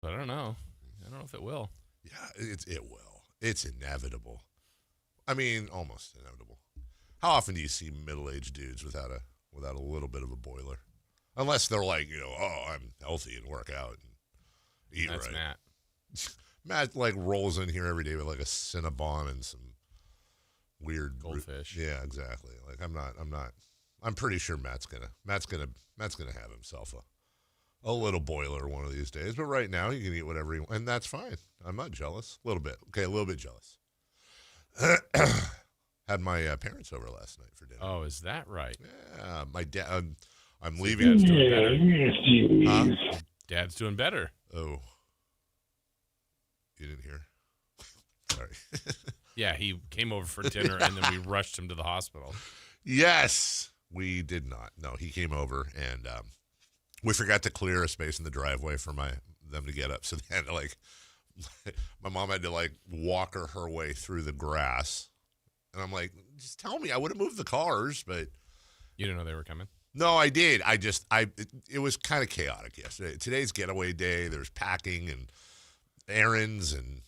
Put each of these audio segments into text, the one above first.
But I don't know. I don't know if it will. Yeah, it will. It's inevitable. I mean, almost inevitable. How often do you see middle-aged dudes without a little bit of a boiler? Unless they're like, oh, I'm healthy and work out and eat That's right. Matt. Matt like rolls in here every day with like a Cinnabon and some weird goldfish. Yeah, exactly. Like I'm pretty sure Matt's gonna have himself a little boiler one of these days. But right now he can eat whatever he wants, and that's fine. I'm not jealous. A little bit. Okay, a little bit jealous. Had my parents over last night for dinner. Oh, is that right? Yeah, my dad. I'm So leaving. Dad's doing better. Huh? Dad's doing better. Oh, you didn't hear? Sorry. Yeah, he came over for dinner, and then we rushed him to the hospital. Yes, we did not. No, he came over, and we forgot to clear a space in the driveway for them to get up. So they had to, my mom had to, walk her way through the grass. And I'm like, just tell me. I would have moved the cars, but. You didn't know they were coming? No, I did. It was kind of chaotic yesterday. Today's getaway day. There's packing and errands and,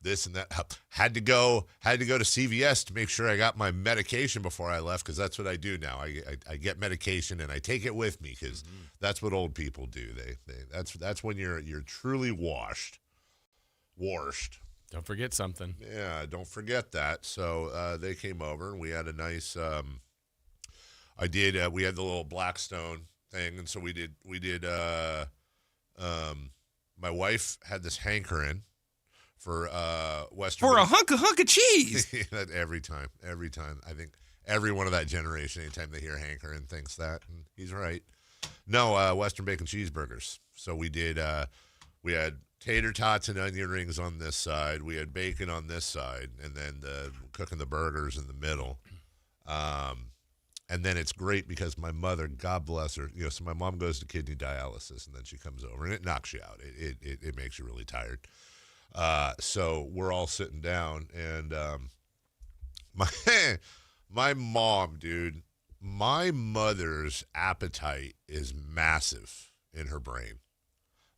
this and that. Had to go to CVS to make sure I got my medication before I left, because that's what I do now. I get medication and I take it with me, because that's what old people do. That's when you're truly washed. Don't forget something. Yeah, don't forget that. So they came over and we had a nice. We had the little Blackstone thing, and so we did. My wife had this hankering for Western. For a hunk of cheese. every time. I think everyone of that generation, anytime they hear hankering, thinks that, and he's right. No, Western bacon cheeseburgers. So we did. We had tater tots and onion rings on this side. We had bacon on this side, and then cooking the burgers in the middle. And then it's great because my mother, God bless her, so my mom goes to kidney dialysis, and then she comes over, and it knocks you out. It makes you really tired. So we're all sitting down, and my mom, dude, my mother's appetite is massive in her brain.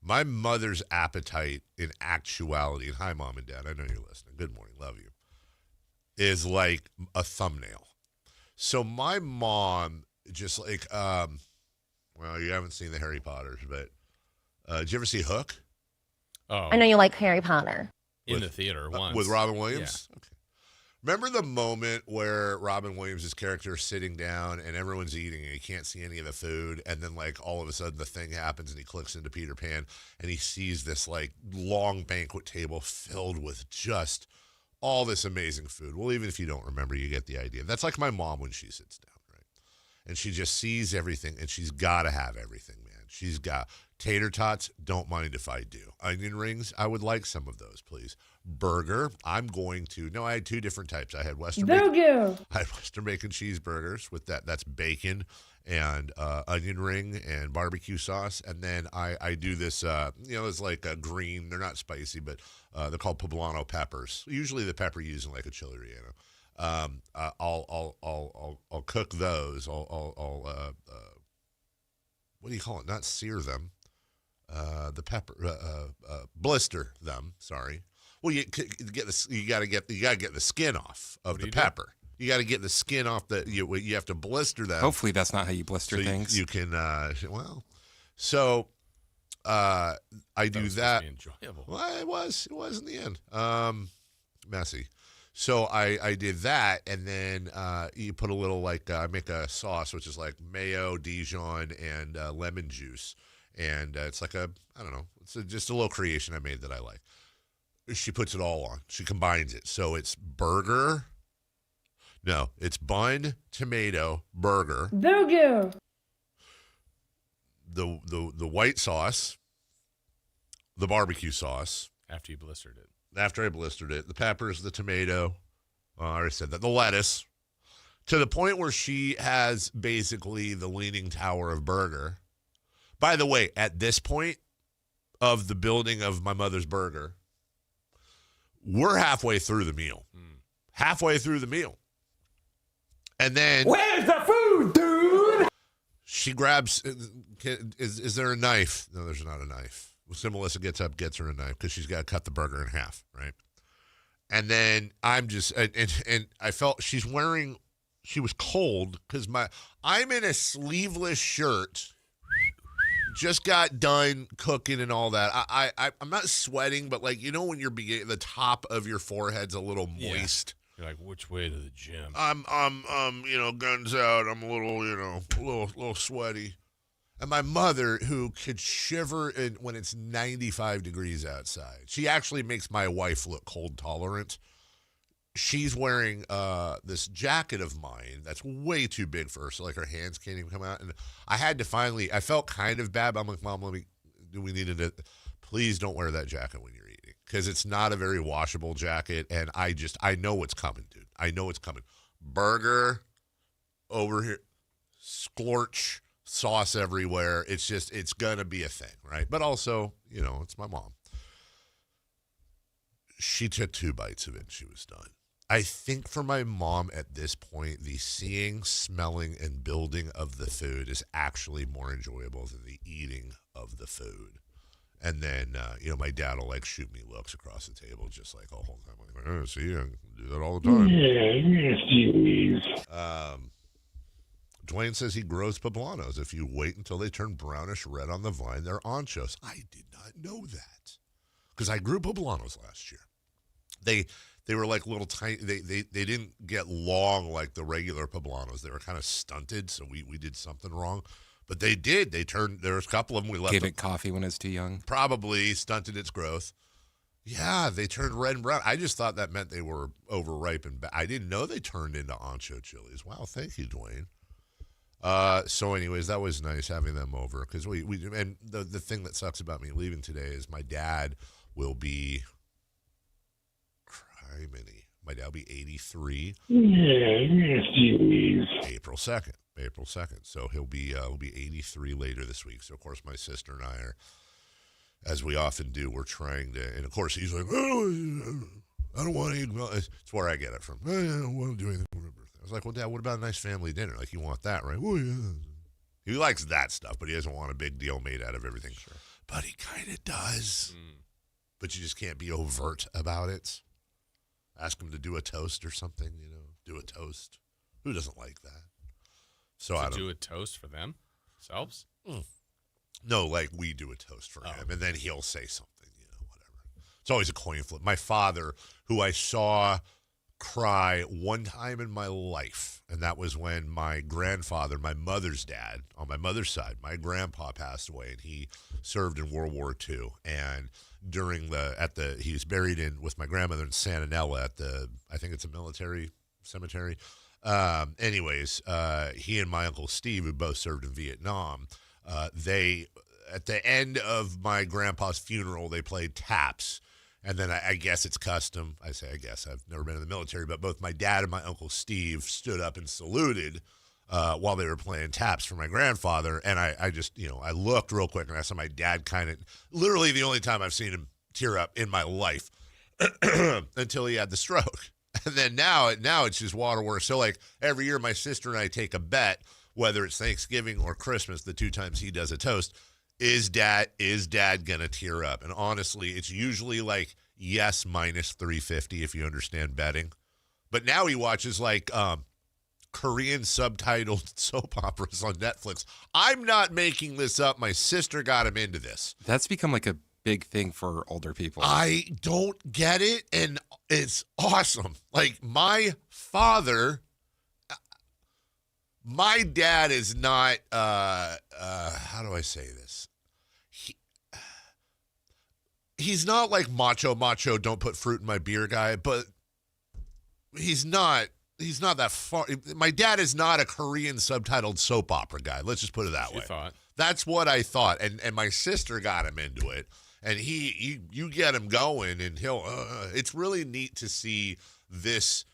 My mother's appetite in actuality, and hi, Mom and Dad, I know you're listening. Good morning, love you, is like a thumbnail. So my mom just well, you haven't seen the Harry Potters, but did you ever see Hook? Oh, I know you like Harry Potter. In the theater once. With Robin Williams? Yeah. Okay. Remember the moment where Robin Williams' character is sitting down and everyone's eating and he can't see any of the food, and then all of a sudden the thing happens and he clicks into Peter Pan and he sees this long banquet table filled with just all this amazing food. Well, even if you don't remember, you get the idea. That's like my mom when she sits down, right? And she just sees everything, and she's got to have everything, man. She's got tater tots, don't mind if I do. Onion rings, I would like some of those, please. Burger, I had two different types. I had Western bacon cheeseburgers with that. That's bacon and onion ring and barbecue sauce. And then I do this, it's like a green, they're not spicy, but they're called poblano peppers. Usually the pepper used in like a chili relleno. I'll cook those. I'll what do you call it? Not sear them. The pepper, blister them. Sorry. Well, you gotta get the skin off of the pepper. You got to get the skin off you have to blister them. Hopefully that's not how you blister things. You can, so I do that. Enjoyable. Well, it was in the end. Messy. So I did that, and then you put a little I make a sauce, which is like mayo, Dijon, and lemon juice, and it's like it's just a little creation I made that I like. She puts it all on. She combines it, so it's burger. No, it's bun, tomato, burger. Burger. The white sauce, the barbecue sauce. After you blistered it. After I blistered it, the peppers, the tomato, I already said that, the lettuce, to the point where she has basically the Leaning Tower of burger. By the way, at this point of the building of my mother's burger, we're halfway through the meal. Halfway through the meal. And then... Where's the food, dude? She grabs... Is there a knife? No, there's not a knife. So Melissa gets up, gets her a knife because she's got to cut the burger in half, right? And then I'm just, and I felt she was cold because I'm in a sleeveless shirt, just got done cooking and all that. I'm not sweating, but like, when the top of your forehead's a little moist. Yeah. You're like, which way to the gym? I'm guns out. I'm a little sweaty. And my mother, who could shiver when it's 95 degrees outside, she actually makes my wife look cold tolerant. She's wearing this jacket of mine that's way too big for her, so like her hands can't even come out. And I had to I felt kind of bad, but I'm like, Mom, we needed it. Please don't wear that jacket when you're eating, because it's not a very washable jacket, and I know what's coming, dude. I know it's coming. Burger over here, scorch. Sauce everywhere. It's going to be a thing, right? But also, it's my mom. She took 2 bites of it and she was done. I think for my mom at this point, the seeing, smelling, and building of the food is actually more enjoyable than the eating of the food. And then, my dad will shoot me looks across the table, just like a whole time. Like, oh, see, I do that all the time. Yeah, Dwayne says he grows poblanos. If you wait until they turn brownish red on the vine, they're anchos. I did not know that, because I grew poblanos last year. They were like little tiny. They didn't get long like the regular poblanos. They were kind of stunted, so we did something wrong. But they did. They turned. There was a couple of them we left. Gave it coffee when it was too young. Probably stunted its growth. Yeah, they turned red and brown. I just thought that meant they were overripe and I didn't know they turned into ancho chilies. Wow, thank you, Dwayne. So anyways, that was nice having them over, because we and the thing that sucks about me leaving today is my dad will be, my dad will be 83. April 2nd. So he'll be 83 later this week. So of course my sister and I are, as we often do, we're trying to, and of course he's like, oh, I don't want to eat. It's where I get it from. I don't want to do anything for my birthday. I was like, well, Dad, what about a nice family dinner? Like, you want that, right? Well, yeah. He likes that stuff, but he doesn't want a big deal made out of everything. Sure. But he kind of does. But you just can't be overt about it. Ask him to do a toast or something, do a toast. Who doesn't like that? So I don't do a toast for themselves? No, like we do a toast for him, and then he'll say something, whatever. It's always a coin flip. My father, who I saw cry one time in my life, and that was when my grandfather, my mother's dad, on my mother's side, my grandpa passed away, and he served in World War II. And he was buried with my grandmother in Santanella I think it's a military cemetery. Anyways, he and my Uncle Steve, who both served in Vietnam, at the end of my grandpa's funeral, they played taps. And then I guess it's custom. I say I guess. I've never been in the military, but both my dad and my Uncle Steve stood up and saluted while they were playing taps for my grandfather. And I just, I looked real quick, and I saw my dad literally the only time I've seen him tear up in my life until he had the stroke. And then now it's just waterworks. So like every year my sister and I take a bet, whether it's Thanksgiving or Christmas, the 2 times he does a toast, is dad gonna tear up? And honestly, it's usually like yes minus 350 if you understand betting. But now he watches like Korean subtitled soap operas on Netflix. I'm not making this up. My sister got him into this. That's become like a big thing for older people. I don't get it, and it's awesome. Like my dad is not how do I say this? He's not like macho, don't put fruit in my beer guy, but he's not that far. My dad is not a Korean subtitled soap opera guy. Let's just put it that way. Thought. That's what I thought. And my sister got him into it. And you get him going, and he'll. It's really neat to see this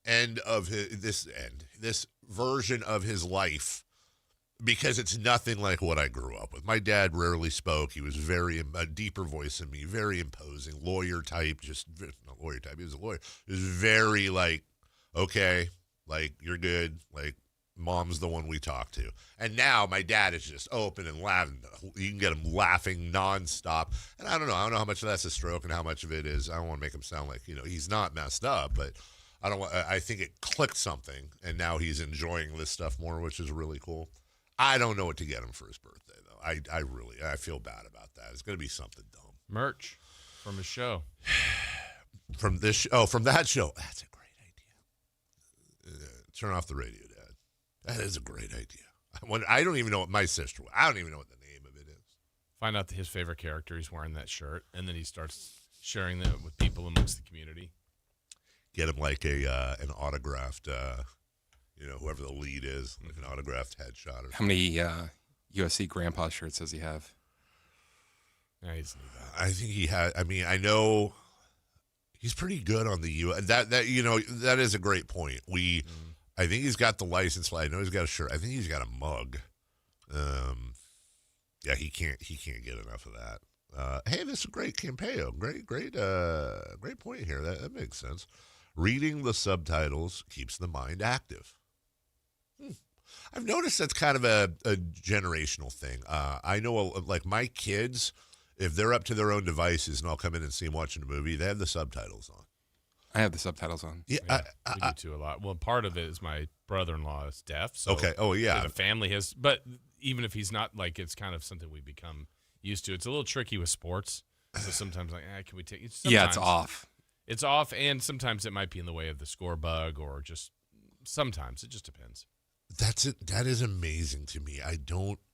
this version of his life, because it's nothing like what I grew up with. My dad rarely spoke. He was a deeper voice than me, very imposing, lawyer type. Just not lawyer type. He was a lawyer. He was very like, okay, like you're good, like Mom's the one we talk to. And now my dad is just open and laughing. You can get him laughing nonstop. And I don't know how much of that's a stroke and how much of it is. I don't want to make him sound like, he's not messed up, but I think it clicked something, and now he's enjoying this stuff more, which is really cool. I don't know what to get him for his birthday, though. I feel bad about that. It's going to be something dumb. Merch from his show. From that show. That's a great idea. Turn off the radio, Dad. That is a great idea. I don't even know what my sister. I don't even know what the name of it is. Find out his favorite character. He's wearing that shirt, and then he starts sharing that with people amongst the community. Get him like an autographed, whoever the lead is, like an autographed headshot. Or How many USC grandpa shirts does he have? Yeah, he doesn't need that. I think he had. I mean, I know he's pretty good on the U. That is a great point. I think he's got the license plate. I know he's got a shirt. I think he's got a mug. Yeah, he can't get enough of that. Hey, this is great, Campeo. Great point here. That makes sense. Reading the subtitles keeps the mind active. I've noticed that's kind of a generational thing. I know, like my kids, if they're up to their own devices and I'll come in and see them watching a movie, they have the subtitles on. I have the subtitles on. Yeah, we do too a lot. Well, part of it is my brother-in-law is deaf. So okay. Oh, yeah. The family has, but even if he's not, like, it's kind of something we become used to. It's a little tricky with sports. So sometimes, like, can we take it? Yeah, it's off. It's off, and sometimes it might be in the way of the score bug, or just sometimes it just depends. That's it. That is amazing to me.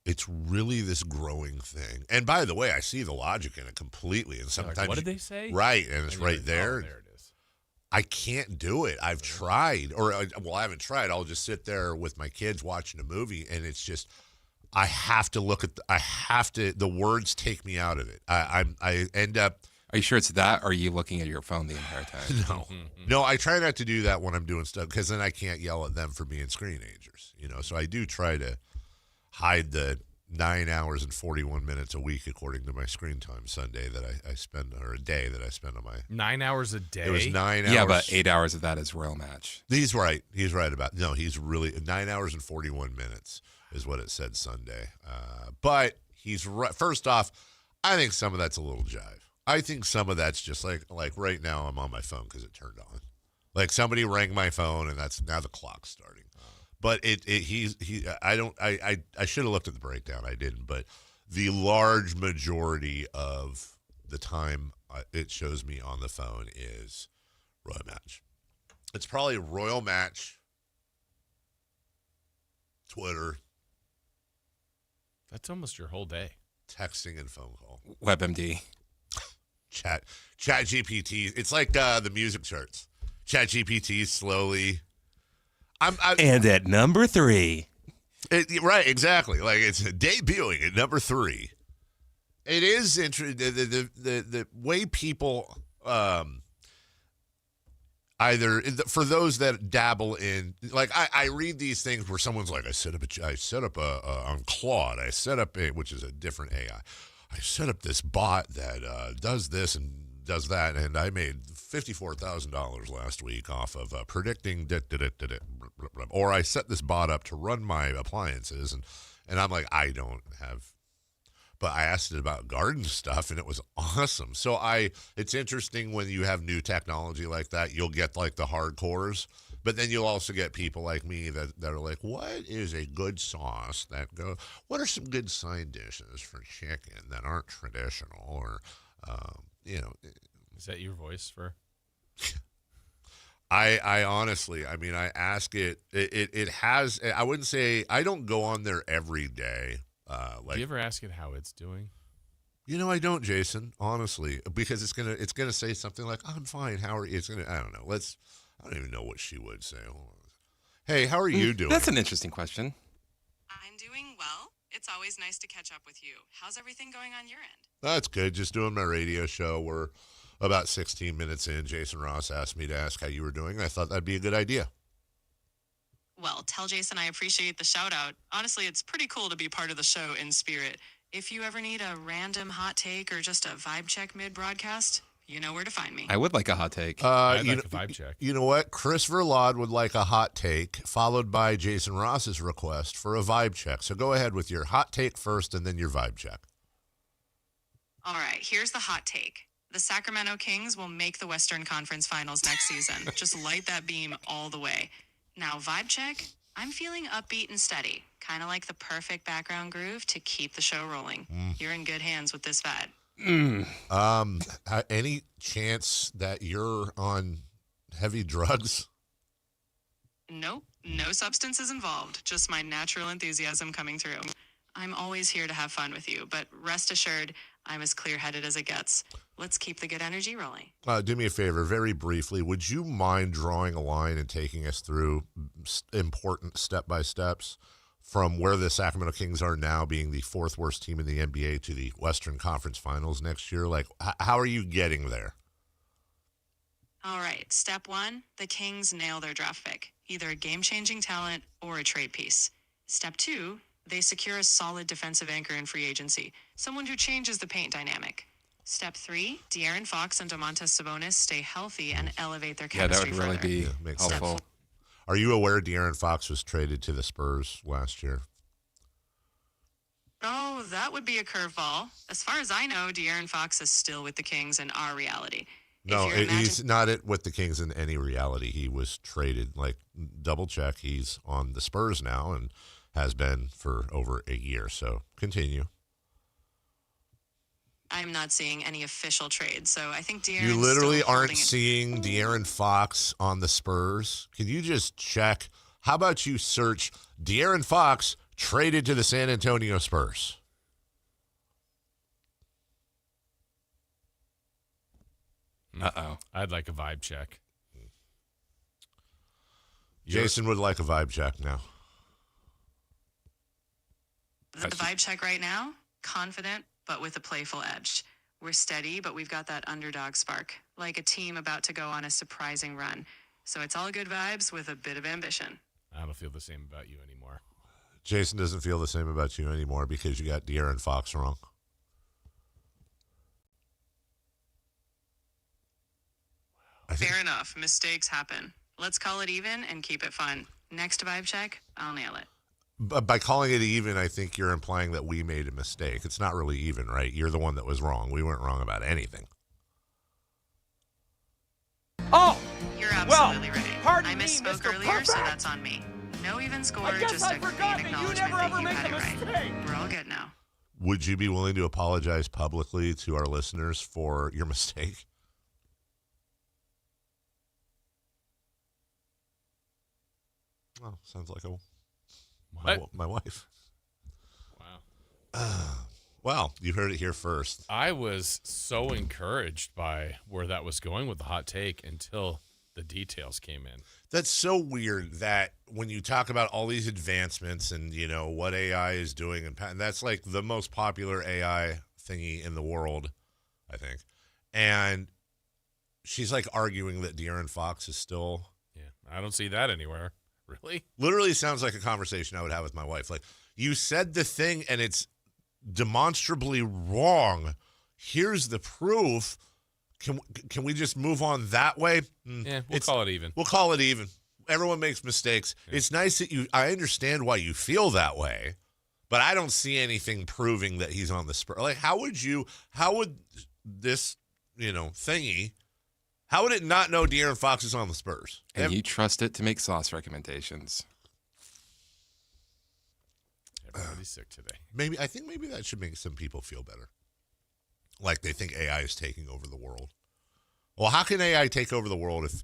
It's really this growing thing. And by the way, I see the logic in it completely. And sometimes, what did they say? Right, and it's right there. Oh, there it is. I can't do it. I've tried, I haven't tried. I'll just sit there with my kids watching a movie, and it's just, I have to look at, the words take me out of it. I end up. Are you sure it's that, or are you looking at your phone the entire time? No, I try not to do that when I'm doing stuff, because then I can't yell at them for being screenagers, So I do try to hide the 9 hours and 41 minutes a week, according to my screen time Sunday that I spend, or a day that I spend on my. 9 hours a day? It was 9 hours. Yeah, but 8 hours of that is Royal Match. He's right. He's right about. No, he's really 9 hours and 41 minutes is what it said Sunday. But he's right. First off, I think some of that's a little jive. I think some of that's just like right now I'm on my phone because it turned on. Like somebody rang my phone and that's now the clock's starting. But I should have looked at the breakdown. I didn't. But the large majority of the time it shows me on the phone is Royal Match. It's probably Royal Match, Twitter. That's almost your whole day. Texting and phone call. WebMD. Chat GPT. It's like the music charts. Chat GPT slowly. And at number 3. Right, exactly. Like it's debuting at number 3. It is interesting. The way people either for those that dabble in, like I read these things where someone's like, I set up on Claude. I set up which is a different AI. I set up this bot that does this and does that, and I made $54,000 last week off of predicting or I set this bot up to run my appliances, and I'm like, I don't have, but I asked it about garden stuff, and it was awesome. So it's interesting when you have new technology like that, you'll get like the hardcores, but then you'll also get people like me that are like, what is a good sauce what are some good side dishes for chicken that aren't traditional, or, Is that your voice for? I honestly, I mean, I ask it has, I wouldn't say, I don't go on there every day. Do you ever ask it how it's doing? I don't, Jason, honestly, because it's gonna say something like, I'm fine. How are you? I don't know. I don't even know what she would say. Hold on. Hey, how are you doing? That's an interesting question. I'm doing well. It's always nice to catch up with you. How's everything going on your end? That's good. Just doing my radio show. We're about 16 minutes in. Jason Ross asked me to ask how you were doing. I thought that'd be a good idea. Well, tell Jason I appreciate the shout out. Honestly, it's pretty cool to be part of the show in spirit. If you ever need a random hot take or just a vibe check mid-broadcast, You know where to find me. I would like a hot take. I'd like a vibe check. You know what? Chris Verlaud would like a hot take, followed by Jason Ross's request for a vibe check. So go ahead with your hot take first and then your vibe check. All right, here's the hot take. The Sacramento Kings will make the Western Conference Finals next season. Just light that beam all the way. Now, vibe check. I'm feeling upbeat and steady, kind of like the perfect background groove to keep the show rolling. You're in good hands with this vibe. Any chance that you're on heavy drugs? Nope, no substances involved, just my natural enthusiasm coming through. I'm always here to have fun with you, but rest assured, I'm as clear-headed as it gets. Let's keep the good energy rolling. Do me a favor, very briefly. Would you mind drawing a line and taking us through important step-by-steps from where the Sacramento Kings are now, being the fourth worst team in the NBA, to the Western Conference Finals next year? Like, how are you getting there? All right, step one, the Kings nail their draft pick, either a game-changing talent or a trade piece. Step two, they secure a solid defensive anchor in free agency, someone who changes the paint dynamic. Step three, De'Aaron Fox and Domantas Sabonis stay healthy and elevate their chemistry that would really further. be makes helpful. sense. Are you aware De'Aaron Fox was traded to the Spurs last year? Oh, that would be a curveball. As far as I know, De'Aaron Fox is still with the Kings in our reality. No, he's not with the Kings in any reality. He was traded. Like, double check, he's on the Spurs now and has been for over a year. So continue. I'm not seeing any official trades, so I think De'Aaron. You literally aren't seeing De'Aaron Fox on the Spurs. Can you just check? How about you search De'Aaron Fox traded to the San Antonio Spurs? Uh-oh. I'd like a vibe check. Jason would like a vibe check now. The vibe check right now, confident, but with a playful edge. We're steady, but we've got that underdog spark, like a team about to go on a surprising run. So it's all good vibes with a bit of ambition. I don't feel the same about you anymore. Jason doesn't feel the same about you anymore because you got De'Aaron Fox wrong. Fair enough. Mistakes happen. Let's call it even and keep it fun. Next vibe check, I'll nail it. By calling it even, I think you're implying that we made a mistake. It's not really even, right? You're the one that was wrong. We weren't wrong about anything. Oh, You're absolutely right. pardon I me, misspoke Mr. earlier, so Perfect. that's on me. No even score, I guess just I a forgot clean that you acknowledgement never ever that you make had a it right. mistake. We're all good now. Would you be willing to apologize publicly to our listeners for your mistake? Oh, sounds like my wife. Wow. Well, you heard it here first. I was so encouraged by where that was going with the hot take until the details came in. That's so weird that when you talk about all these advancements and, you know, what AI is doing, and that's like the most popular AI thingy in the world, I think. And she's like arguing that De'Aaron Fox is still... Yeah, I don't see that anywhere. Really? Literally sounds like a conversation I would have with my wife. Like, you said the thing and it's demonstrably wrong. Here's the proof. Can we just move on that way? Yeah, we'll call it even. We'll call it even. Everyone makes mistakes. Yeah. It's nice that I understand why you feel that way, but I don't see anything proving that he's on the Spurs. Like, how would this, thingy, how would it not know De'Aaron Fox is on the Spurs? And you trust it to make sauce recommendations. Everybody's sick today. I think maybe that should make some people feel better. Like they think AI is taking over the world. Well, how can AI take over the world if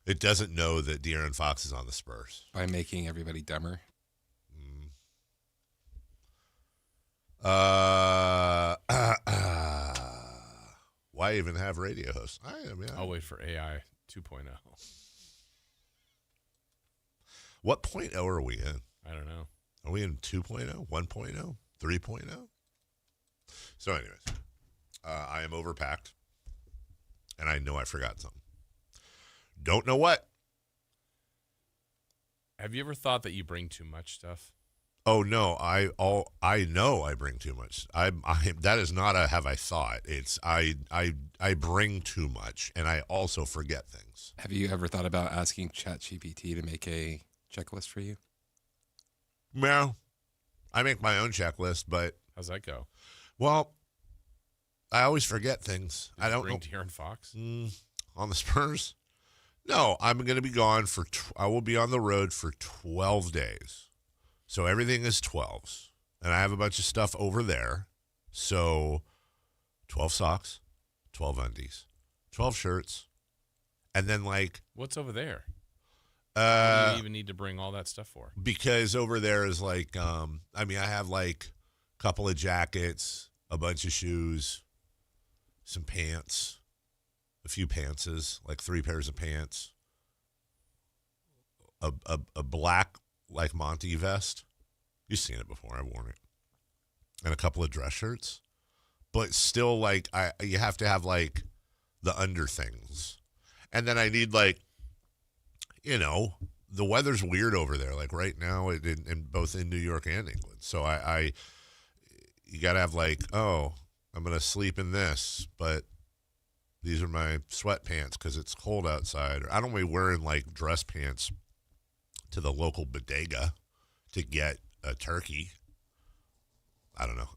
it doesn't know that De'Aaron Fox is on the Spurs? By making everybody dumber. Why even have radio hosts? I'll wait for AI 2.0. What 0.0 are we in? I don't know. Are we in 2.0, 1.0, 3.0? So anyways, I am overpacked, and I know I forgot something. Don't know what. Have you ever thought that you bring too much stuff? Oh no, I know I bring too much. That is not a have I thought. It's I bring too much, and I also forget things. Have you ever thought about asking ChatGPT to make a checklist for you? No, I make my own checklist, but How's that go? well, I always forget things. Did I you don't bring know. De'Aaron Fox. On the Spurs. No, I'm going to be gone for. I will be on the road for 12 days. So everything is 12s. And I have a bunch of stuff over there. So 12 socks, 12 undies, 12 shirts, and then like. What's over there? What do you even need to bring all that stuff for? Because over there is like, I have like a couple of jackets, a bunch of shoes, some pants, a few pantses, like 3 pairs of pants, a black like Monty vest. You've seen it before. I've worn it. And a couple of dress shirts. But still, like, you have to have, like, the under things. And then I need, like, the weather's weird over there. Like, right now, in both in New York and England. So you got to have, like, oh, I'm going to sleep in this, but these are my sweatpants because it's cold outside. Or I don't be wearing, like, dress pants to the local bodega to get a turkey. I don't know.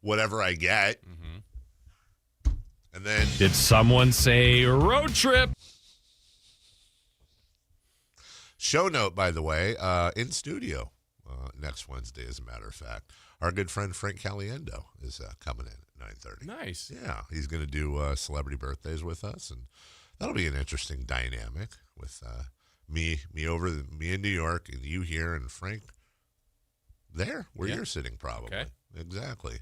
Whatever I get. Mm-hmm. And then. Did someone say road trip? Show note, by the way, in studio next Wednesday, as a matter of fact. Our good friend Frank Caliendo is coming in at 9:30. Nice. Yeah, he's going to do celebrity birthdays with us, and that'll be an interesting dynamic with me in New York, and you here, and Frank there where you're sitting, probably. Okay. Exactly.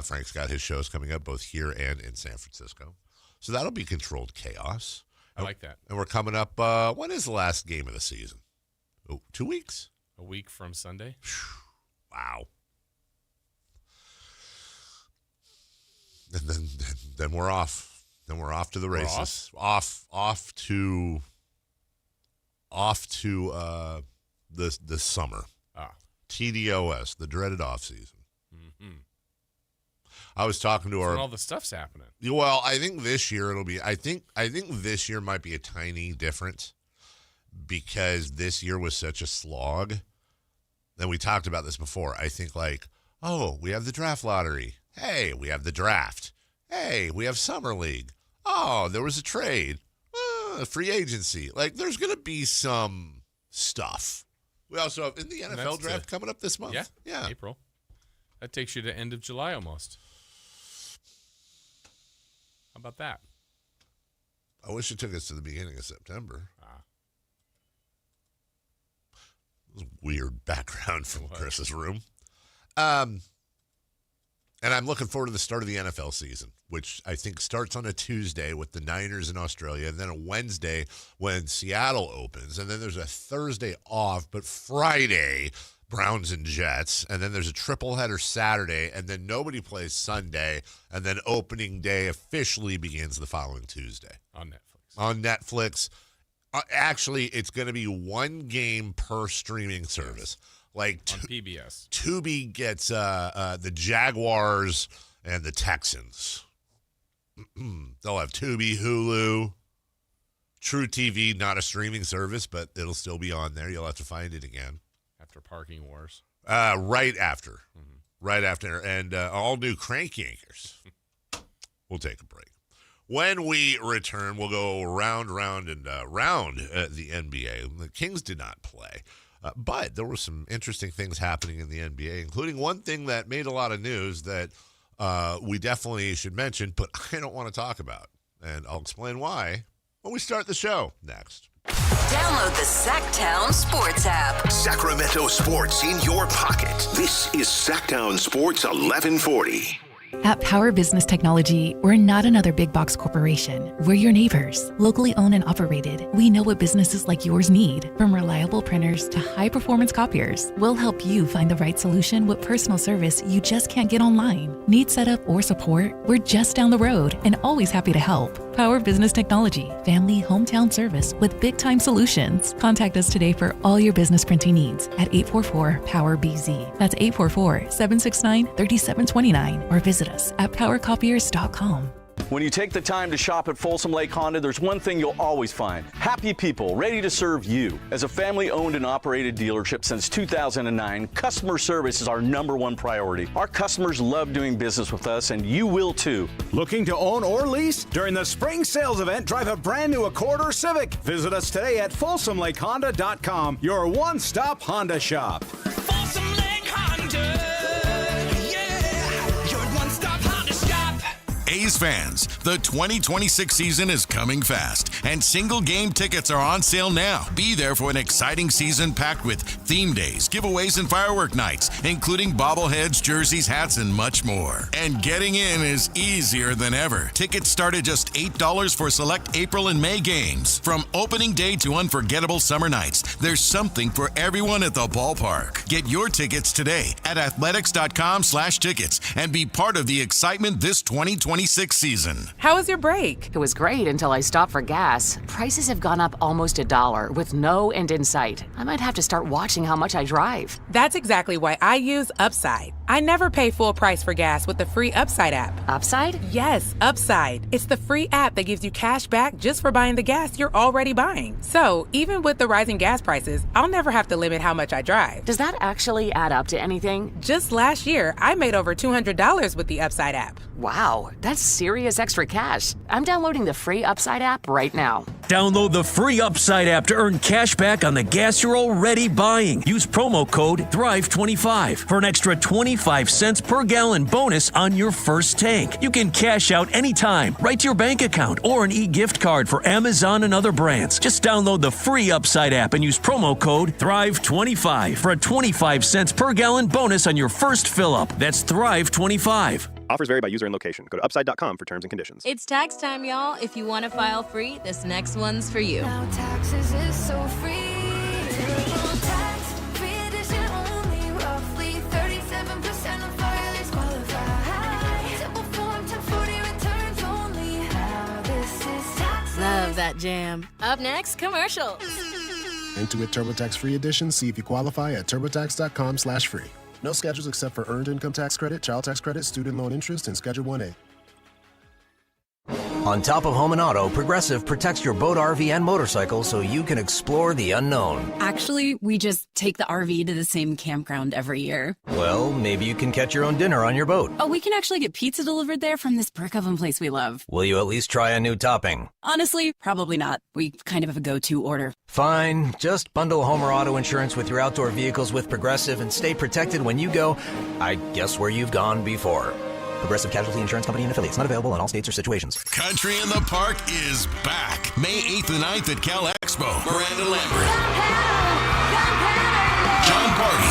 Frank's got his shows coming up both here and in San Francisco, so that'll be controlled chaos. I like that. And we're coming up. When is the last game of the season? Oh, 2 weeks. A week from Sunday. Wow. And then we're off. Then we're off to the races. Off to the summer. TDOS, the dreaded offseason. Mm-hmm. I was talking to all the stuff's happening. Well, I think this year it'll be. I think this year might be a tiny difference because this year was such a slog. And we talked about this before. I think like, oh, we have the draft lottery. Hey, we have the draft. Hey, we have summer league. Oh, there was a trade. Free agency. Like, there's going to be some stuff. We also have in the NFL draft coming up this month. Yeah. April. That takes you to end of July almost. How about that? I wish it took us to the beginning of September. It was a weird background from Chris's room. And I'm looking forward to the start of the NFL season, which I think starts on a Tuesday with the Niners in Australia, and then a Wednesday when Seattle opens, and then there's a Thursday off, but Friday, Browns and Jets, and then there's a triple header Saturday, and then nobody plays Sunday, and then opening day officially begins the following Tuesday. On Netflix. Actually, it's going to be one game per streaming service. Like on PBS. Tubi gets the Jaguars and the Texans. They'll have Tubi, Hulu, True TV, not a streaming service, but it'll still be on there. You'll have to find it again. After Parking Wars. Right after. Mm-hmm. Right after. And all new Crank Yankers. We'll take a break. When we return, we'll go round at the NBA. The Kings did not play. But there were some interesting things happening in the NBA, including one thing that made a lot of news that we definitely should mention, but I don't want to talk about. And I'll explain why when we start the show next. Download the Sactown Sports app. Sacramento sports in your pocket. This is Sactown Sports 1140. At Power Business Technology, we're not another big box corporation. We're your neighbors. Locally owned and operated, we know what businesses like yours need. From reliable printers to high-performance copiers, we'll help you find the right solution with personal service you just can't get online. Need setup or support? We're just down the road and always happy to help. Power Business Technology, family hometown service with big-time solutions. Contact us today for all your business printing needs at 844-POWER-BZ. That's 844-769-3729 or visit us at powercopiers.com. When you take the time to shop at Folsom Lake Honda, there's one thing you'll always find. Happy people ready to serve you. As a family-owned and operated dealership since 2009, customer service is our #1 priority. Our customers love doing business with us, and you will too. Looking to own or lease? During the spring sales event, drive a brand new Accord or Civic. Visit us today at FolsomLakeHonda.com, your one-stop Honda shop. Folsom Lake Honda, yeah, your one-stop Honda shop. A's fans, the 2026 season is coming fast, and single game tickets are on sale now. Be there for an exciting season packed with theme days, giveaways, and firework nights, including bobbleheads, jerseys, hats, and much more. And getting in is easier than ever. Tickets start at just $8 for select April and May games. From opening day to unforgettable summer nights, there's something for everyone at the ballpark. Get your tickets today at athletics.com/tickets and be part of the excitement this 2026 season. How was your break? It was great until I stopped for gas. Prices have gone up almost $1 with no end in sight. I might have to start watching how much I drive. That's exactly why I use Upside. I never pay full price for gas with the free Upside app. Upside? Yes, Upside. It's the free app that gives you cash back just for buying the gas you're already buying. So even with the rising gas prices, I'll never have to limit how much I drive. Does that actually add up to anything? Just last year, I made over $200 with the Upside app. Wow, that's serious extra cash. I'm downloading the free Upside app right now. Download the free Upside app to earn cash back on the gas you're already buying. Use promo code THRIVE25 for an extra 25 cents per gallon bonus on your first tank. You can cash out anytime, right to your bank account, or an e-gift card for Amazon and other brands. Just download the free Upside app and use promo code THRIVE25 for a 25 cents per gallon bonus on your first fill-up. That's THRIVE25. Offers vary by user and location. Go to upside.com for terms and conditions. It's tax time, y'all. If you want to file free, this next one's for you. Now taxes is so free. Tax-free edition only. Roughly 37% of filers qualify. Simple form 1040 returns only. Now this is tax. Love that jam. Up next, commercials. Intuit TurboTax Free Edition. See if you qualify at turbotax.com/free. No schedules except for earned income tax credit, child tax credit, student loan interest, and Schedule 1A. On top of home and auto, Progressive protects your boat, RV, and motorcycle so you can explore the unknown. Actually, we just take the RV to the same campground every year. Well, maybe you can catch your own dinner on your boat. Oh, we can actually get pizza delivered there from this brick oven place we love. Will you at least try a new topping? Honestly, probably not. We kind of have a go-to order. Fine. Just bundle home or auto insurance with your outdoor vehicles with Progressive and stay protected when you go, I guess, where you've gone before. Progressive Casualty Insurance Company and Affiliates. Not available in all states or situations. Country in the Park is back. May 8th and 9th at Cal Expo. Miranda Lambert. John Party.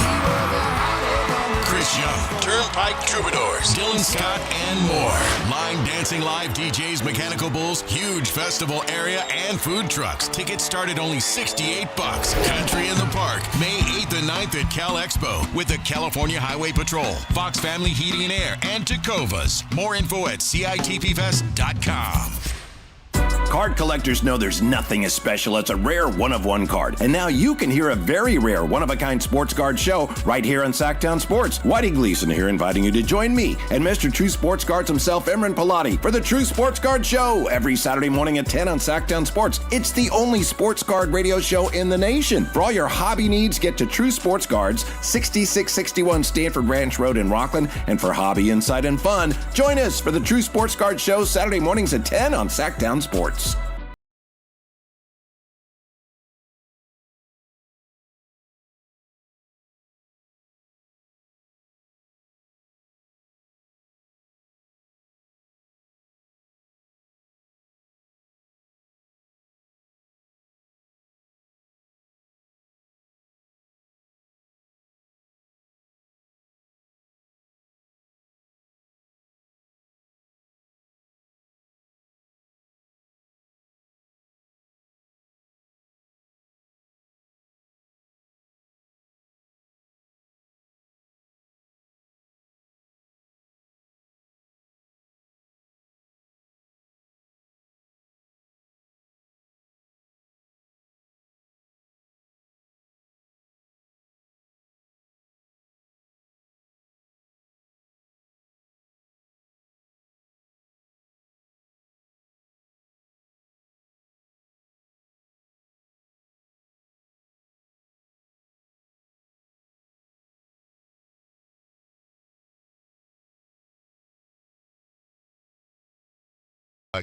Chris Young. Turnpike Troubadours. Dylan Scott and more. Line dancing live DJs, Mechanical Bulls, huge festival area, and food trucks. Tickets start at only $68. Country in the Park. May 8th and 9th at Cal Expo with the California Highway Patrol, Fox Family Heating and Air, and Tecovas. More info at CITPFest.com. Card collectors know there's nothing as special as a rare one-of-one card. And now you can hear a very rare one-of-a-kind sports card show right here on Sactown Sports. Whitey Gleason here inviting you to join me and Mr. True Sports Cards himself, Imran Pilati, for the True Sports Card Show every Saturday morning at 10 on Sactown Sports. It's the only sports card radio show in the nation. For all your hobby needs, get to True Sports Cards, 6661 Stanford Ranch Road in Rockland. And for hobby, insight, and fun, join us for the True Sports Card Show Saturday mornings at 10 on Sactown Sports.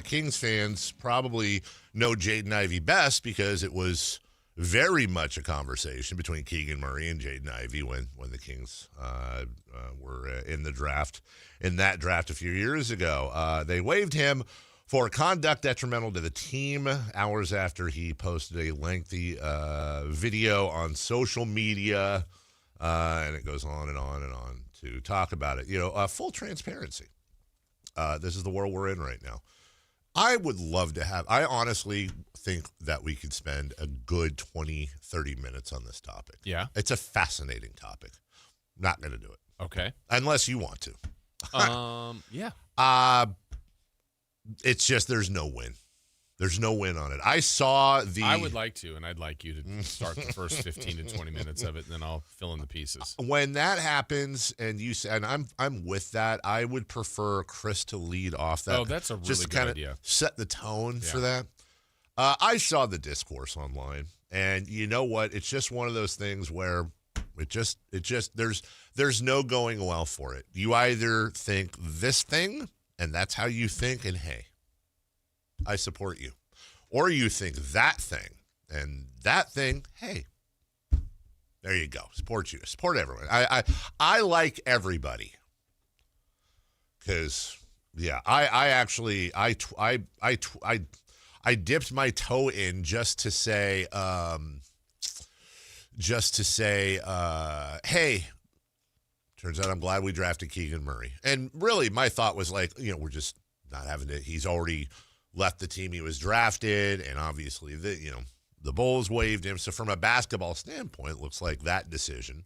Kings fans probably know Jaden Ivey best because it was very much a conversation between Keegan Murray and Jaden Ivey when the Kings were in that draft a few years ago. They waived him for conduct detrimental to the team hours after he posted a lengthy video on social media, and it goes on and on and on to talk about it. Full transparency. This is the world we're in right now. I would love to I honestly think that we could spend a good 20, 30 minutes on this topic. Yeah. It's a fascinating topic. Not going to do it. Okay. Unless you want to. Yeah. It's just there's no win. There's no win on it. I would like to, and I'd like you to start the first 15 to 20 minutes of it, and then I'll fill in the pieces. When that happens, and I'm with that, I would prefer Chris to lead off that. Oh, that's a really just good idea. Set the tone for that. I saw the discourse online, and you know what? It's just one of those things where it just there's no going well for it. You either think this thing, and that's how you think, and hey, I support you. Or you think that thing, and that thing, hey, there you go. Support you. Support everyone. I like everybody. Because, yeah, I dipped my toe in just to say, hey, turns out I'm glad we drafted Keegan Murray. And really, my thought was like, we're just not having it. He's already left the team he was drafted, and obviously the Bulls waived him. So from a basketball standpoint, it looks like that decision.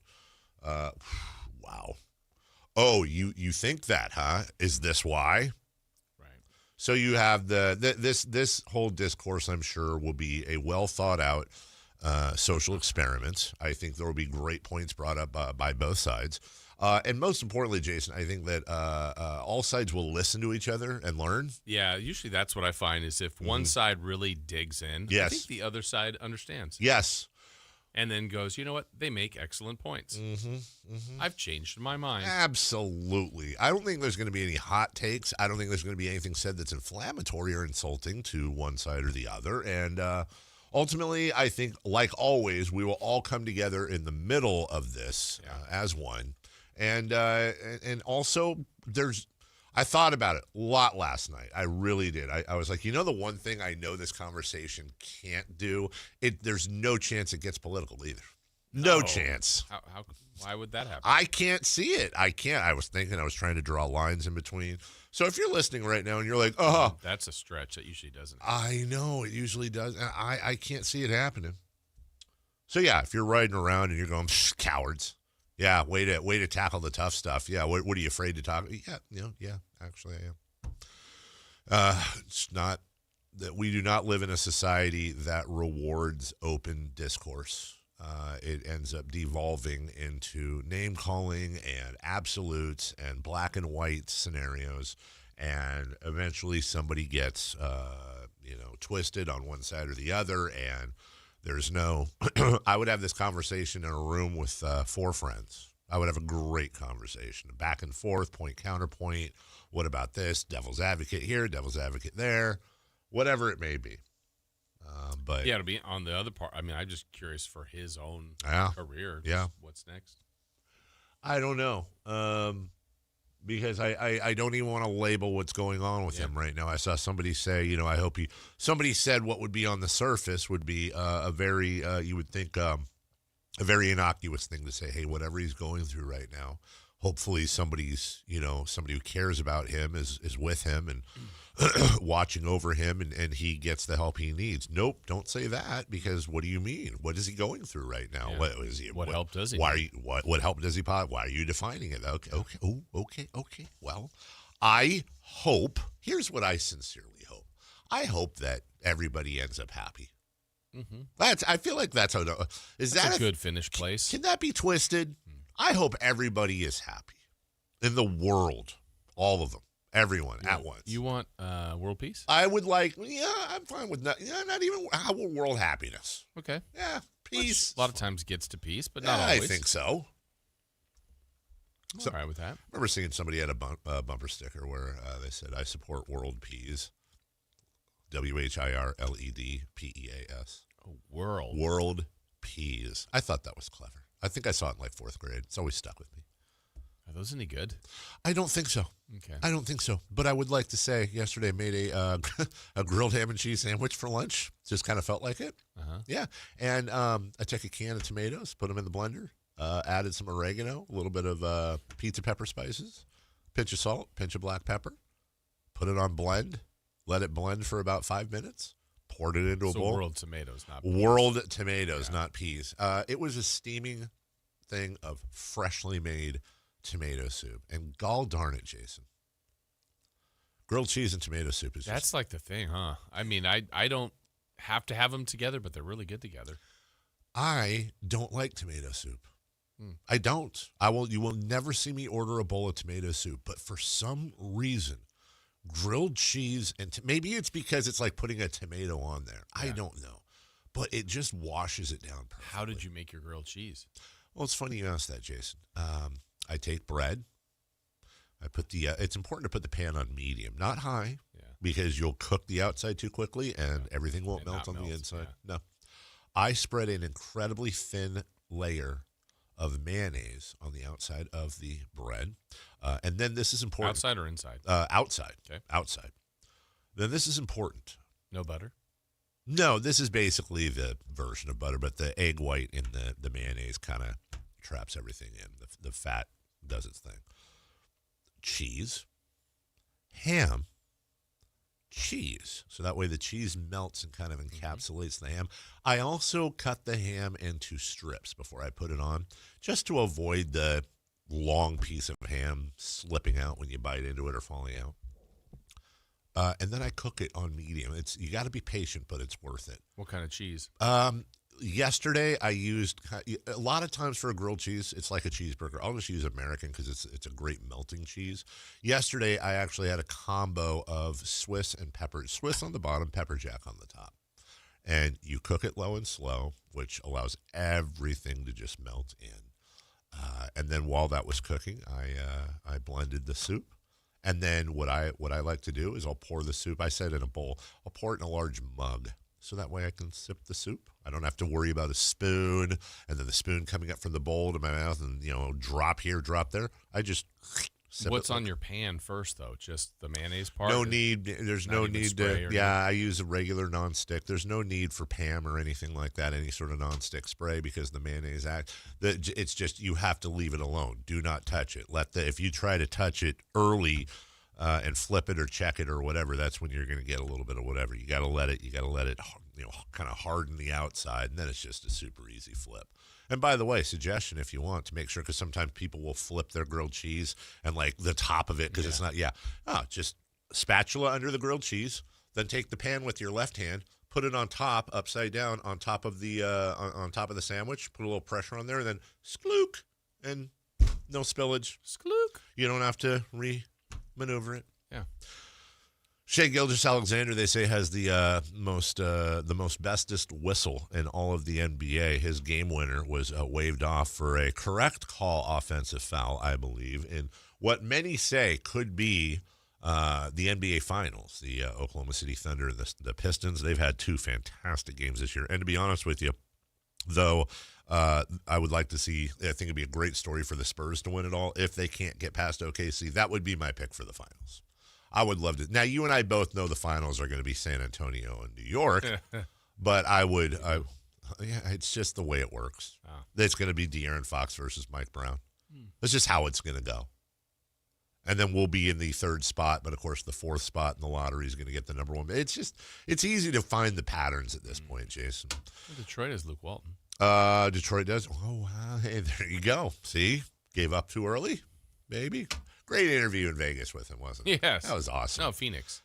Wow. Oh, you think that, huh? Is this why? Right. So you have this whole discourse, I'm sure, will be a well thought out social experiment. I think there will be great points brought up by both sides. And most importantly, Jason, I think that all sides will listen to each other and learn. Yeah, usually that's what I find is if one side really digs in, Yes. I think the other side understands. Yes. And then goes, you know what? They make excellent points. I've changed my mind. Absolutely. I don't think there's going to be any hot takes. I don't think there's going to be anything said that's inflammatory or insulting to one side or the other. And ultimately, I think, like always, we will all come together in the middle of this as one. And also, I thought about it a lot last night. I really did. I was like, the one thing I know this conversation can't do, there's no chance it gets political either. No chance. Why would that happen? I can't see it. I can't. I was trying to draw lines in between. So if you're listening right now and you're like, that's a stretch. That usually doesn't happen. I know. It usually does. And I can't see it happening. So, yeah, if you're riding around and you're going, cowards. Yeah, way to tackle the tough stuff. Yeah, what are you afraid to talk? Yeah, actually I am. It's not that we do not live in a society that rewards open discourse. It ends up devolving into name calling and absolutes and black and white scenarios, and eventually somebody gets twisted on one side or the other, and there's no, I would have this conversation in a room with 4 friends. I would have a great conversation, back and forth, point, counterpoint. What about this? Devil's advocate here, devil's advocate there, whatever it may be. But yeah, to be on the other part, I mean, I'm just curious for his own career. Yeah. What's next? I don't know. Because I don't even want to label what's going on with him right now. I saw somebody say, somebody said what would be on the surface would be a very, you would think, a very innocuous thing to say, hey, whatever he's going through right now, hopefully somebody who cares about him is with him and watching over him and he gets the help he needs. Nope, don't say that, because what do you mean? What is he going through right now? Yeah. What is he? What help does he need? What help does he? Why are you defining it? Okay. Well, I hope. Here's what I sincerely hope. I hope that everybody ends up happy. I feel like that's how. Is that a good finished place? Can that be twisted? I hope everybody is happy in the world, all of them. Everyone at once. You want world peace? I would like, I'm fine with not even world happiness. Okay. Yeah, peace. Which a lot of times gets to peace, but not always. I think so. I'm all right with that. I remember seeing somebody had a bumper sticker where they said, I support world peace. WHIRLEDPEAS. World. World Peas. I thought that was clever. I think I saw it in like 4th grade. It's always stuck with me. Are those any good? I don't think so. Okay. I don't think so. But I would like to say yesterday I made a grilled ham and cheese sandwich for lunch. Just kind of felt like it. Uh-huh. Yeah. And I took a can of tomatoes, put them in the blender, added some oregano, a little bit of pizza pepper spices, pinch of salt, pinch of black pepper, put it on blend, let it blend for about 5 minutes, poured it into a bowl. World tomatoes, not peas. World tomatoes, not peas. It was a steaming thing of freshly made tomato soup. And gall darn it, Jason. Grilled cheese and tomato soup is That's like the thing, huh? I mean, I don't have to have them together, but they're really good together. I don't like tomato soup. I don't. You will never see me order a bowl of tomato soup, but for some reason, grilled cheese and maybe it's because it's like putting a tomato on there. Yeah. I don't know. But it just washes it down perfectly. How did you make your grilled cheese? Well, it's funny you asked that, Jason. I take bread. I put it's important to put the pan on medium, not high, because you'll cook the outside too quickly and everything won't melt on the inside. Yeah. No. I spread an incredibly thin layer of mayonnaise on the outside of the bread. And then this is important. Outside or inside? Outside. Okay. Outside. Then this is important. No butter? No, this is basically the version of butter, but the egg white in the mayonnaise kind of traps everything in. The fat does its thing. Cheese, ham, cheese. So that way the cheese melts and kind of encapsulates the ham. I also cut the ham into strips before I put it on, just to avoid the long piece of ham slipping out when you bite into it or falling out. And then I cook it on medium. You got to be patient, but it's worth it. What kind of cheese? Yesterday I used a lot of times for a grilled cheese. It's like a cheeseburger. I'll just use American because it's a great melting cheese. Yesterday I actually had a combo of Swiss and pepper. Swiss on the bottom, pepper jack on the top, and you cook it low and slow, which allows everything to just melt in. And then while that was cooking, I blended the soup. And then what I like to do is I'll pour the soup. I said in a bowl. I'll pour it in a large mug. So that way I can sip the soup. I don't have to worry about a spoon and then the spoon coming up from the bowl to my mouth and, drop here, drop there. I just sip What's it on your pan first, though? Just the mayonnaise part? No need. There's no need to. Yeah, I use a regular nonstick. There's no need for Pam or anything like that, any sort of nonstick spray, because the mayonnaise it's just you have to leave it alone. Do not touch it. If you try to touch it early and flip it or check it or whatever, that's when you're going to get a little bit of whatever. You got to let it kind of harden the outside, and then it's just a super easy flip. And by the way, suggestion if you want to make sure, because sometimes people will flip their grilled cheese and like the top of it because it's not. Just spatula under the grilled cheese, then take the pan with your left hand, put it on top, upside down, on top of the on top of the sandwich. Put a little pressure on there, and then sklook, and no spillage. Sklook. You don't have to maneuver it. Yeah. Shea Gilgeous-Alexander, they say, has the most bestest whistle in all of the NBA. His game winner was waved off for a correct call offensive foul, I believe, in what many say could be the NBA Finals. The Oklahoma City Thunder and the Pistons, they've had two fantastic games this year. And to be honest with you, though, I would like to see, I think it'd be a great story for the Spurs to win it all. If they can't get past OKC, that would be my pick for the finals. I would love to. Now, you and I both know the finals are going to be San Antonio and New York, but it's just the way it works. Oh. It's going to be De'Aaron Fox versus Mike Brown. That's just how it's going to go. And then we'll be in the third spot, but of course the fourth spot in the lottery is going to get the number one. It's easy to find the patterns at this point, Jason. Well, Detroit has Luke Walton. Detroit does. Oh, wow. Hey, there you go. See? Gave up too early? Maybe. Great interview in Vegas with him, wasn't it? Yes. That was awesome. No, Phoenix.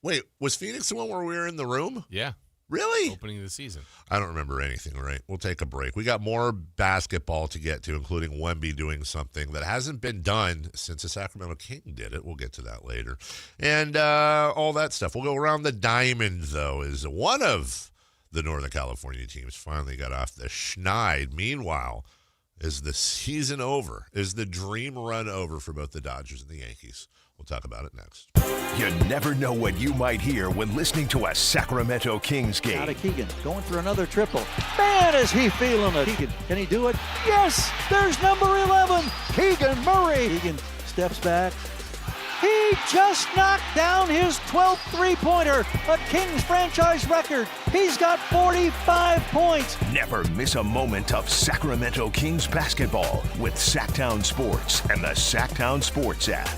Wait, was Phoenix the one where we were in the room? Yeah. Really? Opening of the season. I don't remember anything, right? We'll take a break. We got more basketball to get to, including Wemby doing something that hasn't been done since the Sacramento Kings did it. We'll get to that later. And all that stuff. We'll go around the diamond, though, is one of the Northern California teams finally got off the schneid. Meanwhile, Is the season over? Is the dream run over for both the Dodgers and the Yankees? We'll talk about it next. You never know what you might hear when listening to a Sacramento Kings game. Out of Keegan, going for another triple. Man, is he feeling it. Keegan, can he do it? Yes, there's number 11, Keegan Murray. Keegan steps back. He just knocked down his 12th three-pointer, a Kings franchise record. He's got 45 points. Never miss a moment of Sacramento Kings basketball with Sactown Sports and the Sactown Sports app.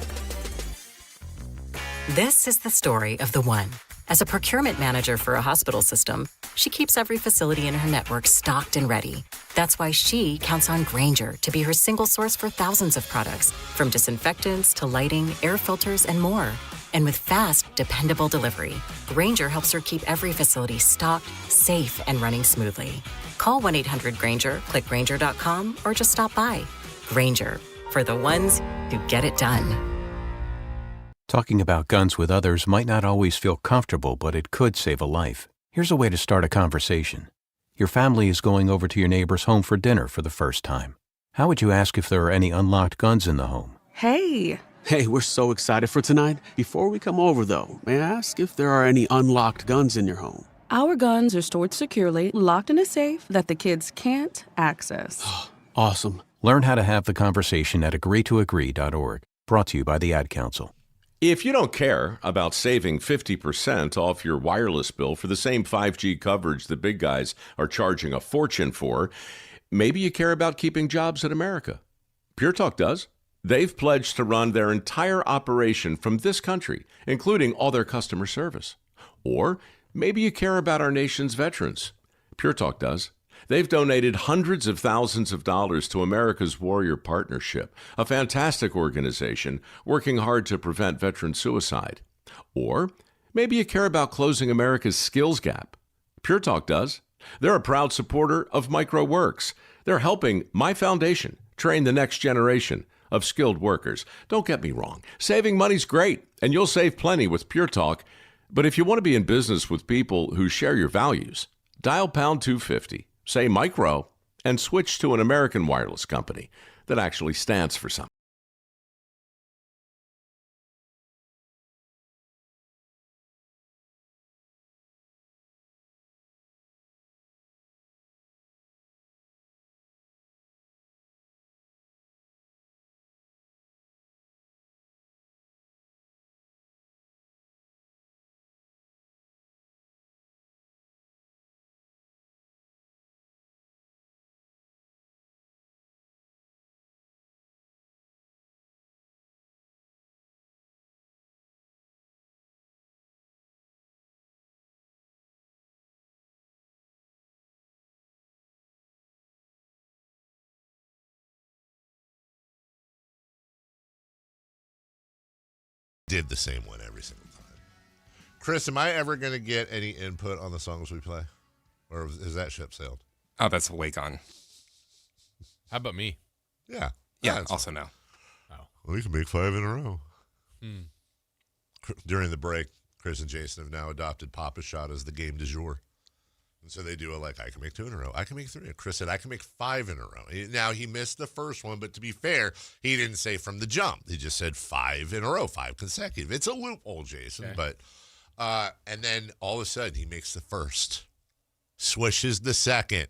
This is the story of the one. As a procurement manager for a hospital system, she keeps every facility in her network stocked and ready. That's why she counts on Grainger to be her single source for thousands of products, from disinfectants to lighting, air filters, and more. And with fast, dependable delivery, Grainger helps her keep every facility stocked, safe, and running smoothly. Call 1-800-GRAINGER, click Grainger.com, or just stop by. Grainger, for the ones who get it done. Talking about guns with others might not always feel comfortable, but it could save a life. Here's a way to start a conversation. Your family is going over to your neighbor's home for dinner for the first time. How would you ask if there are any unlocked guns in the home? Hey, we're so excited for tonight. Before we come over, though, may I ask if there are any unlocked guns in your home? Our guns are stored securely, locked in a safe that the kids can't access. Awesome. Learn how to have the conversation at agreetoagree.org. Brought to you by the Ad Council. If you don't care about saving 50% off your wireless bill for the same 5G coverage the big guys are charging a fortune for, maybe you care about keeping jobs in America. Pure Talk does. They've pledged to run their entire operation from this country, including all their customer service. Or maybe you care about our nation's veterans. Pure Talk does. They've donated hundreds of thousands of dollars to America's Warrior Partnership, a fantastic organization working hard to prevent veteran suicide. Or maybe you care about closing America's skills gap. Pure Talk does. They're a proud supporter of MicroWorks. They're helping my foundation train the next generation of skilled workers. Don't get me wrong. Saving money's great, and you'll save plenty with Pure Talk. But if you want to be in business with people who share your values, dial pound 250. Say micro, and switch to an American wireless company that actually stands for something. Did the same one every single time. Chris, am I ever going to get any input on the songs we play? Or is that ship sailed? Oh, that's way gone. How about me? Yeah. Yeah, also no. Well, we can make 5 in a row. During the break, Chris and Jason have now adopted Papa Shot as the game du jour. And so they do I can make 2 in a row. I can make 3. Chris said, I can make 5 in a row. Now, he missed the first one, but to be fair, he didn't say from the jump. He just said 5 in a row, 5 consecutive. It's a loophole, Jason. Okay. But and then all of a sudden, he makes the first. Swishes the second.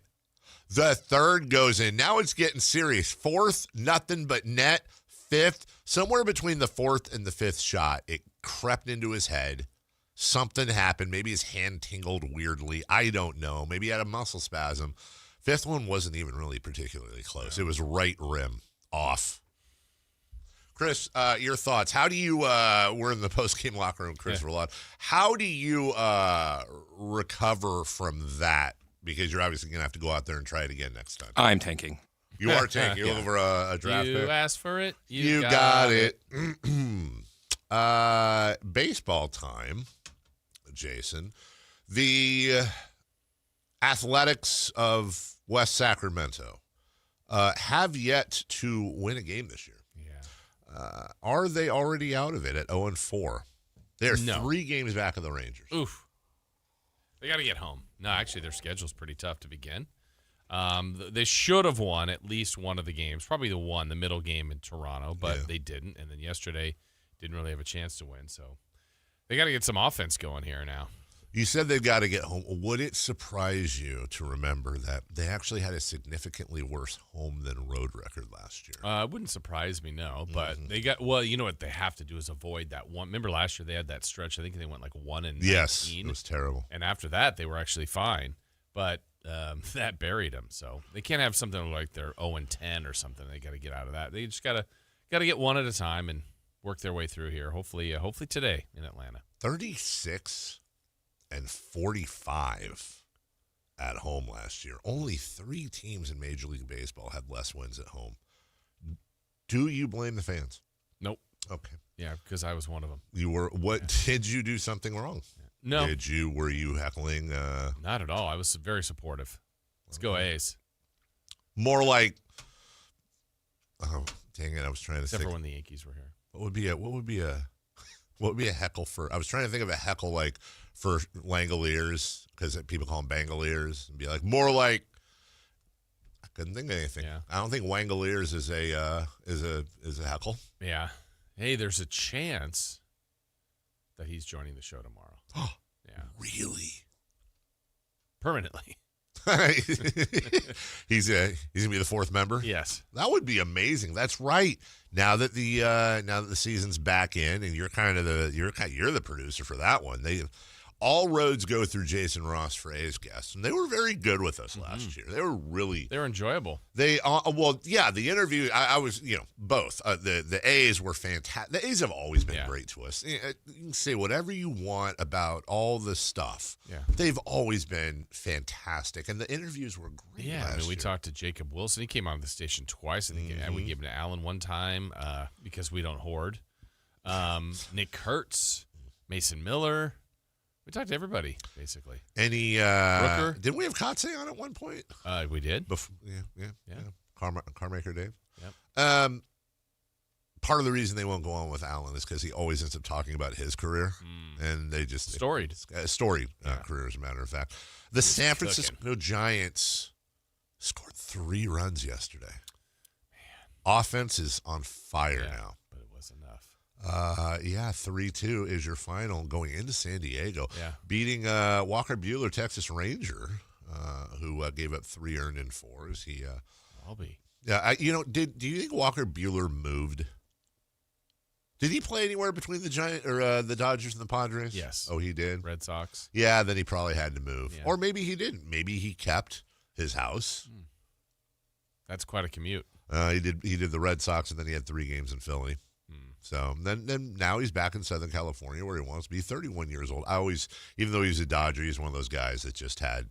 The third goes in. Now it's getting serious. Fourth, nothing but net. Fifth, somewhere between the fourth and the fifth shot, it crept into his head. Something happened. Maybe his hand tingled weirdly. I don't know. Maybe he had a muscle spasm. Fifth one wasn't even really particularly close. It was right rim off. Chris, your thoughts. How do you, we're in the post-game locker room, Chris Verlot. How do you recover from that? Because you're obviously going to have to go out there and try it again next time. I'm tanking. You are tanking. You're over a draft pick. You asked for it. You got it. Baseball time. Jason, the Athletics of West Sacramento have yet to win a game this year. Yeah. Are they already out of it at 0-4? They're 3 games back of the Rangers. Oof. They got to get home. No, actually, their schedule's pretty tough to begin. They should have won at least one of the games, probably the middle game in Toronto, but they didn't. And then yesterday didn't really have a chance to win. So they got to get some offense going here now. You said they've got to get home. Would it surprise you to remember that they actually had a significantly worse home than road record last year? It wouldn't surprise me, no. But they got, well, you know what they have to do is avoid that one. Remember last year they had that stretch. I think they went like 1-19. Yes, it was terrible. And after that, they were actually fine. But that buried them. So they can't have something like they're 0-10 or something. They got to get out of that. They just got to get one at a time and work their way through here. Hopefully today in Atlanta. 36 and 45 at home last year. Only 3 teams in Major League Baseball had less wins at home. Do you blame the fans? Nope. Okay. Yeah, because I was one of them. You were. What did you do something wrong? No. Were you heckling? Not at all. I was very supportive. Let's go A's. More like, oh dang it! I was trying to Except think. for when the Yankees were here. What would be a heckle for? I was trying to think of a heckle like for Langoliers, because people call them Bangoliers, and be like more like. I couldn't think of anything. Yeah. I don't think Wangoliers is a heckle. Yeah. Hey, there's a chance that he's joining the show tomorrow. Oh, yeah. Really? Permanently. He's gonna be the 4th member. Yes, that would be amazing. That's right. Now that the season's back in, and you're the producer for that one. All roads go through Jason Ross for A's guests, and they were very good with us last year. They were enjoyable. The interview. I was both. The A's were fantastic. The A's have always been great to us. You can say whatever you want about all this stuff. Yeah, they've always been fantastic, and the interviews were great. Yeah, we talked to Jacob Wilson. He came on the station twice. I think we gave him to Alan one time because we don't hoard. Nick Kurtz, Mason Miller. We talked to everybody, basically. Any Rooker? Didn't we have Kotze on at one point? We did. Yeah. Carmichael Dave. Yep. Part of the reason they won't go on with Allen is because he always ends up talking about his career, and they just storied career, as a matter of fact. The San Francisco Giants scored 3 runs yesterday. Man, offense is on fire now. But it was enough. 3-2 is your final going into San Diego. Yeah. Beating Walker Buehler, Texas Ranger, who gave up 3 earned in 4s. I'll be. Yeah, do you think Walker Buehler moved? Did he play anywhere between the Dodgers and the Padres? Yes. Oh, he did. Red Sox. Yeah, then he probably had to move, Yeah. or maybe he didn't. Maybe he kept his house. That's quite a commute. He did the Red Sox, and then he had 3 games in Philly. So then now he's back in Southern California where he wants to be. 31 years old. Even though he's a Dodger, he's one of those guys that just had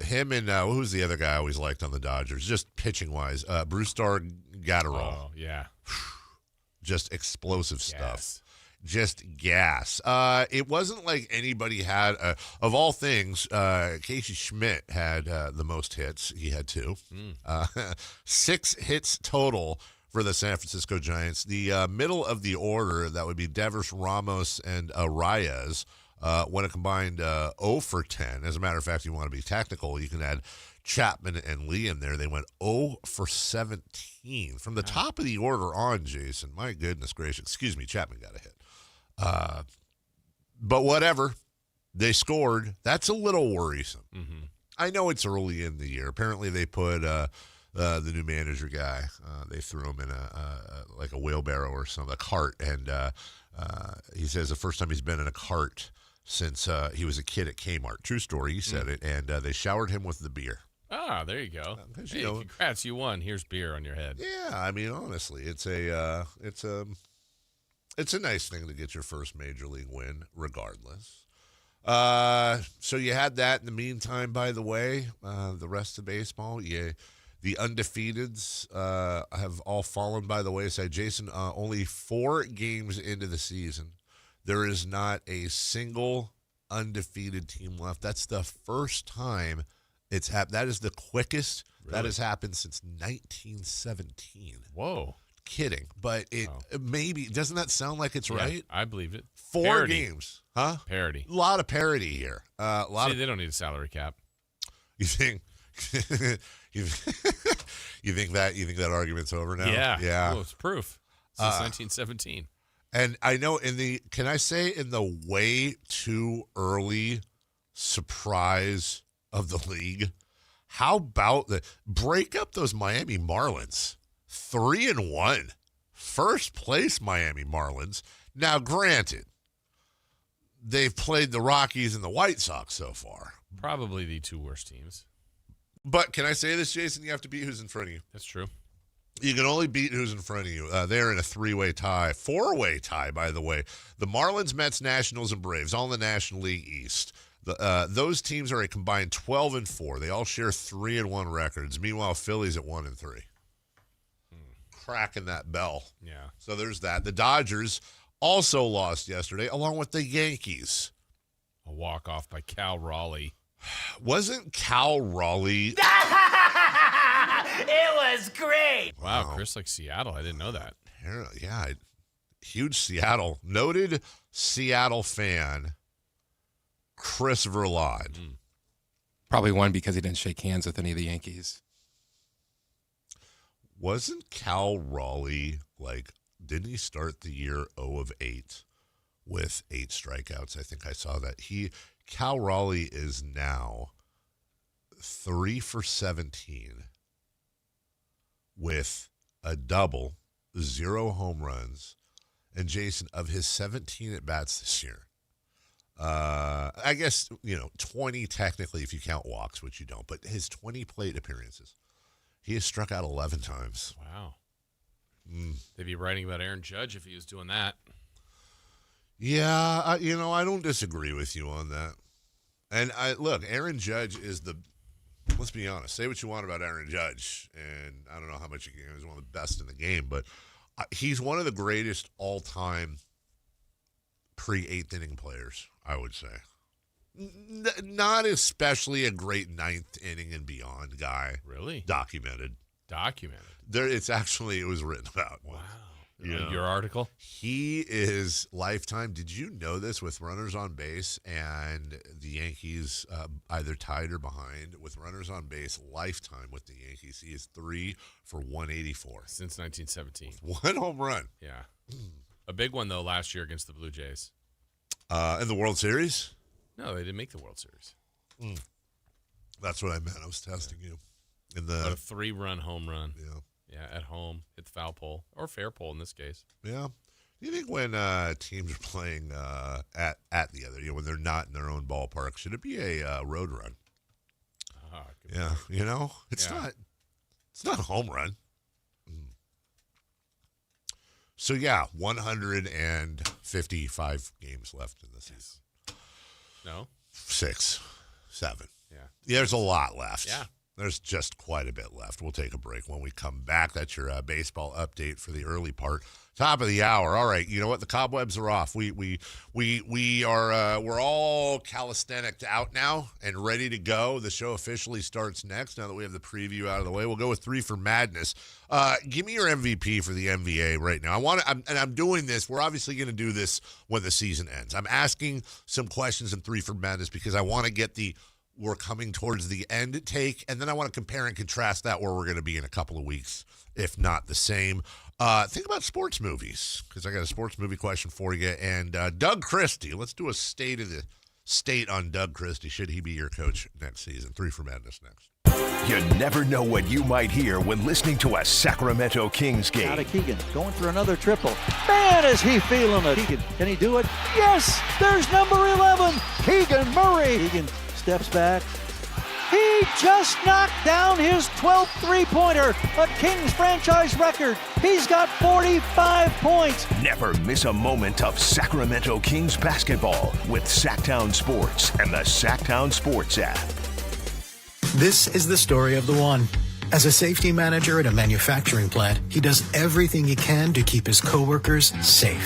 him and who was the other guy I always liked on the Dodgers, just pitching wise. Brewstar Gatterall. Oh yeah, just explosive gas. Stuff. Just gas. It wasn't like anybody had of all things. Casey Schmidt had the most hits. He had 2. 6 hits total for the San Francisco Giants. The middle of the order, that would be Devers, Ramos, and Arias, went a combined 0 for 10. As a matter of fact, you want to be technical, you can add Chapman and Lee in there. They went 0 for 17. From the top of the order on, Jason, my goodness gracious. Excuse me, Chapman got a hit. But whatever. They scored. That's a little worrisome. Mm-hmm. I know it's early in the year. Apparently they put the new manager guy, they threw him in a wheelbarrow or something, a cart, and he says the first time he's been in a cart since he was a kid at Kmart. True story, he said it, and they showered him with the beer. Ah, there you go. Hey, congrats, you won. Here's beer on your head. Yeah, I mean, honestly, it's a nice thing to get your first major league win, regardless. So you had that. In the meantime, by the way, the rest of baseball, the undefeateds have all fallen by the wayside. Jason, only 4 games into the season, there is not a single undefeated team left. That's the first time it's happened. That is the quickest that has happened since 1917. Whoa. Kidding. But maybe, doesn't that sound like it's right? I believe it. 4 Parity. games. Huh? Parity. A lot of parity here. They don't need a salary cap. You think you think that argument's over now? Yeah. Well, it's proof. Since 1917. And I know in the way too early surprise of the league, how about break up those Miami Marlins? 3-1. First place Miami Marlins. Now, granted, they've played the Rockies and the White Sox so far. Probably the two worst teams. But can I say this, Jason? You have to beat who's in front of you. That's true. You can only beat who's in front of you. They're in a 3-way tie. 4-way tie, by the way. The Marlins, Mets, Nationals, and Braves, all in the National League East. Those teams are a combined 12-4. They all share 3-1 records. Meanwhile, Philly's at 1-3. Cracking that bell. Yeah. So there's that. The Dodgers also lost yesterday, along with the Yankees. A walk-off by Cal Raleigh. Wasn't Cal Raleigh... It was great. Wow, Chris likes Seattle. I didn't know that. Yeah, huge Seattle. Noted Seattle fan, Chris Verlaud. Probably won because he didn't shake hands with any of the Yankees. Wasn't Cal Raleigh, didn't he start the year 0-8 with 8 strikeouts? I think I saw that. Cal Raleigh is now 3 for 17 with a double, 0 home runs. And Jason, of his 17 at-bats this year, I guess, 20 technically if you count walks, which you don't, but his 20 plate appearances, he has struck out 11 times. Wow. They'd be writing about Aaron Judge if he was doing that. Yeah, I don't disagree with you on that. And look, Aaron Judge is let's be honest, say what you want about Aaron Judge, and I don't know how much he's one of the best in the game, but he's one of the greatest all-time pre-8th inning players, I would say. Not especially a great 9th inning and beyond guy. Really? Documented. It was written about. Wow. Your article? He is lifetime. Did you know this? With runners on base and the Yankees either tied or behind, with runners on base lifetime with the Yankees, he is 3 for 184. Since 1917. One home run. Yeah. A big one, though, last year against the Blue Jays. In the World Series? No, they didn't make the World Series. That's what I meant. I was testing you. A 3-run home run. Yeah. Yeah, at home, hit the foul pole, or fair pole in this case. Yeah. Do you think when teams are playing at the other, when they're not in their own ballpark, should it be a road run? Yeah, it's not a home run. So, 155 games left in the season. No? 6, 7. Yeah. There's a lot left. Yeah. There's just quite a bit left. We'll take a break. When we come back, that's your baseball update for the early part. Top of the hour. All right. You know what? The cobwebs are off. We're all calisthenicked out now and ready to go. The show officially starts next. Now that we have the preview out of the way, we'll go with 3 for Madness. Give me your MVP for the NBA right now. I'm doing this. We're obviously going to do this when the season ends. I'm asking some questions in 3 for Madness because I want to get we're coming towards the end take, and then I want to compare and contrast that where we're going to be in a couple of weeks, if not the same. Think about sports movies, because I got a sports movie question for you. And Doug Christie, let's do a state of the state on Doug Christie. Should he be your coach next season? 3 for Madness next. You never know what you might hear when listening to a Sacramento Kings game. Out of Keegan, going for another triple. Man, is he feeling it. Keegan, can he do it? Yes, there's number 11, Keegan Murray. Keegan steps back. He just knocked down his 12th three-pointer, a Kings franchise record. He's got 45 points. Never miss a moment of Sacramento Kings basketball with Sactown Sports and the Sactown Sports app. This is the story of the one. As a safety manager at a manufacturing plant, he does everything he can to keep his coworkers safe.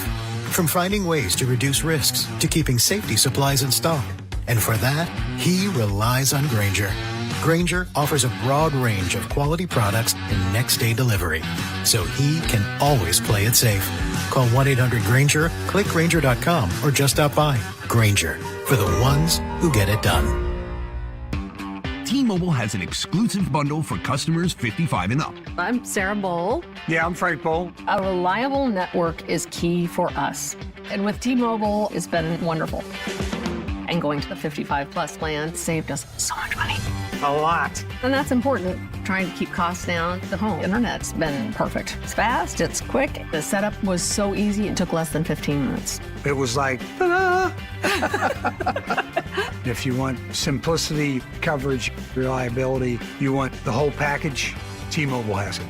From finding ways to reduce risks to keeping safety supplies in stock. And for that, he relies on Grainger. Grainger offers a broad range of quality products and next-day delivery, so he can always play it safe. Call 1-800-GRAINGER, click Grainger.com, or just stop by. Grainger, for the ones who get it done. T-Mobile has an exclusive bundle for customers 55 and up. I'm Sarah Bowl. Yeah, I'm Frank Bowl. A reliable network is key for us. And with T-Mobile, it's been wonderful. And going to the 55 plus plan saved us so much money. A lot. And that's important. Trying to keep costs down. The home internet's been perfect. It's fast, it's quick. The setup was so easy, it took less than 15 minutes. It was like, ta-da! If you want simplicity, coverage, reliability, you want the whole package, T-Mobile has it.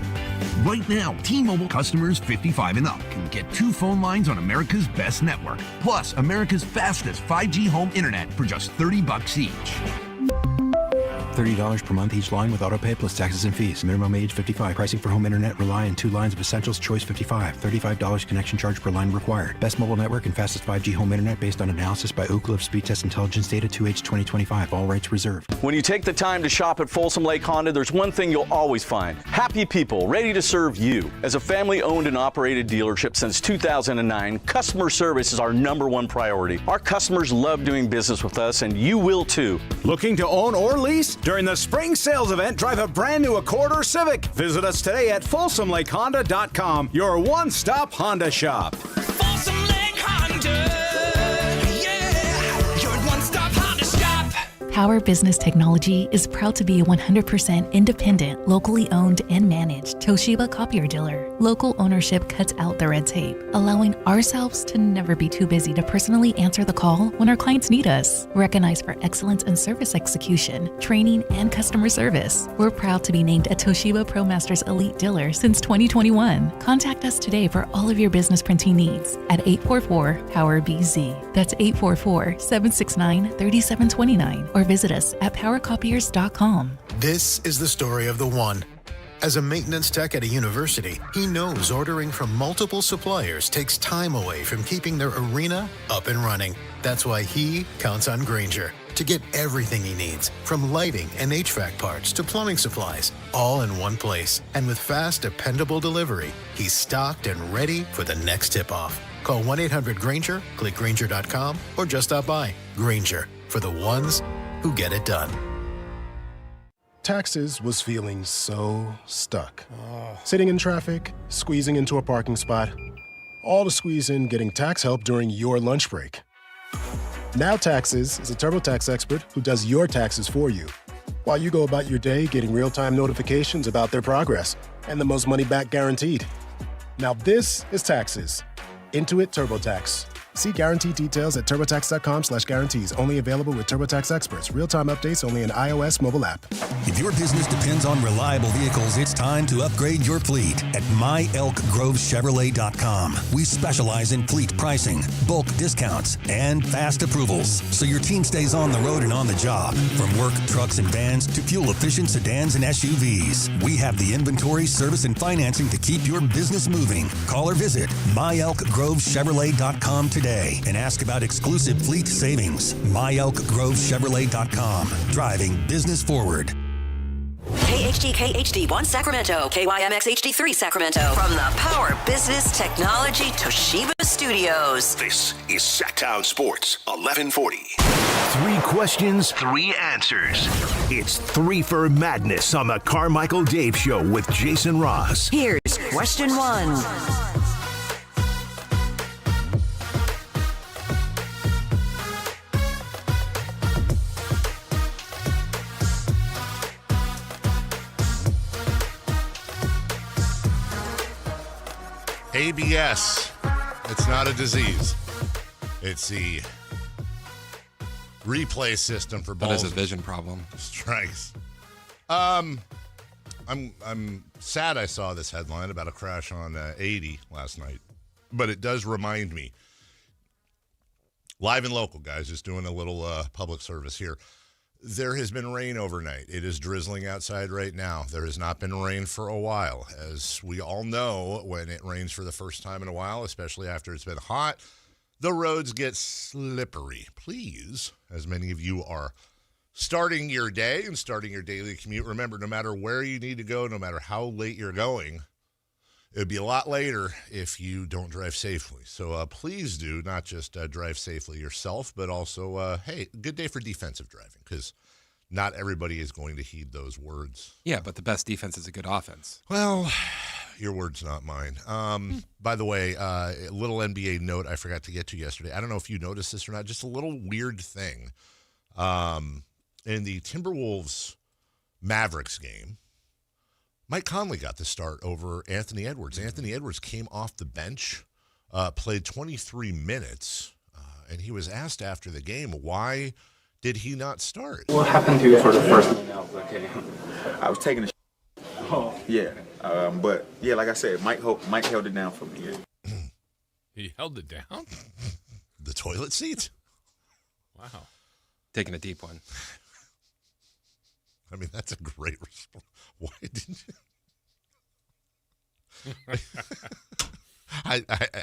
Right now, T-Mobile customers 55 and up can get 2 phone lines on America's best network, plus America's fastest 5G home internet for just $30 each. $30 per month each line with autopay plus taxes and fees. Minimum age 55. Pricing for home internet rely on 2 lines of Essentials Choice 55. $35 connection charge per line required. Best mobile network and fastest 5G home internet based on analysis by Ookla of Speed Test Intelligence data 2H 2025. All rights reserved. When you take the time to shop at Folsom Lake Honda, there's one thing you'll always find. Happy people ready to serve you. As a family-owned and operated dealership since 2009, customer service is our #1 priority. Our customers love doing business with us, and you will too. Looking to own or lease? During the spring sales event, drive a brand new Accord or Civic. Visit us today at FolsomLakeHonda.com, your one-stop Honda shop. Folsom Lake Honda, yeah, your one-stop Honda shop. Power Business Technology is proud to be a 100% independent, locally owned and managed Toshiba copier dealer. Local ownership cuts out the red tape, allowing ourselves to never be too busy to personally answer the call when our clients need us. Recognized for excellence in service execution, training, and customer service, we're proud to be named a Toshiba ProMasters Elite Dealer since 2021. Contact us today for all of your business printing needs at 844-POWER-BZ. That's 844-769-3729. Or visit us at powercopiers.com. This is the story of the one. As a maintenance tech at a university, he knows ordering from multiple suppliers takes time away from keeping their arena up and running. That's why he counts on Grainger to get everything he needs, from lighting and HVAC parts to plumbing supplies, all in one place. And with fast, dependable delivery, he's stocked and ready for the next tip-off. Call 1-800-GRAINGER, click Grainger.com, or just stop by. Grainger, for the ones who get it done. Taxes was feeling so stuck. Sitting in traffic, squeezing into a parking spot, all to squeeze in getting tax help during your lunch break. Now Taxes is a TurboTax expert who does your taxes for you, while you go about your day getting real-time notifications about their progress and the most money back guaranteed. Now this is Taxes. Intuit TurboTax. See guarantee details at TurboTax.com/guarantees. Only available with TurboTax experts. Real-time updates only in iOS mobile app. If your business depends on reliable vehicles, it's time to upgrade your fleet at myelkgrovechevrolet.com. We specialize in fleet pricing, bulk discounts, and fast approvals, so your team stays on the road and on the job. From work trucks and vans to fuel-efficient sedans and SUVs, we have the inventory, service, and financing to keep your business moving. Call or visit myelkgrovechevrolet.com today and ask about exclusive fleet savings. myelkgrovechevrolet.com. Driving business forward. KHD1 Sacramento, KYMX HD3 Sacramento. From the Power Business Technology Toshiba Studios. This is Sactown Sports 1140. 3 questions, 3 answers. It's 3 for Madness on the Carmichael Dave Show with Jason Ross. Here's question 1. ABS. It's not a disease. It's the replay system for balls. That is a vision problem. Strikes. I'm sad I saw this headline about a crash on 80 last night, but it does remind me. Live and local, guys, just doing a little public service here. There has been rain overnight. It is drizzling outside right now. There has not been rain for a while. As we all know, when it rains for the first time in a while, especially after it's been hot, the roads get slippery. Please, as many of you are starting your day and starting your daily commute, remember, no matter where you need to go, no matter how late you're going, it would be a lot later if you don't drive safely. So please do not just drive safely yourself, but also, hey, good day for defensive driving, because not everybody is going to heed those words. Yeah, but the best defense is a good offense. Well, your words, not mine. By the way, a little NBA note I forgot to get to yesterday. I don't know if you noticed this or not. Just a little weird thing. In the Timberwolves-Mavericks game, Mike Conley got the start over Anthony Edwards. Anthony Edwards came off the bench, played 23 minutes, and he was asked after the game, why did he not start? What happened to you for the first minute of the game? I was taking a Oh. Yeah. But, yeah, like I said, Mike held it down for me. Yeah. He held it down? The toilet seat? Wow. Taking a deep one. I mean, that's a great response. Why didn't you?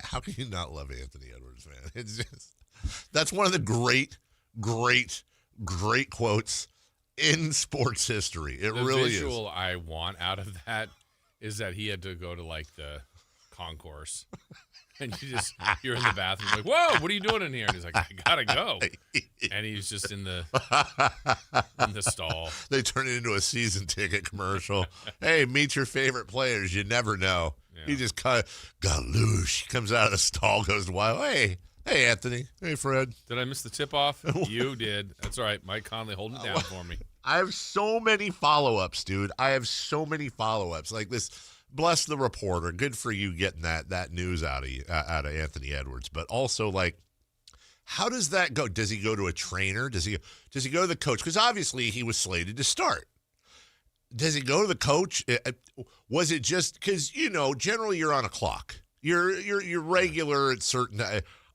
How can you not love Anthony Edwards, man? It's just, that's one of the great quotes in sports history. It really is. The visual I want out of that is that he had to go to like the concourse, and you're in the bathroom like, whoa, what are you doing in here? And he's like, I gotta go, and he's just in the stall. They turn it into a season ticket commercial. Hey, meet your favorite players. You never know. Yeah. He just galoosh comes out of the stall, goes wild. Hey, Anthony. Hey, Fred. Did I miss the tip off? You did. That's all right. Mike Conley holding it down for me. I have so many follow-ups, dude. I have so many follow-ups. Like this, bless the reporter. Good for you getting that news out of Anthony Edwards. But also, like, how does that go? Does he go to a trainer? Does he go to the coach? Because obviously he was slated to start. Does he go to the coach? Was it just because, generally you're on a clock. You're regular at certain.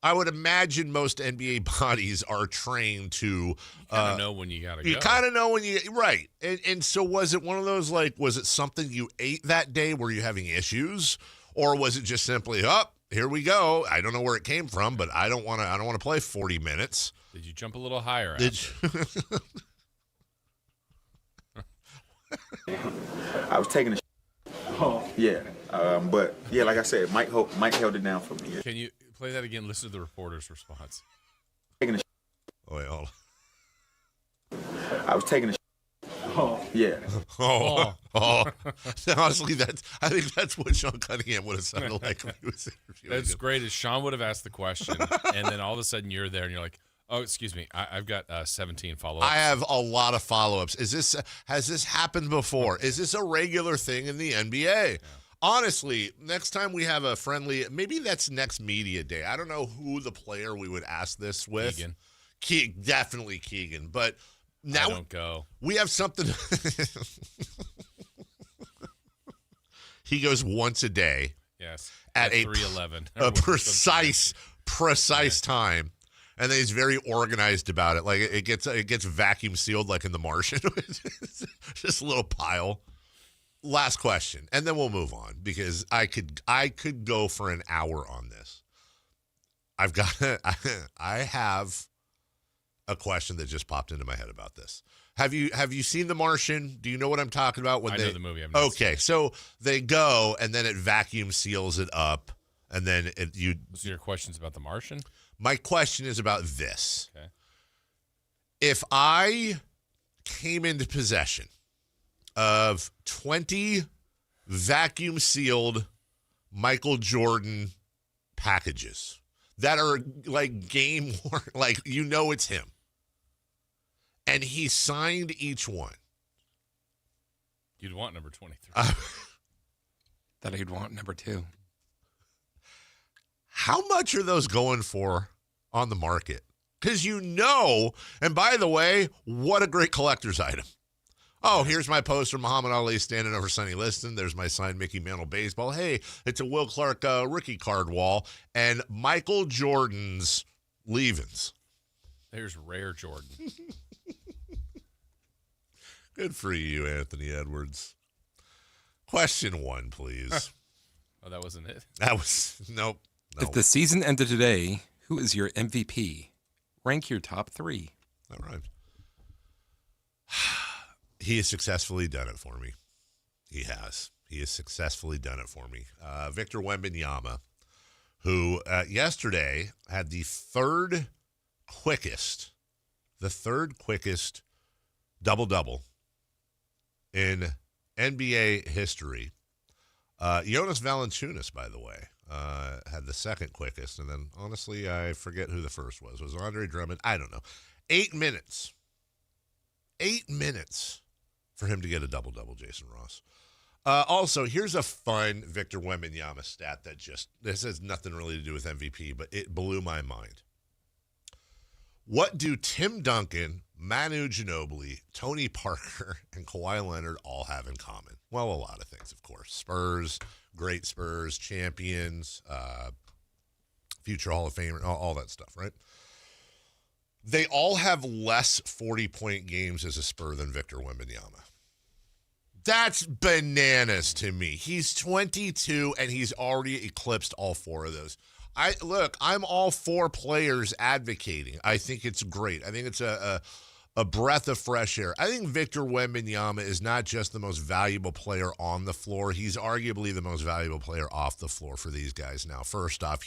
I would imagine most NBA bodies are trained to. You kind of know when you gotta go. You kind of know when you right. And so was it one of those, like, was it something you ate that day? Were you having issues, or was it just simply here we go? I don't know where it came from, but I don't want to play 40 minutes. Did you jump a little higher? I was taking a Oh. Yeah. But, yeah, like I said, Mike held it down for me. Yeah. Can you play that again? Listen to the reporter's response. Wait, hold on. I was taking a Oh. Yeah. Oh. Honestly, I think that's what Sean Cunningham would have sounded like when he was interviewing That's him. great. Is Sean would have asked the question, and then all of a sudden you're there, and you're like, oh, excuse me, I've got 17 follow-ups. I have a lot of follow-ups. Has this happened before? Is this a regular thing in the NBA? Yeah. Honestly, next time we have a friendly, maybe that's next media day. I don't know who the player we would ask this with. Keegan. Definitely Keegan. But now I don't go. We have something. He goes once a day. Yes. At 3:11. A precise time. And then he's very organized about it. Like it gets vacuum sealed, like in The Martian. Just a little pile. Last question, and then we'll move on because I could go for an hour on this. I have a question that just popped into my head about this. Have you seen The Martian? Do you know what I'm talking about? I know the movie. I've not seen it. So they go, and then it vacuum seals it up, and then So your question's about The Martian? My question is about this. Okay. If I came into possession of 20 vacuum-sealed Michael Jordan packages that are like game worn, like it's him, and he signed each one, you'd want number 23. That he'd want number 2. How much are those going for on the market? Because and by the way, what a great collector's item. Oh, here's my poster, Muhammad Ali standing over Sonny Liston. There's my signed Mickey Mantle baseball. Hey, it's a Will Clark rookie card wall. And Michael Jordan's leavings. There's rare Jordan. Good for you, Anthony Edwards. Question 1, please. Oh, that wasn't it? That was, nope. No. If the season ended today, who is your MVP? Rank your top 3. All right. He has successfully done it for me. He has. He has successfully done it for me. Victor Wembanyama, who yesterday had the third quickest double-double in NBA history. Jonas Valanciunas, by the way, had the second quickest, and then, honestly, I forget who the first was. Was it Andre Drummond? I don't know. 8 minutes. 8 minutes for him to get a double-double, Jason Ross. Also, here's a fun Victor Wembanyama stat that this has nothing really to do with MVP, but it blew my mind. What do Tim Duncan, Manu Ginobili, Tony Parker, and Kawhi Leonard all have in common? Well, a lot of things, of course. Spurs, great Spurs, champions, future Hall of Famer, all that stuff, right? They all have less 40-point games as a Spur than Victor Wembanyama. That's bananas to me. He's 22, and he's already eclipsed all four of those. I'm all for players advocating. I think it's great. I think it's a breath of fresh air. I think Victor Wembanyama is not just the most valuable player on the floor. He's arguably the most valuable player off the floor for these guys now. First off,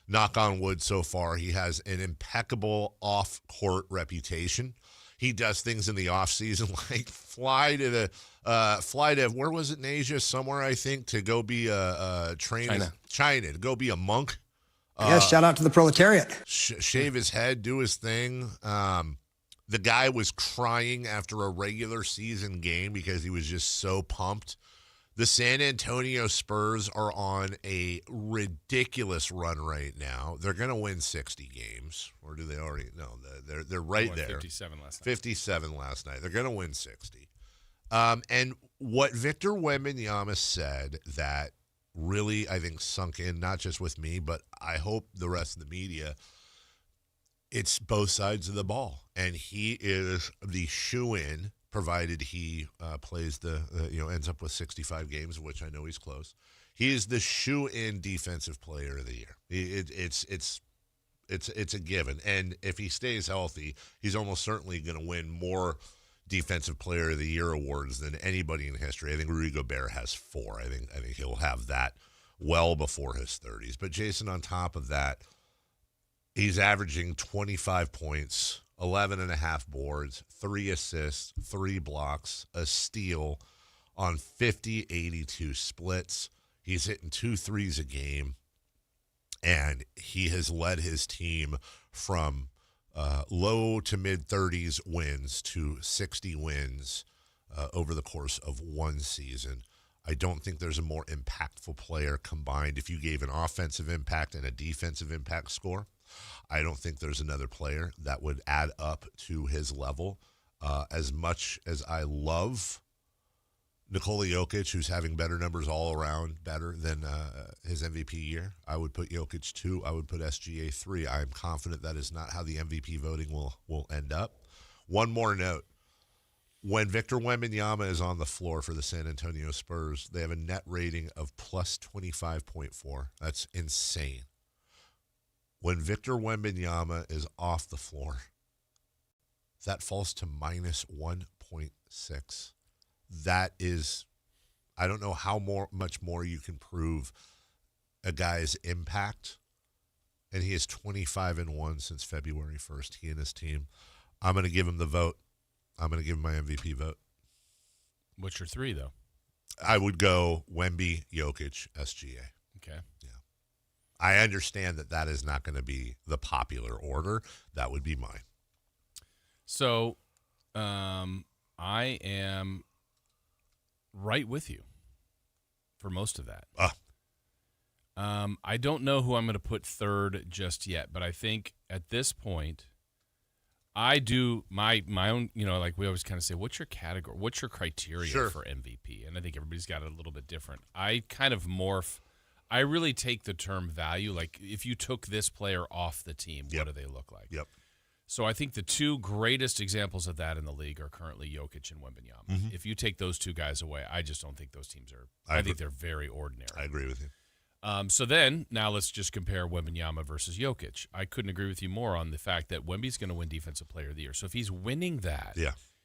knock on wood so far, he has an impeccable off-court reputation. He does things in the offseason like fly to where was it in Asia? Somewhere, I think, to go be a trainer. China, to go be a monk. Shout out to the proletariat. Shave his head, do his thing. The guy was crying after a regular season game because he was just so pumped. The San Antonio Spurs are on a ridiculous run right now. They're going to win 60 games. Or do they already? No, they're right there. 57 last night. 57 last night. They're going to win 60. And what Victor Wembanyama said that really, I think, sunk in, not just with me, but I hope the rest of the media, it's both sides of the ball. And he is the shoe-in, provided he plays ends up with 65 games, which I know he's close. He is the shoe-in defensive player of the year. It's a given. And if he stays healthy, he's almost certainly going to win more Defensive Player of the Year awards than anybody in history. I think Rudy Gobert has 4. I think he'll have that well before his 30s. But Jason, on top of that, he's averaging 25 points, 11.5 boards, 3 assists, 3 blocks, a steal on 50-82 splits. He's hitting 2 threes a game, and he has led his team from low to mid-30s wins to 60 wins over the course of one season. I don't think there's a more impactful player combined. If you gave an offensive impact and a defensive impact score, I don't think there's another player that would add up to his level. As much as I love Nikola Jokic, who's having better numbers all around, better than his MVP year, I would put Jokic 2. I would put SGA 3. I'm confident that is not how the MVP voting will end up. One more note. When Victor Wembanyama is on the floor for the San Antonio Spurs, they have a net rating of plus 25.4. That's insane. When Victor Wembanyama is off the floor, that falls to minus 1.6. That is, I don't know how much more you can prove a guy's impact. And he is 25-1 since February 1st, he and his team. I'm going to give him the vote. I'm going to give him my MVP vote. What's your 3, though? I would go Wemby, Jokic, SGA. Okay. Yeah. I understand that is not going to be the popular order. That would be mine. So, I am right with you for most of that. I don't know who I'm going to put third just yet, but I think at this point, I do my own, like we always kind of say, what's your category? What's your criteria for MVP? And I think everybody's got it a little bit different. I kind of morph. I really take the term value. Like if you took this player off the team, what do they look like? Yep. So I think the 2 greatest examples of that in the league are currently Jokic and Wembanyama. Mm-hmm. If you take those 2 guys away, I just don't think those teams are. I think they're very ordinary. I agree with you. So then, now let's just compare Wembanyama versus Jokic. I couldn't agree with you more on the fact that Wemby's going to win Defensive Player of the Year. So if he's winning that,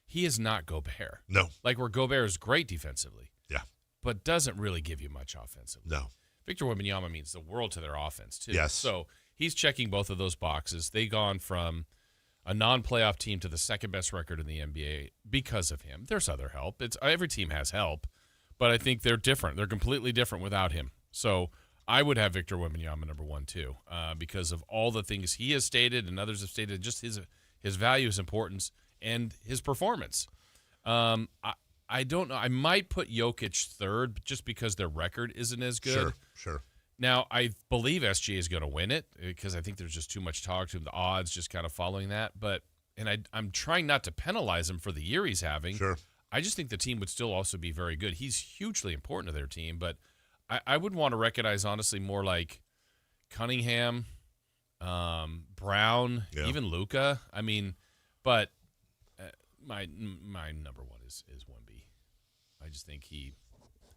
he is not Gobert. No. Like where Gobert is great defensively. Yeah. But doesn't really give you much offensively. No. Victor Wembanyama means the world to their offense, too. Yes. So he's checking both of those boxes. They've gone from a non-playoff team to the second best record in the NBA because of him. There's other help. Every team has help, but I think they're different. They're completely different without him. So I would have Victor Wembanyama number 1 too, because of all the things he has stated and others have stated, just his value, his importance, and his performance. I don't know. I might put Jokic third just because their record isn't as good. Sure. Now, I believe SGA is going to win it because I think there's just too much talk to him. The odds just kind of following that. I'm trying not to penalize him for the year he's having. Sure. I just think the team would still also be very good. He's hugely important to their team, but I would want to recognize, honestly, more like Cunningham, Brown, even Luka. I mean, but my number 1 is Wemby. I just think he.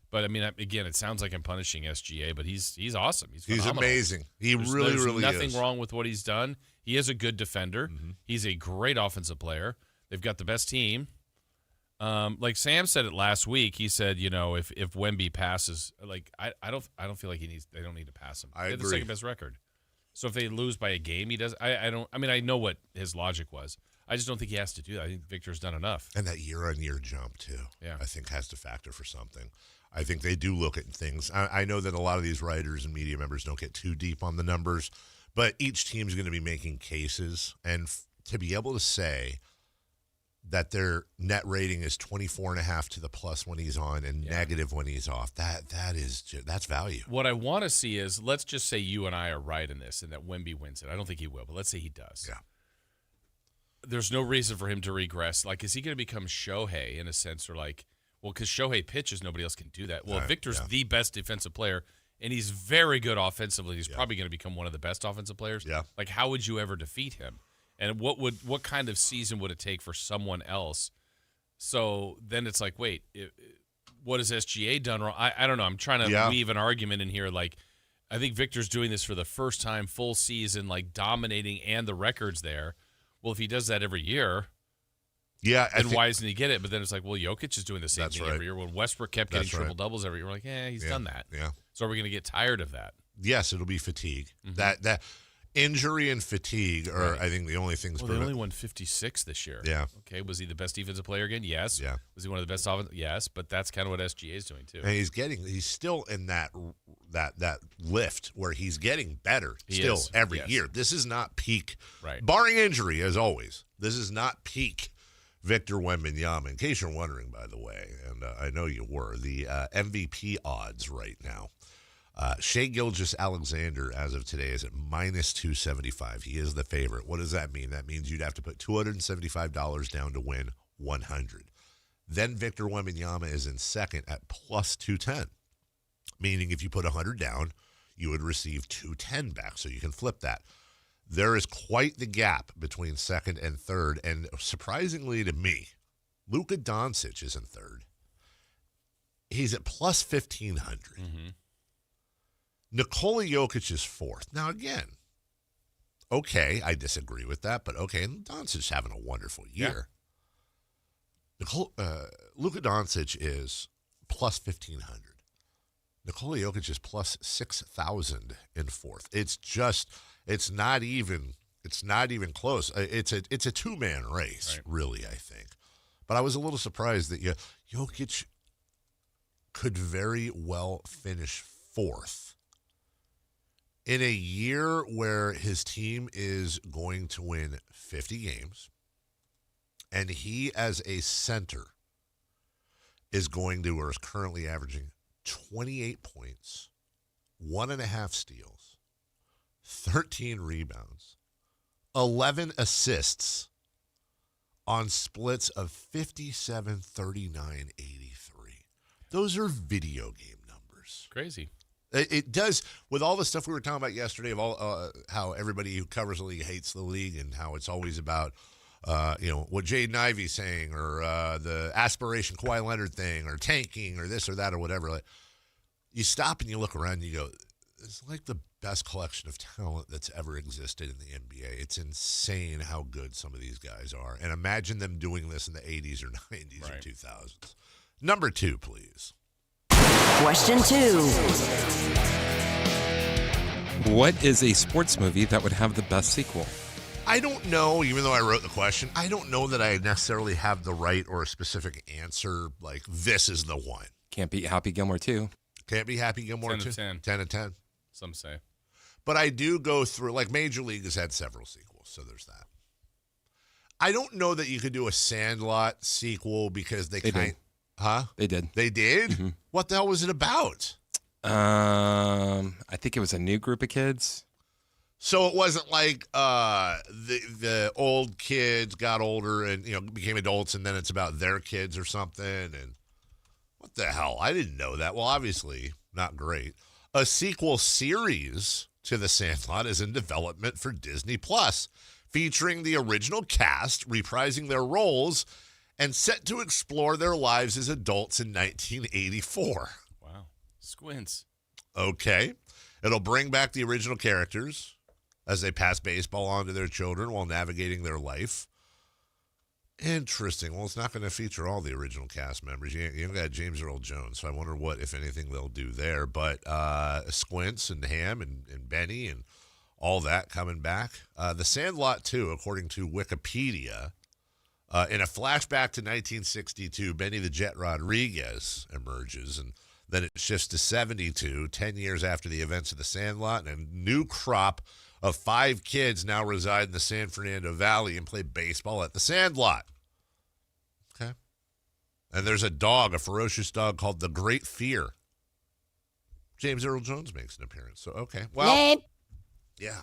But I mean, again, it sounds like I'm punishing SGA, but he's awesome. He's amazing. There's really nothing is. wrong with what he's done. He is a good defender. Mm-hmm. He's a great offensive player. They've got the best team. Like Sam said it last week. He said, if Wemby passes, like I don't feel like they don't need to pass him. They have the second best record. So if they lose by a game, he does. I know what his logic was. I just don't think he has to do that. I think Victor's done enough. And that year-on-year jump too. Yeah, I think has to factor for something. I think they do look at things. I know that a lot of these writers and media members don't get too deep on the numbers, but each team's going to be making cases. And to be able to say that their net rating is 24.5 to the plus when he's on and negative when he's off, that's value. What I want to see is, let's just say you and I are right in this and that Wemby wins it. I don't think he will, but let's say he does. Yeah. There's no reason for him to regress. Like, is he going to become Shohei in a sense, or like, well, because Shohei pitches, nobody else can do that. Well, Victor's the best defensive player, and he's very good offensively. He's probably going to become one of the best offensive players. Yeah. Like, how would you ever defeat him? And what kind of season would it take for someone else? So then it's like, wait, what has SGA done wrong? I don't know. I'm trying to weave an argument in here. Like, I think Victor's doing this for the first time, full season, like dominating, and the record's there. Well, if he does that every year, then why doesn't he get it? But then it's like, well, Jokic is doing the same thing every year. When Westbrook kept getting triple-doubles every year, we're like, he's done that. Yeah. So are we going to get tired of that? Yes, it'll be fatigue. That injury and fatigue are, I think, the only things. Well, they only won 56 this year. Yeah. Okay, was he the best defensive player again? Yes. Yeah. Was he one of the best offensive? Yes, but that's kind of what SGA is doing too. And he's still in that lift where he's getting better every year. This is not peak, barring injury, as always. This is not peak Victor Wembanyama. In case you're wondering, by the way, and I know you were, the MVP odds right now. Shai Gilgeous-Alexander, as of today, is at minus 275. He is the favorite. What does that mean? That means you'd have to put $275 down to win 100. Then Victor Wembanyama is in second at plus 210, meaning if you put 100 down, you would receive 210 back, so you can flip that. There is quite the gap between second and third, and surprisingly to me, Luka Doncic is in third. He's at plus 1,500. Nikola Jokic is fourth. Now, again, okay, I disagree with that, but okay, Doncic's having a wonderful year. Luka Doncic is plus 1,500. Nikola Jokic is plus 6,000 in fourth. It's not even close. It's a two-man race, really, I think. But I was a little surprised that Jokic could very well finish fourth in a year where his team is going to win 50 games, and he as a center is currently averaging 28 points, 1.5 steals, 13 rebounds, 11 assists on splits of 57, 39, 83. Those are video game numbers. Crazy. It does, with all the stuff we were talking about yesterday of all how everybody who covers the league hates the league and how it's always about what Jaden Ivey's saying or the aspiration Kawhi Leonard thing or tanking or this or that or whatever. Like, you stop and you look around and you go, it's like the best collection of talent that's ever existed in the NBA. It's insane how good some of these guys are. And imagine them doing this in the 80s or 90s or 2000s. Number 2, please. Question 2. What is a sports movie that would have the best sequel? I don't know, even though I wrote the question, I don't know that I necessarily have the right or a specific answer, like, this is the one. Can't beat Happy Gilmore 2. Can't be Happy Gilmore 10 2? of 10. 10 of 10. Some say. But I do go through, like, Major League has had several sequels, so there's that. I don't know that you could do a Sandlot sequel because they did. Huh? They did. They did? Mm-hmm. What the hell was it about? I think it was a new group of kids. So it wasn't like the old kids got older and, you know, became adults, and then it's about their kids or something. And what the hell? I didn't know that. Well, obviously, not great. A sequel series to The Sandlot is in development for Disney Plus, featuring the original cast reprising their roles and set to explore their lives as adults in 1984. Wow. Squints. Okay. It'll bring back the original characters as they pass baseball on to their children while navigating their life. Interesting. Well, it's not going to feature all the original cast members. You got James Earl Jones, so I wonder what, if anything, they'll do there. But Squints and Ham and Benny and all that coming back. The Sandlot 2, according to Wikipedia, in a flashback to 1962, Benny the Jet Rodriguez emerges, and then it shifts to 72, 10 years after the events of The Sandlot, and a new crop of 5 kids now reside in the San Fernando Valley and play baseball at The Sandlot. Okay. And there's a dog, a ferocious dog called the Great Fear. James Earl Jones makes an appearance. So, okay. Well, yeah.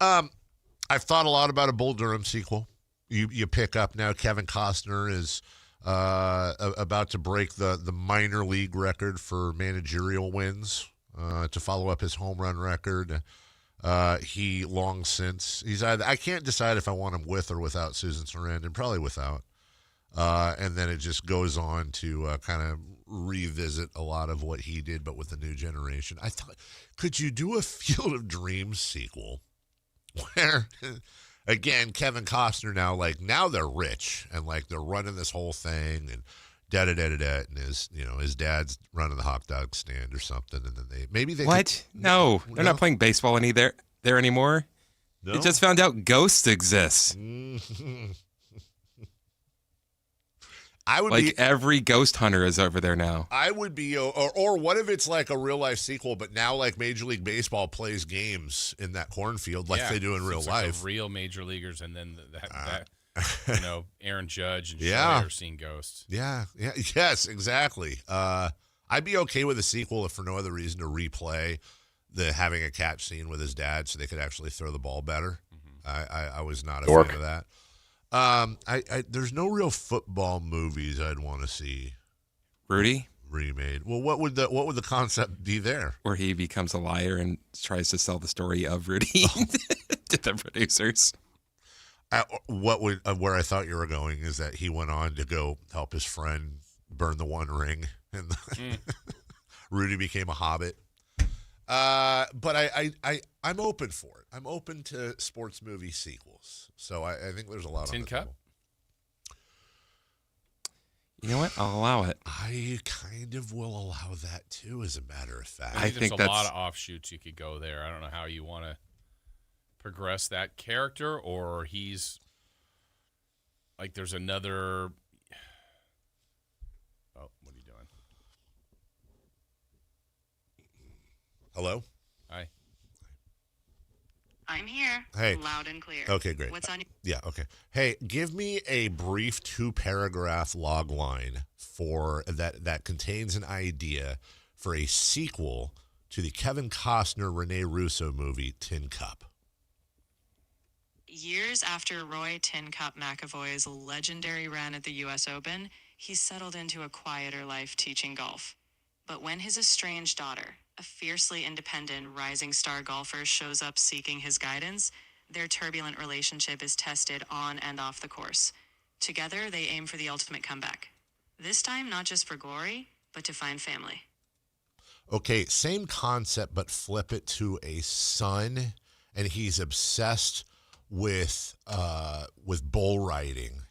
I've thought a lot about a Bull Durham sequel. You pick up now, Kevin Costner is about to break the minor league record for managerial wins to follow up his home run record. He long since, he's either, I can't decide if I want him with or without Susan Sarandon, probably without. And then it just goes on to kind of revisit a lot of what he did, but with the new generation. I thought, could you do a Field of Dreams sequel where, again, Kevin Costner now they're rich and like they're running this whole thing and and his dad's running the hot dog stand or something, and then they what? No, they're not playing baseball there anymore. No? They just found out ghosts exist. I would be every ghost hunter is over there now. I would be, or what if it's like a real life sequel, but now like Major League Baseball plays games in that cornfield like they do in real life, like the real major leaguers, and then that Aaron Judge and Shohei are seeing ghosts. Yeah, yes, exactly. I'd be okay with a sequel if for no other reason to replay the having a catch scene with his dad so they could actually throw the ball better. I was not a fan of that. There's no real football movies I'd want to see. Rudy remade. Well, what would the concept be there? Where he becomes a liar and tries to sell the story of Rudy to the producers. Where I thought you were going is that he went on to go help his friend burn the One Ring, and Rudy became a hobbit. But I'm open for it. I'm open to sports movie sequels. So I think there's a lot Tin on the Cup? table. You know what? I'll allow it. I kind of will allow that too, as a matter of fact. I think there's a lot of offshoots you could go there. I don't know how you want to progress that character, or he's like there's another. Oh, what are you doing? Hello? Hi. I'm here. Hey. Loud and clear. Okay, great. What's on your... Yeah, okay. Hey, give me a brief 2-paragraph log line for that contains an idea for a sequel to the Kevin Costner, Rene Russo movie, Tin Cup. Years after Roy Tin Cup McAvoy's legendary run at the U.S. Open, he settled into a quieter life teaching golf. But when his estranged daughter, a fiercely independent rising star golfer, shows up seeking his guidance, their turbulent relationship is tested on and off the course. Together, they aim for the ultimate comeback. This time, not just for glory, but to find family. Okay, same concept, but flip it to a son, and he's obsessed with bull riding,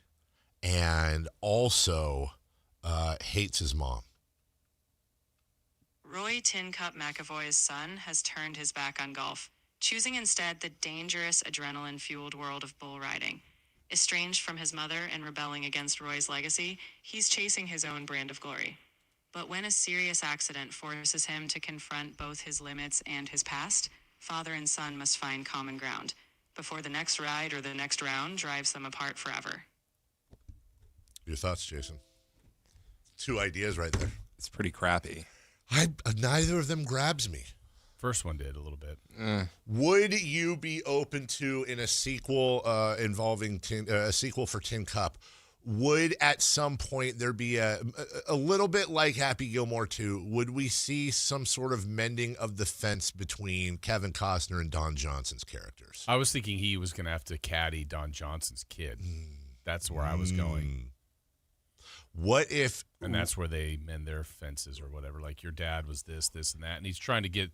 and also hates his mom. Roy Tin Cup McAvoy's son has turned his back on golf, choosing instead the dangerous adrenaline-fueled world of bull riding. Estranged from his mother and rebelling against Roy's legacy, he's chasing his own brand of glory. But when a serious accident forces him to confront both his limits and his past, father and son must find common ground before the next ride or the next round drives them apart forever. Your thoughts, Jason? 2 ideas right there. It's pretty crappy. Neither of them grabs me. First one did a little bit. Would you be open to, in a sequel involving a sequel for Tin Cup, would at some point there be a little bit like Happy Gilmore 2, would we see some sort of mending of the fence between Kevin Costner and Don Johnson's characters? I was thinking he was going to have to caddy Don Johnson's kid. That's where I was going. What if... And that's where they mend their fences or whatever. Like, your dad was this, and that. And he's trying to get...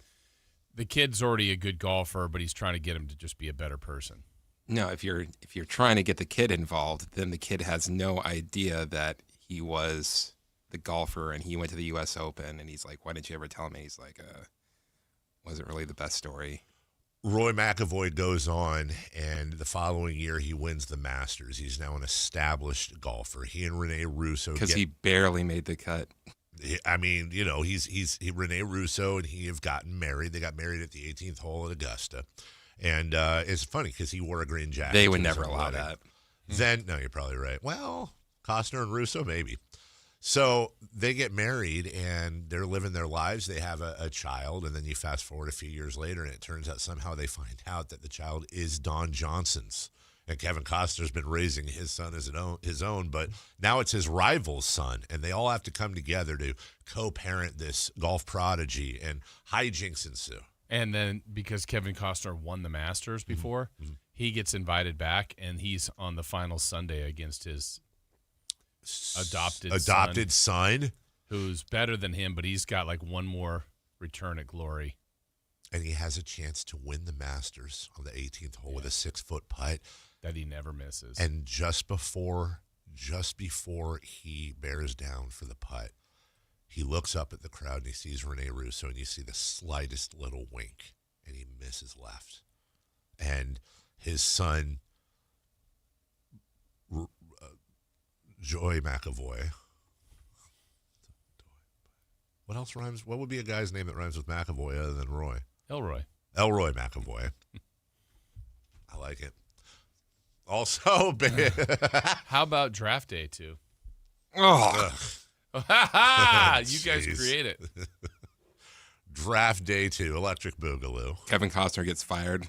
The kid's already a good golfer, but he's trying to get him to just be a better person. No, if you're trying to get the kid involved, then the kid has no idea that he was the golfer and he went to the U.S. Open, and he's like, "Why didn't you ever tell me?" He's like, "Wasn't really the best story." Roy McAvoy goes on, and the following year he wins the Masters. He's now an established golfer. He and Rene Russo, because he barely made the cut. I mean, you know, he's Rene Russo and he have gotten married. They got married at the 18th hole at Augusta. And it's funny because he wore a green jacket. They would never allow that. Then, no, you're probably right. Well, Costner and Russo, maybe. So they get married and they're living their lives. They have a child. And then you fast forward a few years later and it turns out somehow they find out that the child is Don Johnson's. And Kevin Costner's been raising his son as his own, but now it's his rival's son. And they all have to come together to co-parent this golf prodigy, and hijinks ensue. And then because Kevin Costner won the Masters before, he gets invited back, and he's on the final Sunday against his adopted son, who's better than him, but he's got like one more return at glory. And he has a chance to win the Masters on the 18th hole with a 6-foot putt that he never misses. And just before he bears down for the putt, he looks up at the crowd and he sees Rene Russo, and you see the slightest little wink, and he misses left. And his son, Joy McAvoy. What else rhymes? What would be a guy's name that rhymes with McAvoy other than Roy? Elroy McAvoy. I like it. Also, how about Draft Day 2? Oh, you guys create it. Draft Day 2, Electric Boogaloo. Kevin Costner gets fired.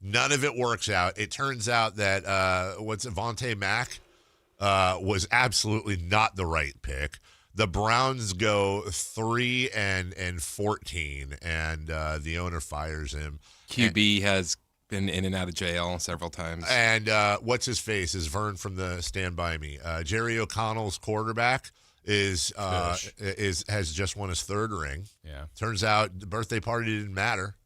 None of it works out. It turns out that Vontae Mack was absolutely not the right pick. The Browns go 3-14, and the owner fires him. QB has been in and out of jail several times. And what's his face is Vern from the Stand By Me. Jerry O'Connell's quarterback has just won his 3rd ring. Yeah. Turns out the birthday party didn't matter.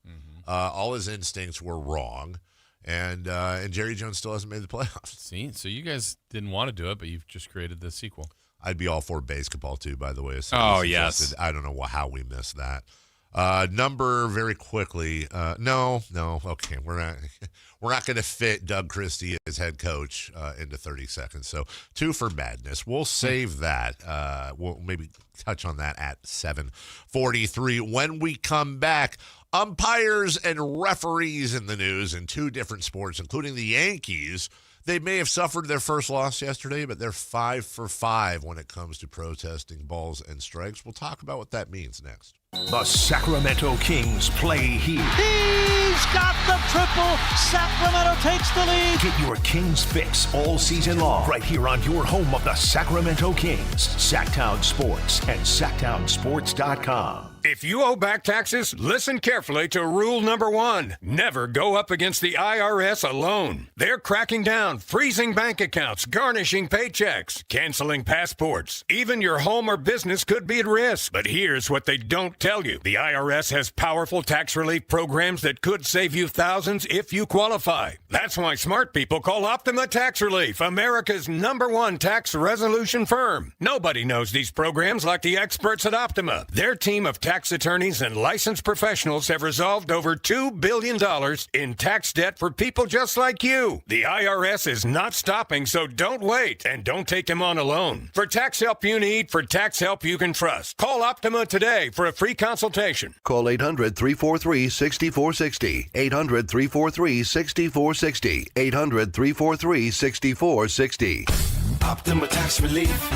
All his instincts were wrong. And Jerry Jones still hasn't made the playoffs. See, so you guys didn't want to do it, but you've just created the sequel. I'd be all for basketball too, by the way. Oh, yes. I don't know how we missed that. Number very quickly. No. Okay, we're not going to fit Doug Christie as head coach into 30 seconds. So 2 for madness. We'll save that. We'll maybe touch on that at 7:43. When we come back, umpires and referees in the news in 2 different sports, including the Yankees. They may have suffered their first loss yesterday, but they're 5 for 5 when it comes to protesting balls and strikes. We'll talk about what that means next. The Sacramento Kings play here. He's got the triple. Sacramento takes the lead. Get your Kings fix all season long right here on your home of the Sacramento Kings, Sactown Sports and SactownSports.com. If you owe back taxes, listen carefully to rule number 1. Never go up against the IRS alone. They're cracking down, freezing bank accounts, garnishing paychecks, canceling passports. Even your home or business could be at risk. But here's what they don't tell you, the IRS has powerful tax relief programs that could save you thousands if you qualify. That's why smart people call Optima Tax Relief, America's #1 tax resolution firm. Nobody knows these programs like the experts at Optima. Their team of tax attorneys and licensed professionals have resolved over $2 billion in tax debt for people just like you. The IRS is not stopping, so don't wait and don't take them on alone. For tax help you need, for tax help you can trust, call Optima today for a free consultation. Call 800-343-6460. 800-343-6460. 800-343-6460. Optima Tax Relief.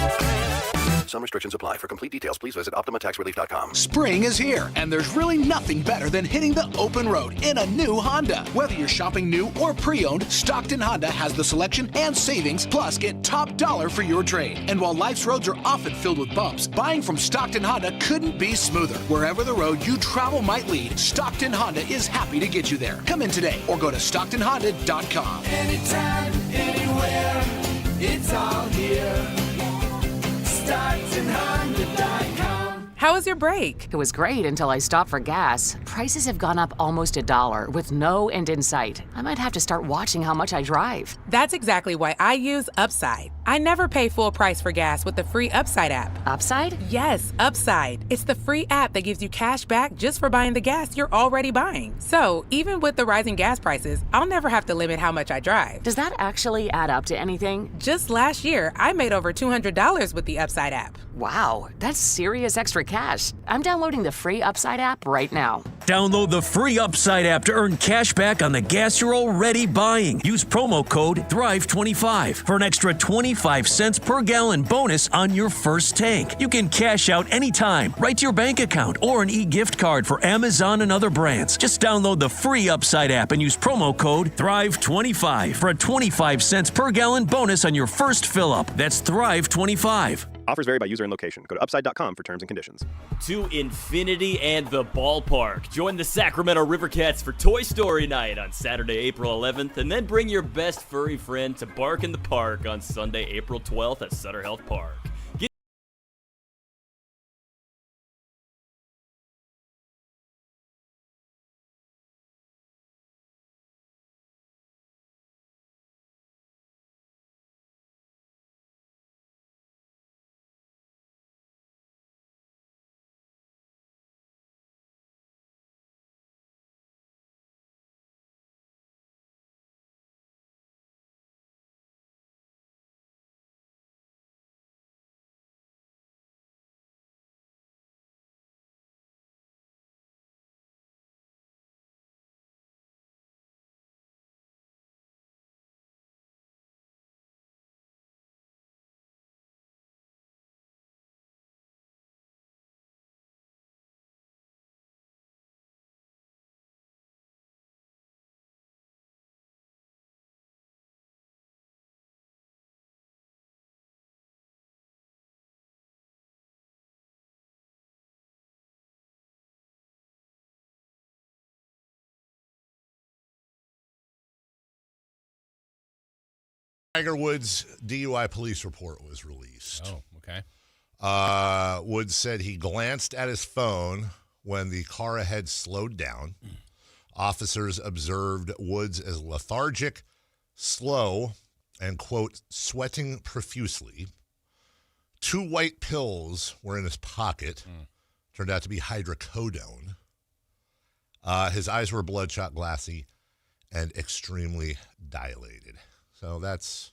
Some restrictions apply. For complete details, please visit OptimaTaxRelief.com. Spring is here, and there's really nothing better than hitting the open road in a new Honda. Whether you're shopping new or pre-owned, Stockton Honda has the selection and savings, plus get top dollar for your trade. And while life's roads are often filled with bumps, buying from Stockton Honda couldn't be smoother. Wherever the road you travel might lead, Stockton Honda is happy to get you there. Come in today or go to StocktonHonda.com. Anytime, anywhere, it's all here. StocktonHonda.com. How was your break? It was great until I stopped for gas. Prices have gone up almost $1 with no end in sight. I might have to start watching how much I drive. That's exactly why I use Upside. I never pay full price for gas with the free Upside app. Upside? Yes, Upside. It's the free app that gives you cash back just for buying the gas you're already buying. So even with the rising gas prices, I'll never have to limit how much I drive. Does that actually add up to anything? Just last year, I made over $200 with the Upside app. Wow, that's serious extra cash. I'm downloading the free Upside app right now. Download the free Upside app to earn cash back on the gas you're already buying. Use promo code THRIVE25 for an extra 25 cents per gallon bonus on your first tank. You can cash out anytime, right to your bank account, or an e-gift card for Amazon and other brands. Just download the free Upside app and use promo code THRIVE25 for a 25 cents per gallon bonus on your first fill-up. That's THRIVE25. Offers vary by user and location. Go to upside.com for terms and conditions. To infinity and the ballpark. Join the Sacramento Rivercats for Toy Story Night on Saturday, April 11th, and then bring your best furry friend to Bark in the Park on Sunday, April 12th at Sutter Health Park. Tiger Woods' DUI police report was released. Oh, okay. Woods said he glanced at his phone when the car ahead slowed down. Officers observed Woods as lethargic, slow, and, quote, sweating profusely. 2 white pills were in his pocket. Turned out to be hydrocodone. His eyes were bloodshot, glassy, and extremely dilated. So that's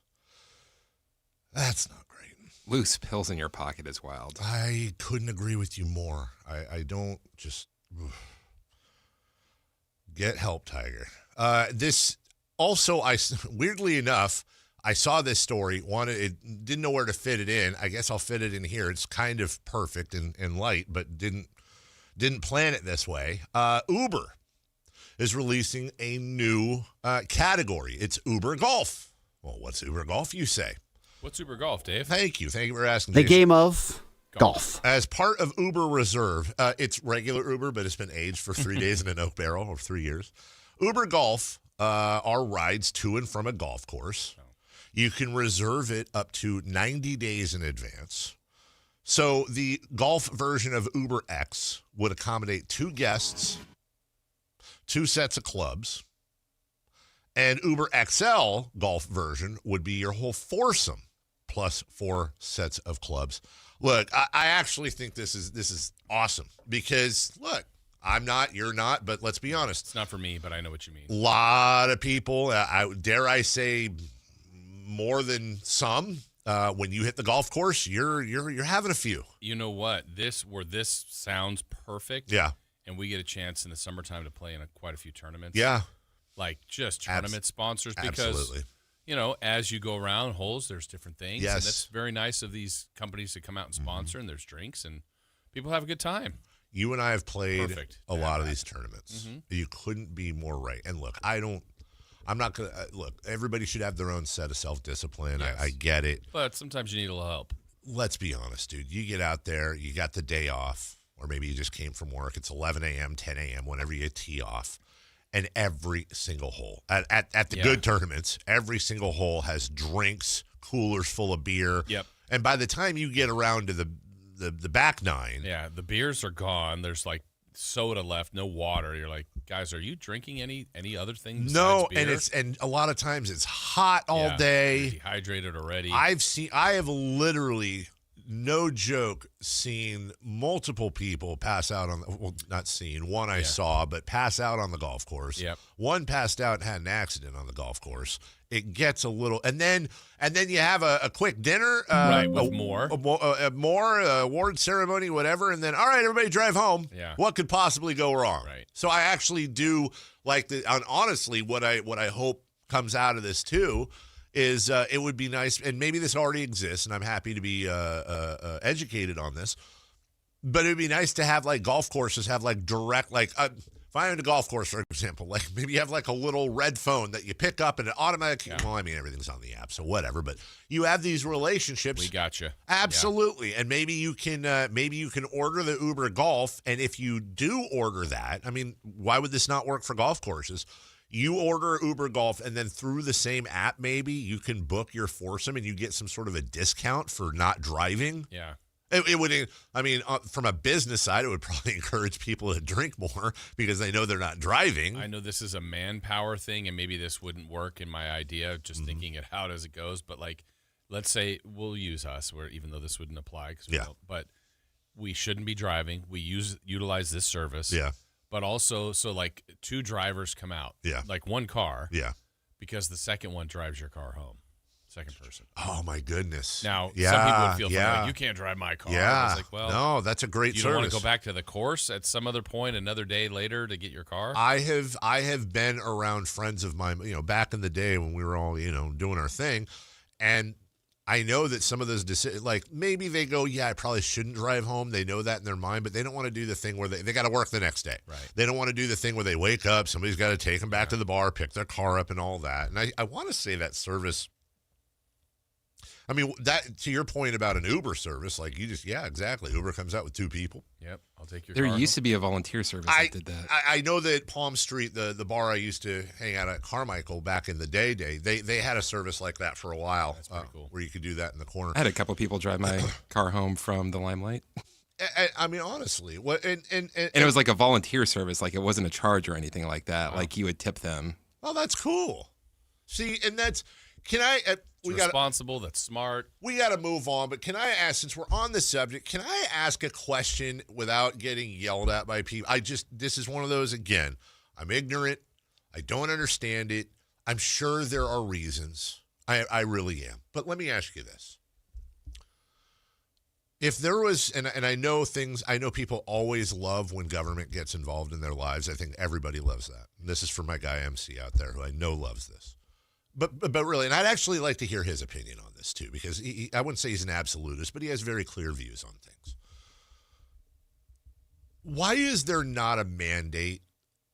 not great. Loose pills in your pocket is wild. I couldn't agree with you more. I don't just get help, Tiger. This also, weirdly enough, I saw this story. Didn't know where to fit it in. I guess I'll fit it in here. It's kind of perfect and light, but didn't plan it this way. Uber is releasing a new category. It's Uber Golf. Well, what's Uber Golf, you say? What's Uber Golf, Dave? Thank you for asking. The Jason. game of golf. As part of Uber Reserve, it's regular Uber, but it's been aged for 3 days in an oak barrel, or 3 years. Uber Golf are rides to and from a golf course. You can reserve it up to 90 days in advance. So the golf version of Uber X would accommodate 2 guests, 2 sets of clubs, and Uber XL golf version would be your whole foursome plus 4 sets of clubs. Look, I actually think this is awesome because, look, I'm not, you're not, but let's be honest. It's not for me, but I know what you mean. A lot of people, dare I say more than some, when you hit the golf course, you're having a few. You know what? This sounds perfect. Yeah. And we get a chance in the summertime to play in quite a few tournaments. Yeah. Like just tournament sponsors because absolutely. As you go around holes, there's different things. Yes. And that's very nice of these companies to come out and sponsor, and there's drinks, and people have a good time. You and I have played a lot of these Mm-hmm. tournaments. You couldn't be more right. And look, I'm not going to, look, everybody should have their own set of self-discipline. Yes. I get it. But sometimes you need a little help. Let's be honest, dude. You get out there, you got the day off, or maybe you just came from work. It's 11 a.m., 10 a.m., whenever you tee off. And every single hole at the good tournaments, every single hole has drinks, coolers full of beer. Yep. And by the time you get around to the back 9, Yeah, the beers are gone. There's like soda left, no water. You're like, guys, are you drinking any other things? No, besides beer? and a lot of times it's hot all day. You're dehydrated already. I have literally, no joke, seen multiple people pass out on not seen, one I saw, but pass out on the golf course. Yep. One passed out and had an accident on the golf course. It gets a little, and then you have a quick dinner, right, with more award ceremony, whatever, and then all right, everybody drive home. Yeah. What could possibly go wrong? Right. So I actually do like honestly, what I hope comes out of this too is it would be nice, and maybe this already exists, and I'm happy to be educated on this, but it would be nice to have like golf courses have like direct, like if I owned a golf course, for example, like maybe you have like a little red phone that you pick up and it automatically, well, I mean, everything's on the app, so whatever, but you have these relationships. We got you. Absolutely. Yeah. And maybe you can order the Uber Golf, and if you do order that, I mean, why would this not work for golf courses? You order Uber Golf, and then through the same app, maybe you can book your foursome, and you get some sort of a discount for not driving. Yeah. It would, I mean, from a business side, it would probably encourage people to drink more because they know they're not driving. I know this is a manpower thing, and maybe this wouldn't work in my idea, just thinking it out as it goes. But, like, let's say we'll use us, where even though this wouldn't apply, but we shouldn't be driving. We utilize this service. Yeah. But also, so like 2 drivers come out. Yeah. Like one car. Yeah. Because the second one drives your car home. Second person. Oh, my goodness. Now, some people would feel funny, like, you can't drive my car. Yeah. I was like, well, no, that's a great you service. don't want to go back to the course at some other point another day later to get your car? I have been around friends of mine, back in the day when we were all, doing our thing, and I know that some of those decisions, like maybe they go, yeah, I probably shouldn't drive home. They know that in their mind, but they don't want to do the thing where they got to work the next day. Right. They don't want to do the thing where they wake up, somebody's got to take them back to the bar, pick their car up and all that. And I want to say that service, I mean, that to your point about an Uber service, like you just, yeah, exactly. Uber comes out with 2 people. Yep, I'll take your There car used to be a volunteer service that did that. I know that Palm Street, the bar I used to hang out at, Carmichael, back in the day, they had a service like that for a while. That's pretty cool. Where you could do that in the corner. I had a couple people drive my car home from the Limelight. I mean, honestly, what and it was like a volunteer service, like it wasn't a charge or anything like that. Wow. Like you would tip them. Oh, that's cool. See, and that's, can I, It's responsible, that's smart. We got to move on, but can I ask, since we're on the subject, can I ask a question without getting yelled at by people? This is one of those, again, I'm ignorant. I don't understand it. I'm sure there are reasons. I really am. But let me ask you this. If there was, and I know people always love when government gets involved in their lives. I think everybody loves that. And this is for my guy MC out there who I know loves this. But really, and I'd actually like to hear his opinion on this too, because I wouldn't say he's an absolutist, but he has very clear views on things. Why is there not a mandate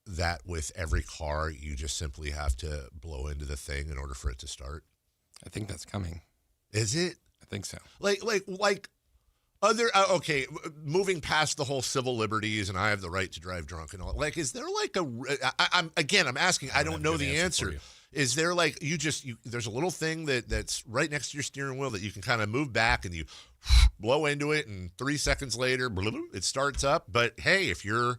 that with every car you just simply have to blow into the thing in order for it to start? I think that's coming. Is it? I think so. Like other okay, moving past the whole civil liberties and I have the right to drive drunk and all. Like, is there like I'm asking. I don't know the answer. Is there like there's a little thing that's right next to your steering wheel that you can kind of move back and you blow into it, and 3 seconds later, it starts up. But hey, if you're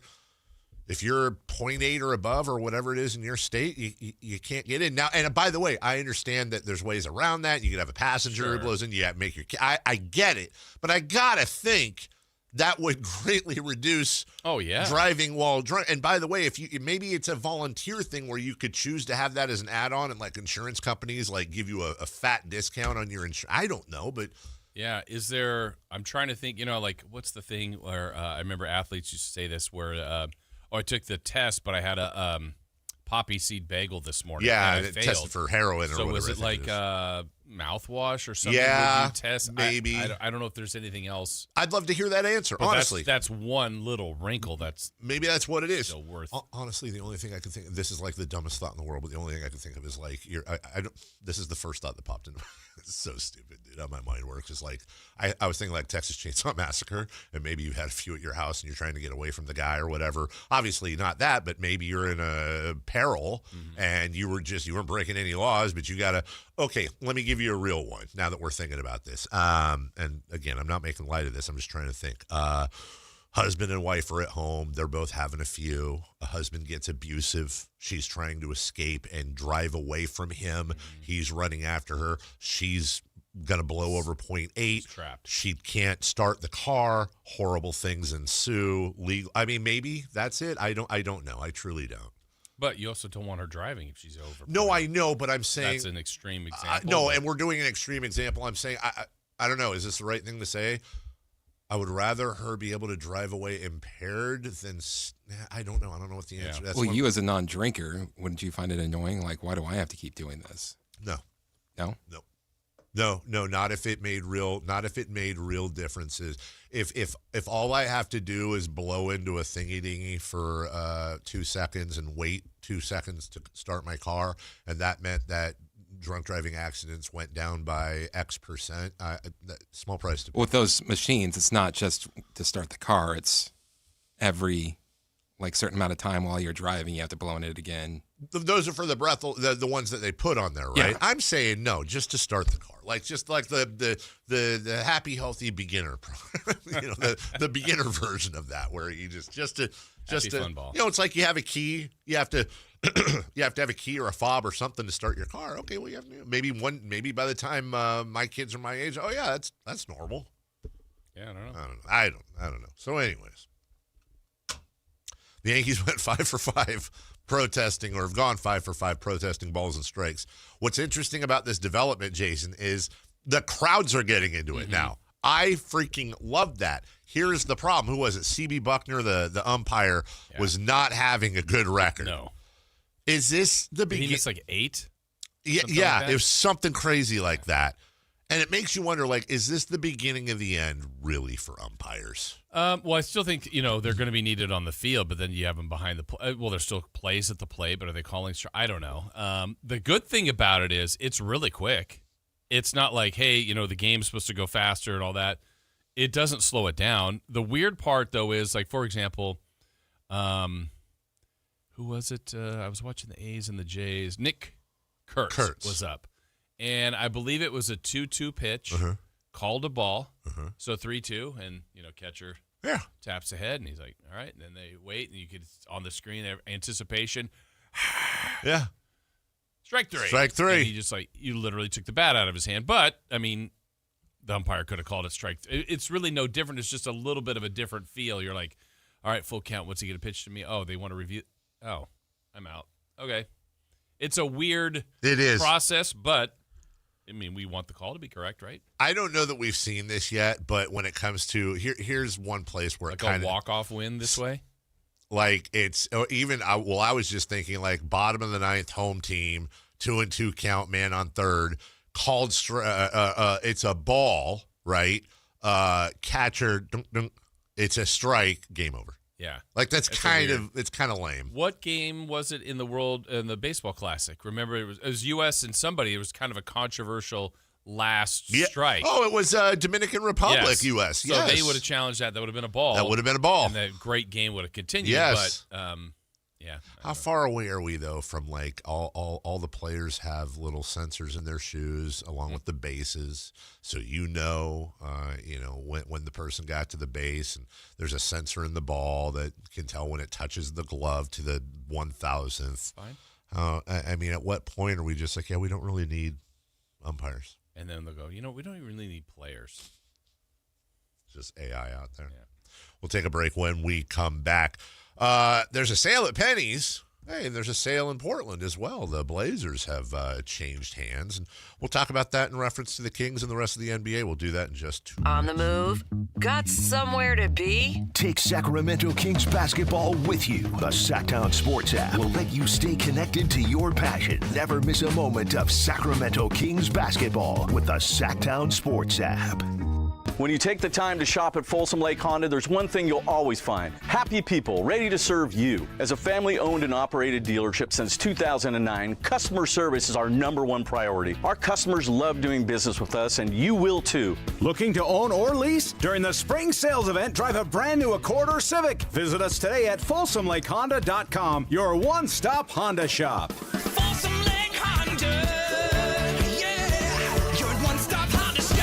0.8 or above or whatever it is in your state, you can't get in. Now, and by the way, I understand that there's ways around that. You could have a passenger who blows in. You have to make your I get it. But I got to think that would greatly reduce driving while drunk. And by the way, if maybe it's a volunteer thing where you could choose to have that as an add-on, and like insurance companies like give you a fat discount on your insurance. I don't know, but yeah, is there? I'm trying to think. Like what's the thing where I remember athletes used to say this where I took the test, but I had a poppy seed bagel this morning. Yeah, and it tested for heroin or whatever. So was it like mouthwash or something? Yeah, would you test? maybe. I don't know if there's anything else. I'd love to hear that answer, but honestly. That's one little wrinkle. Maybe that's what it is. Still worth. Honestly, the only thing I can think of, this is like the dumbest thought in the world, but the only thing I can think of is like, I don't, this is the first thought that popped into my It's so stupid, dude, how my mind works. It's like, I was thinking like Texas Chainsaw Massacre, and maybe you had a few at your house and you're trying to get away from the guy or whatever. Obviously not that, but maybe you're in a peril and you weren't breaking any laws, but you gotta, okay, let me give you a real one now that we're thinking about this. And again, I'm not making light of this. I'm just trying to think. Husband and wife are at home. They're both having a few. A husband gets abusive. She's trying to escape and drive away from him. He's running after her. She's going to blow over 0.8. Trapped. She can't start the car. Horrible things ensue. I mean, maybe that's it. I don't know. I truly don't. But you also don't want her driving if she's over. No, I know, but I'm saying that's an extreme example. No, and we're doing an extreme example. I'm saying I don't know. Is this the right thing to say? I would rather her be able to drive away impaired than I don't know. I don't know what the answer. That's well, you as a non-drinker, wouldn't you find it annoying? Like, why do I have to keep doing this? No. No? No. Not if it made real differences. If all I have to do is blow into a thingy dingy for 2 seconds and wait 2 seconds to start my car, and that meant that drunk driving accidents went down by X percent. Small price to pay. With those machines, it's not just to start the car. It's every certain amount of time while you're driving, you have to blow in it again. Those are for the breath, the ones that they put on there, right? Yeah. I'm saying no, just to start the car, just like the happy healthy beginner, the beginner version of that, where you just to fun ball. It's like you have a key, you have to. You have to have a key or a fob or something to start your car. Okay, well, you have maybe by the time my kids are my age, oh yeah, that's normal. Yeah, I don't know. I don't know. So, anyways, the Yankees went 5 for 5 protesting, or have gone 5 for 5 protesting balls and strikes. What's interesting about this development, Jason, is the crowds are getting into it now. I freaking love that. Here's the problem. Who was it? C.B. Buckner, the umpire, was not having a good record. No. Is this the beginning? It's like 8? Yeah, it was something crazy like that. And it makes you wonder, is this the beginning of the end, really, for umpires? Well, I still think, they're going to be needed on the field, but then you have them behind the play. Well, there's still plays at the plate, but are they calling? I don't know. The good thing about it is it's really quick. It's not like, hey, the game's supposed to go faster and all that. It doesn't slow it down. The weird part, though, is, for example, who was it? I was watching the A's and the Jays. Nick Kurtz was up. And I believe it was a 2-2 pitch, called a ball, so 3-2, and, catcher taps ahead, and he's like, all right, and then they wait, and you could, on the screen, anticipation. Yeah. Strike 3. Strike 3. And he just, you literally took the bat out of his hand. But, I mean, the umpire could have called it strike. It's really no different. It's just a little bit of a different feel. You're like, all right, full count. What's he going to pitch to me? Oh, they want to review. Oh, I'm out. Okay. It's a weird process, but, I mean, we want the call to be correct, right? I don't know that we've seen this yet, but when it comes to here's one place where it kind of a walk-off win this way. It's even. I was just thinking bottom of the ninth, home team, 2-2 count, man on third, called. It's a ball, right? Catcher, dunk, dunk, it's a strike, game over. Yeah, it's kind of lame. What game was it in the baseball classic? Remember, it was U.S. and somebody. It was kind of a controversial last strike. Oh, it was Dominican Republic, U.S. So they would have challenged that. That would have been a ball. That would have been a ball. And the great game would have continued. Yes. But Yeah. How far away are we though from like all the players have little sensors in their shoes along with the bases, so when the person got to the base, and there's a sensor in the ball that can tell when it touches the glove to the 1,000th. Fine. I mean, at what point are we just like, yeah, we don't really need umpires? And then they'll go, we don't even really need players. It's just AI out there. Yeah. We'll take a break. When we come back, there's a sale at Penny's. Hey, there's a sale in Portland as well. The Blazers have changed hands, and we'll talk about that in reference to the Kings and the rest of the NBA. We'll do that in just 2 minutes. On the move? Got somewhere to be? Take Sacramento Kings basketball with you. The Sactown Sports app will let you stay connected to your passion. Never miss a moment of Sacramento Kings basketball with the Sactown Sports app. When you take the time to shop at Folsom Lake Honda, there's one thing you'll always find: happy people ready to serve you. As a family-owned and operated dealership since 2009, customer service is our #1 priority. Our customers love doing business with us, and you will too. Looking to own or lease? During the spring sales event, drive a brand new Accord or Civic. Visit us today at FolsomLakeHonda.com, your one-stop Honda shop. Folsom Lake Honda. Yeah, your one-stop Honda shop.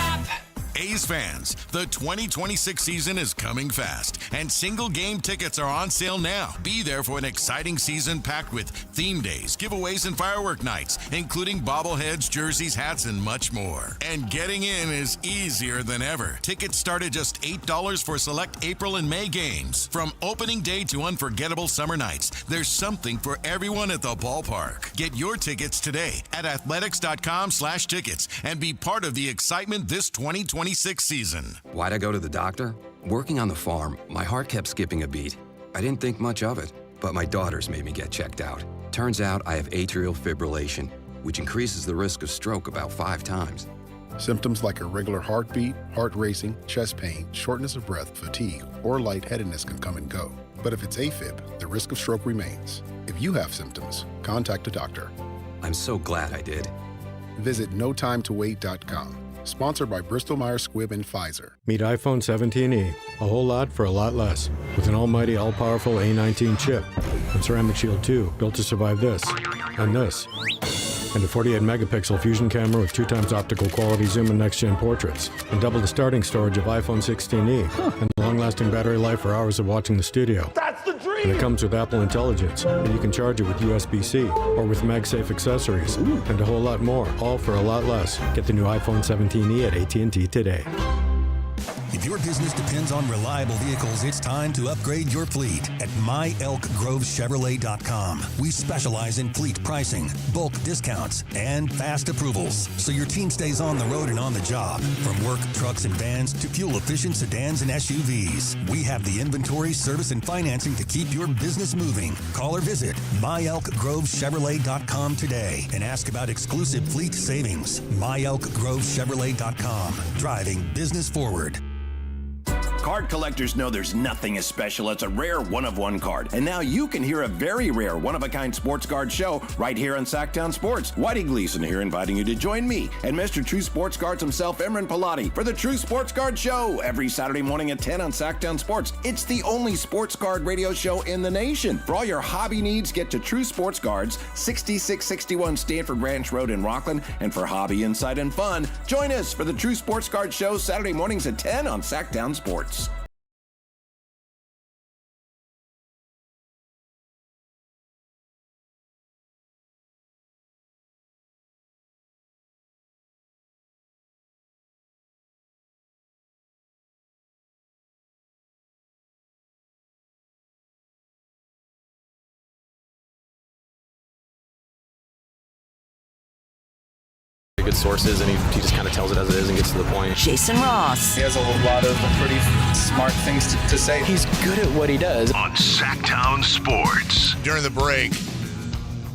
A's fans, the 2026 season is coming fast, and single game tickets are on sale now. Be there for an exciting season packed with theme days, giveaways, and firework nights, including bobbleheads, jerseys, hats, and much more. And getting in is easier than ever. Tickets start at just $8 for select April and May games. From opening day to unforgettable summer nights, there's something for everyone at the ballpark. Get your tickets today at athletics.com/tickets and be part of the excitement this 2026 season. Why'd I go to the doctor? Working on the farm, my heart kept skipping a beat. I didn't think much of it, but my daughters made me get checked out. Turns out I have atrial fibrillation, which increases the risk of stroke about 5 times. Symptoms like irregular heartbeat, heart racing, chest pain, shortness of breath, fatigue, or lightheadedness can come and go. But if it's AFib, the risk of stroke remains. If you have symptoms, contact a doctor. I'm so glad I did. Visit notimetowait.com. Sponsored by Bristol-Myers Squibb and Pfizer. Meet iPhone 17e. A whole lot for a lot less. With an almighty all-powerful A19 chip. And Ceramic Shield 2, built to survive this. And this. And a 48-megapixel fusion camera with 2 times optical quality zoom and next-gen portraits. And double the starting storage of iPhone 16e. And long-lasting battery life for hours of watching the studio. That's the dream! And it comes with Apple Intelligence. And you can charge it with USB-C or with MagSafe accessories. And a whole lot more, all for a lot less. Get the new iPhone 17e at AT&T today. If your business depends on reliable vehicles, it's time to upgrade your fleet at myelkgrovechevrolet.com. We specialize in fleet pricing, bulk discounts, and fast approvals, so your team stays on the road and on the job. From work trucks and vans to fuel-efficient sedans and SUVs, we have the inventory, service, and financing to keep your business moving. Call or visit myelkgrovechevrolet.com today and ask about exclusive fleet savings. myelkgrovechevrolet.com. Driving business forward. Card collectors know there's nothing as special as a rare one-of-one card. And now you can hear a very rare one-of-a-kind sports card show right here on Sactown Sports. Whitey Gleason here inviting you to join me and Mr. True Sports Cards himself, Imran Pilati, for the True Sports Card Show every Saturday morning at 10 on Sactown Sports. It's the only sports card radio show in the nation. For all your hobby needs, get to True Sports Cards, 6661 Stanford Ranch Road in Rockland. And for hobby, insight, and fun, join us for the True Sports Card Show Saturday mornings at 10 on Sactown Sports. Good sources, and he just kind of tells it as it is and gets to the point. Jason Ross. He has a lot of pretty smart things to say. He's good at what he does. On Sactown Sports. During the break,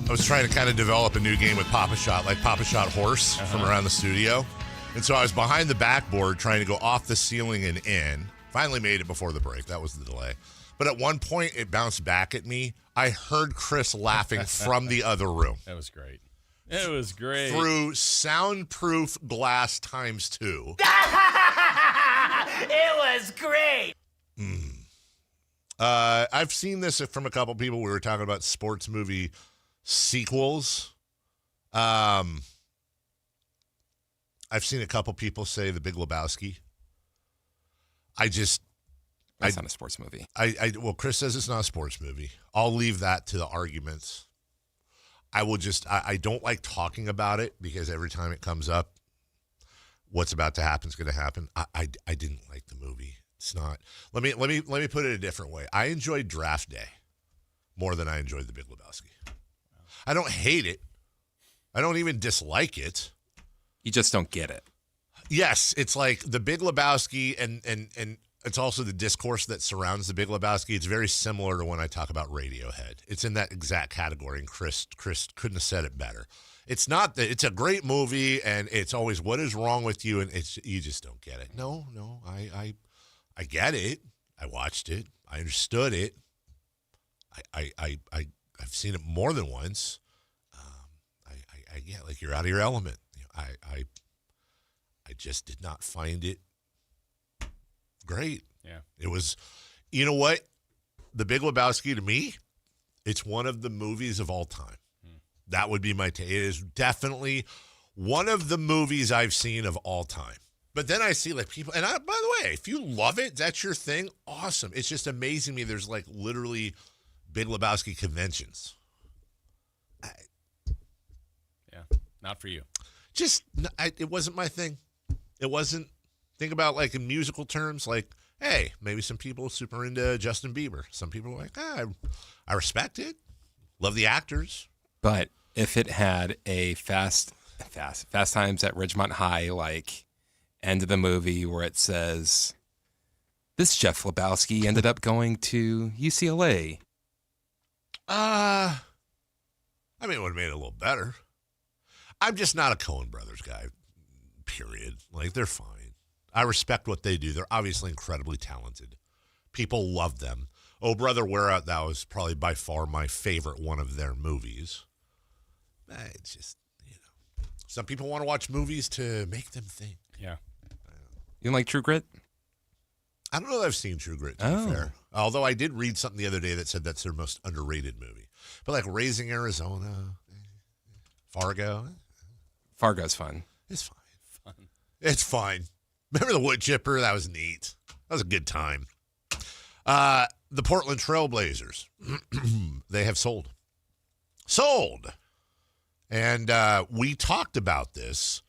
I was trying to kind of develop a new game with Papa Shot, like Papa Shot Horse from around the studio. And so I was behind the backboard trying to go off the ceiling and in. Finally made it before the break. That was the delay. But at one point, it bounced back at me. I heard Chris laughing from the other room. That was great. It was great. Through soundproof glass times 2. It was great. I've seen this from a couple people. We were talking about sports movie sequels. I've seen a couple people say The Big Lebowski. That's not a sports movie. Well, Chris says it's not a sports movie. I'll leave that to the arguments. I don't like talking about it because every time it comes up, what's about to happen is going to happen. I didn't like the movie. It's not. Let me put it a different way. I enjoyed Draft Day more than I enjoyed The Big Lebowski. I don't hate it. I don't even dislike it. You just don't get it. Yes, it's like The Big Lebowski and it's also the discourse that surrounds The Big Lebowski. It's very similar to when I talk about Radiohead. It's in that exact category, and Chris couldn't have said it better. It's not that it's a great movie, and it's always what is wrong with you, and you just don't get it. No, I get it. I watched it. I understood it. I've seen it more than once. I get like you're out of your element. I just did not find it great. Yeah. It was, you know what? The Big Lebowski, to me, it's one of the movies of all time. That would be my take. It is definitely one of the movies I've seen of all time. But then I see like people, and by the way, if you love it, that's your thing, awesome. It's just amazing me. There's like literally Big Lebowski conventions. Yeah, not for you. It wasn't my thing. It wasn't. Think about like in musical terms, like, hey, maybe some people are super into Justin Bieber. Some people are like, I respect it. Love the actors. But if it had a Fast Times at Ridgemont High, like end of the movie where it says, this Jeff Lebowski ended up going to UCLA. I mean, it would have made it a little better. I'm just not a Coen Brothers guy, period. Like, they're fine. I respect what they do. They're obviously incredibly talented. People love them. Oh, Brother, Where Art Thou is probably by far my favorite one of their movies. It's just, some people want to watch movies to make them think. Yeah. You like True Grit? I don't know that I've seen True Grit, to be fair. Although I did read something the other day that said that's their most underrated movie. But like Raising Arizona, Fargo. Fargo's fun. It's fine. It's fine. Remember the wood chipper? That was neat. That was a good time. The Portland Trailblazers. They have sold. And we talked about this.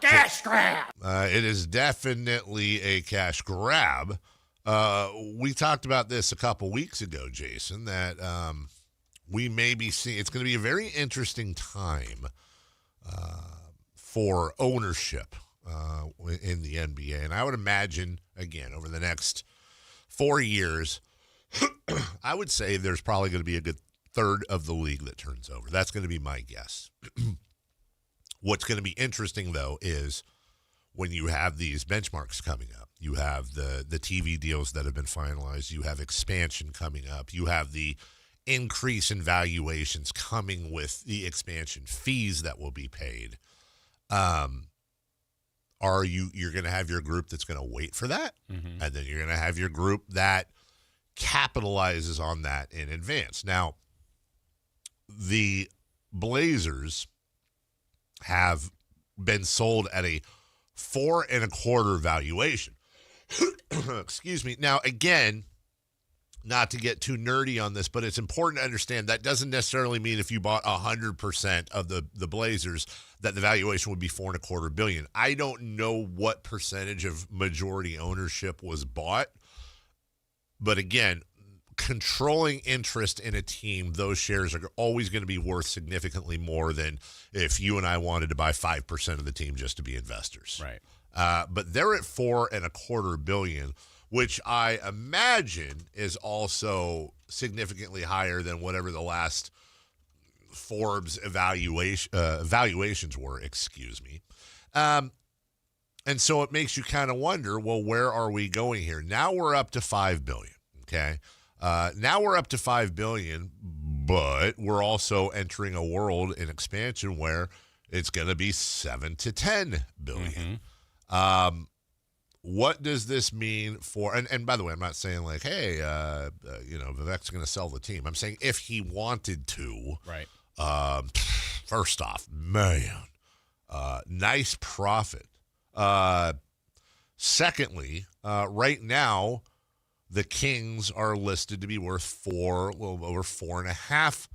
Cash grab! It is definitely a cash grab. We talked about this a couple weeks ago, Jason, that we may be seeing. It's going to be a very interesting time for ownership in the NBA. And I would imagine, again, over the next 4 years, I would say there's probably going to be a good third of the league that turns over. That's going to be my guess. What's going to be interesting, though, is when you have these benchmarks coming up. You have the TV deals that have been finalized. You have expansion coming up. You have the increase in valuations coming with the expansion fees that will be paid. You're going to have your group that's going to wait for that, and then you're going to have your group that capitalizes on that in advance. Now, the Blazers have been sold at a 4.25 valuation. Excuse me. Now, again, not to get too nerdy on this, but it's important to understand that doesn't necessarily mean if you bought 100% of the Blazers that the valuation would be $4.25 billion. I don't know what percentage of majority ownership was bought, but again, controlling interest in a team, those shares are always going to be worth significantly more than if you and I wanted to buy 5% of the team just to be investors. Right. But they're at $4.25 billion, which I imagine is also significantly higher than whatever the last Forbes evaluations were. Excuse me. And so it makes you kind of wonder, well, where are we going here? Now we're up to $5 billion. Okay. Now we're up to $5 billion, but we're also entering a world in expansion where it's going to be $7 to $10 billion. what does this mean for? And by the way, I'm not saying like, hey, Vivek's going to sell the team. I'm saying if he wanted to, right? First off, man, nice profit. Secondly, right now, the Kings are listed to be worth over $4.5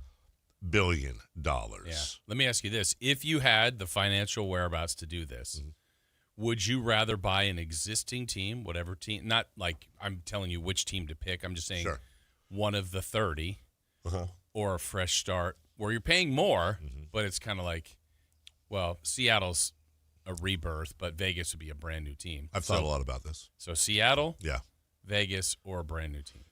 billion. Yeah. Let me ask you this: if you had the financial whereabouts to do this, would you rather buy an existing team, whatever team? Not like I'm telling you which team to pick. I'm just saying one of the 30, or a fresh start where you're paying more, but it's kind of like, well, Seattle's a rebirth, but Vegas would be a brand new team. I've thought a lot about this. So Seattle, Vegas, or a brand new team.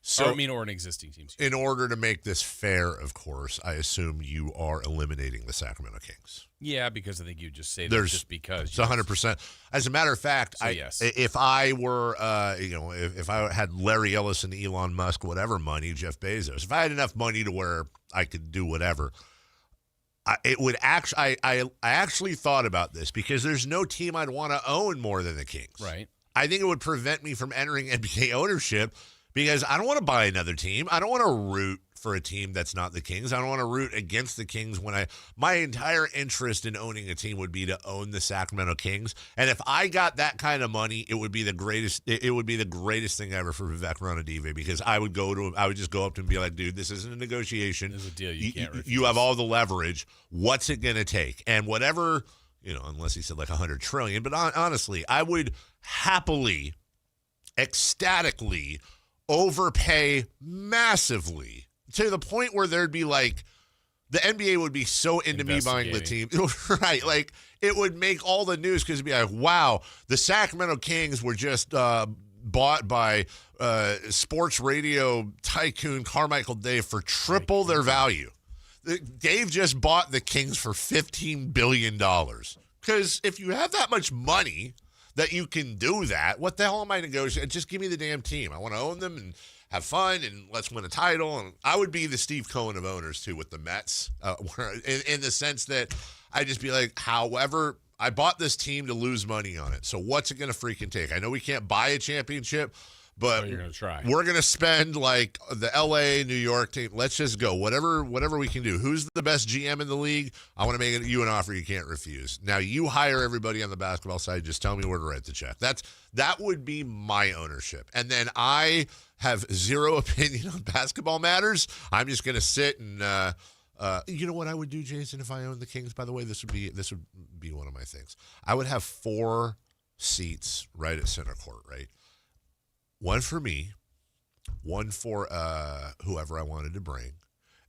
Or an existing team. In order to make this fair, of course, I assume you are eliminating the Sacramento Kings. Yeah, because I think you just say that just because. It's 100%. As a matter of fact, if I were, if I had Larry Ellis and Elon Musk, whatever money, Jeff Bezos, if I had enough money to where I could do whatever, I actually thought about this because there's no team I'd want to own more than the Kings. Right. I think it would prevent me from entering NBA ownership because I don't want to buy another team. I don't want to root for a team that's not the Kings. I don't want to root against the Kings when my entire interest in owning a team would be to own the Sacramento Kings. And if I got that kind of money, it would be the greatest. It would be the greatest thing ever for Vivek Ranadive because I would just go up to him and be like, dude, this isn't a negotiation. This is a deal you can't refuse. You have all the leverage. What's it going to take? And whatever, unless he said like 100 trillion, but honestly, I would happily, ecstatically overpay massively to the point where there'd be like the NBA would be so into me buying the team. Right. Like it would make all the news because it'd be like, wow, the Sacramento Kings were just bought by sports radio tycoon Carmichael Dave for triple their value. Dave just bought the Kings for $15 billion. Because if you have that much money that you can do that, what the hell am I negotiating? Just give me the damn team. I want to own them and have fun and let's win a title. And I would be the Steve Cohen of owners too with the Mets, in the sense that I'd just be like, however, I bought this team to lose money on it. So what's it going to freaking take? I know we can't buy a championship, but you're gonna try. We're going to spend like the LA, New York team. Let's just go. Whatever we can do. Who's the best GM in the league? I want to make you an offer you can't refuse. Now you hire everybody on the basketball side. Just tell me where to write the check. That would be my ownership. And then I have zero opinion on basketball matters. I'm just going to sit and you know what I would do, Jason, if I owned the Kings? By the way, this would be one of my things. I would have 4 seats right at center court, right? One for me, one for whoever I wanted to bring.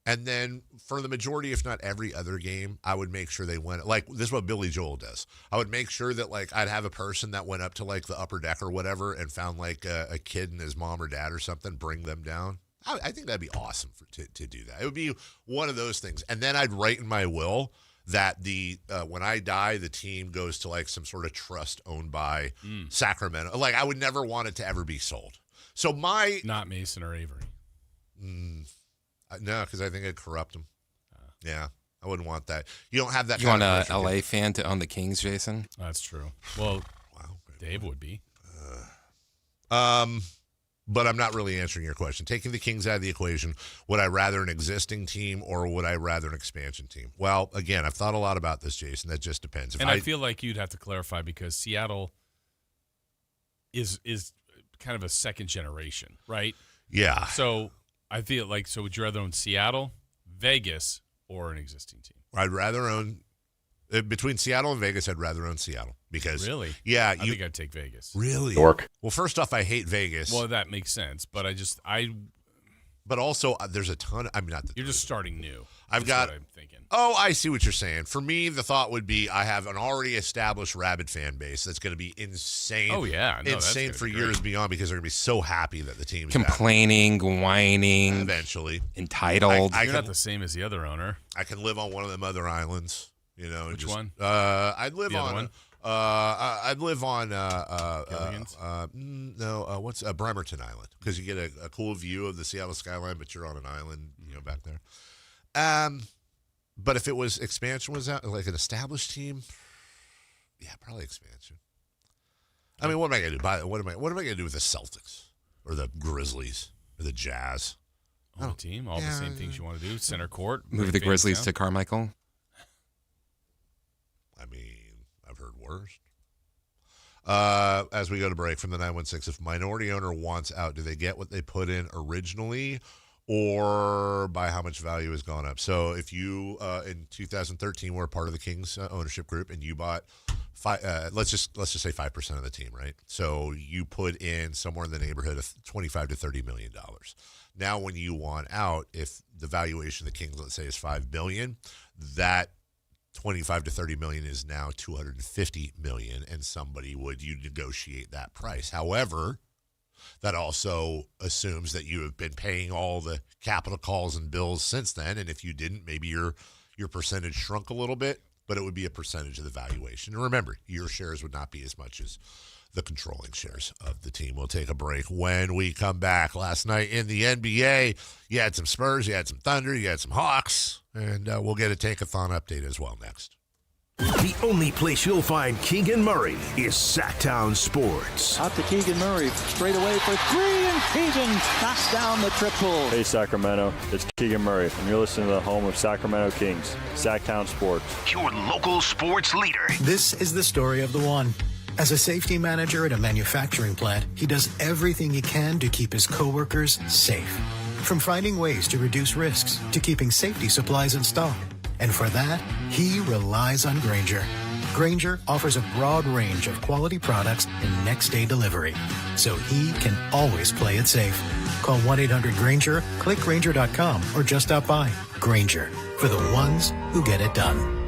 And then for the majority, if not every other game, I would make sure they went. Like, this is what Billy Joel does. I would make sure that, like, I'd have a person that went up to, like, the upper deck or whatever and found, like, a kid and his mom or dad or something, bring them down. I think that'd be awesome to do that. It would be one of those things. And then I'd write in my will that when I die, the team goes to like some sort of trust owned by Sacramento. Like I would never want it to ever be sold. So not Mason or Avery. No, because I think it'd corrupt them. Yeah, I wouldn't want that. You don't have that. You want a LA fan to own the Kings, Jason? That's true. Well, Dave would be. But I'm not really answering your question. Taking the Kings out of the equation, would I rather an existing team or would I rather an expansion team? Well, again, I've thought a lot about this, Jason. That just depends. And I feel like you'd have to clarify because Seattle is kind of a second generation, right? Yeah. So I feel like, so would you rather own Seattle, Vegas, or an existing team? I'd rather own, between Seattle and Vegas, I'd rather own Seattle. Because, really? Yeah. I think I'd take Vegas. Really? York. Well, first off, I hate Vegas. Well, that makes sense. But But also, there's a ton. You're just starting new. What I'm thinking. Oh, I see what you're saying. For me, the thought would be I have an already established Rabid fan base that's going to be insane. Oh, yeah. No, insane for years beyond because they're going to be so happy that the team's complaining, whining. Eventually. Entitled. You're not the same as the other owner. I can live on one of them other islands. You know, which one? I'd live on one? I'd live on what's Bremerton Island because you get a cool view of the Seattle skyline, but you're on an island, back there. But if it was expansion, was that like an established team? Yeah, probably expansion. I mean, what am I going to do? What am I going to do with the Celtics or the Grizzlies or the Jazz? On the team, all the same things you want to do. Center court. Move the Grizzlies to Carmichael. I mean, I've heard worse. As we go to break from the 916, if minority owner wants out, do they get what they put in originally, or by how much value has gone up? So if you in 2013 were a part of the Kings ownership group and you bought let's just say 5% of the team, right? So you put in somewhere in the neighborhood of $25 to $30 million. Now, when you want out, if the valuation of the Kings, let's say, is $5 billion, that 25 to 30 million is now 250 million, and you negotiate that price. However, that also assumes that you have been paying all the capital calls and bills since then, and if you didn't, maybe your percentage shrunk a little bit, but it would be a percentage of the valuation. And remember, your shares would not be as much as the controlling shares of the team. We'll take a break. When we come back, last night in the NBA, you had some Spurs, you had some Thunder, you had some Hawks, and we'll get a Tankathon update as well next. The only place you'll find Keegan Murray is Sactown Sports. Out to Keegan Murray, straight away for three, and Keegan knocks down the triple. Hey Sacramento, it's Keegan Murray, and you're listening to the home of Sacramento Kings, Sactown Sports. Your local sports leader. This is the story of the one. As a safety manager at a manufacturing plant, he does everything he can to keep his coworkers safe. From finding ways to reduce risks to keeping safety supplies in stock. And for that, he relies on Grainger. Grainger offers a broad range of quality products and next-day delivery, so he can always play it safe. Call 1-800-GRAINGER, click Grainger.com, or just stop by. Grainger, for the ones who get it done.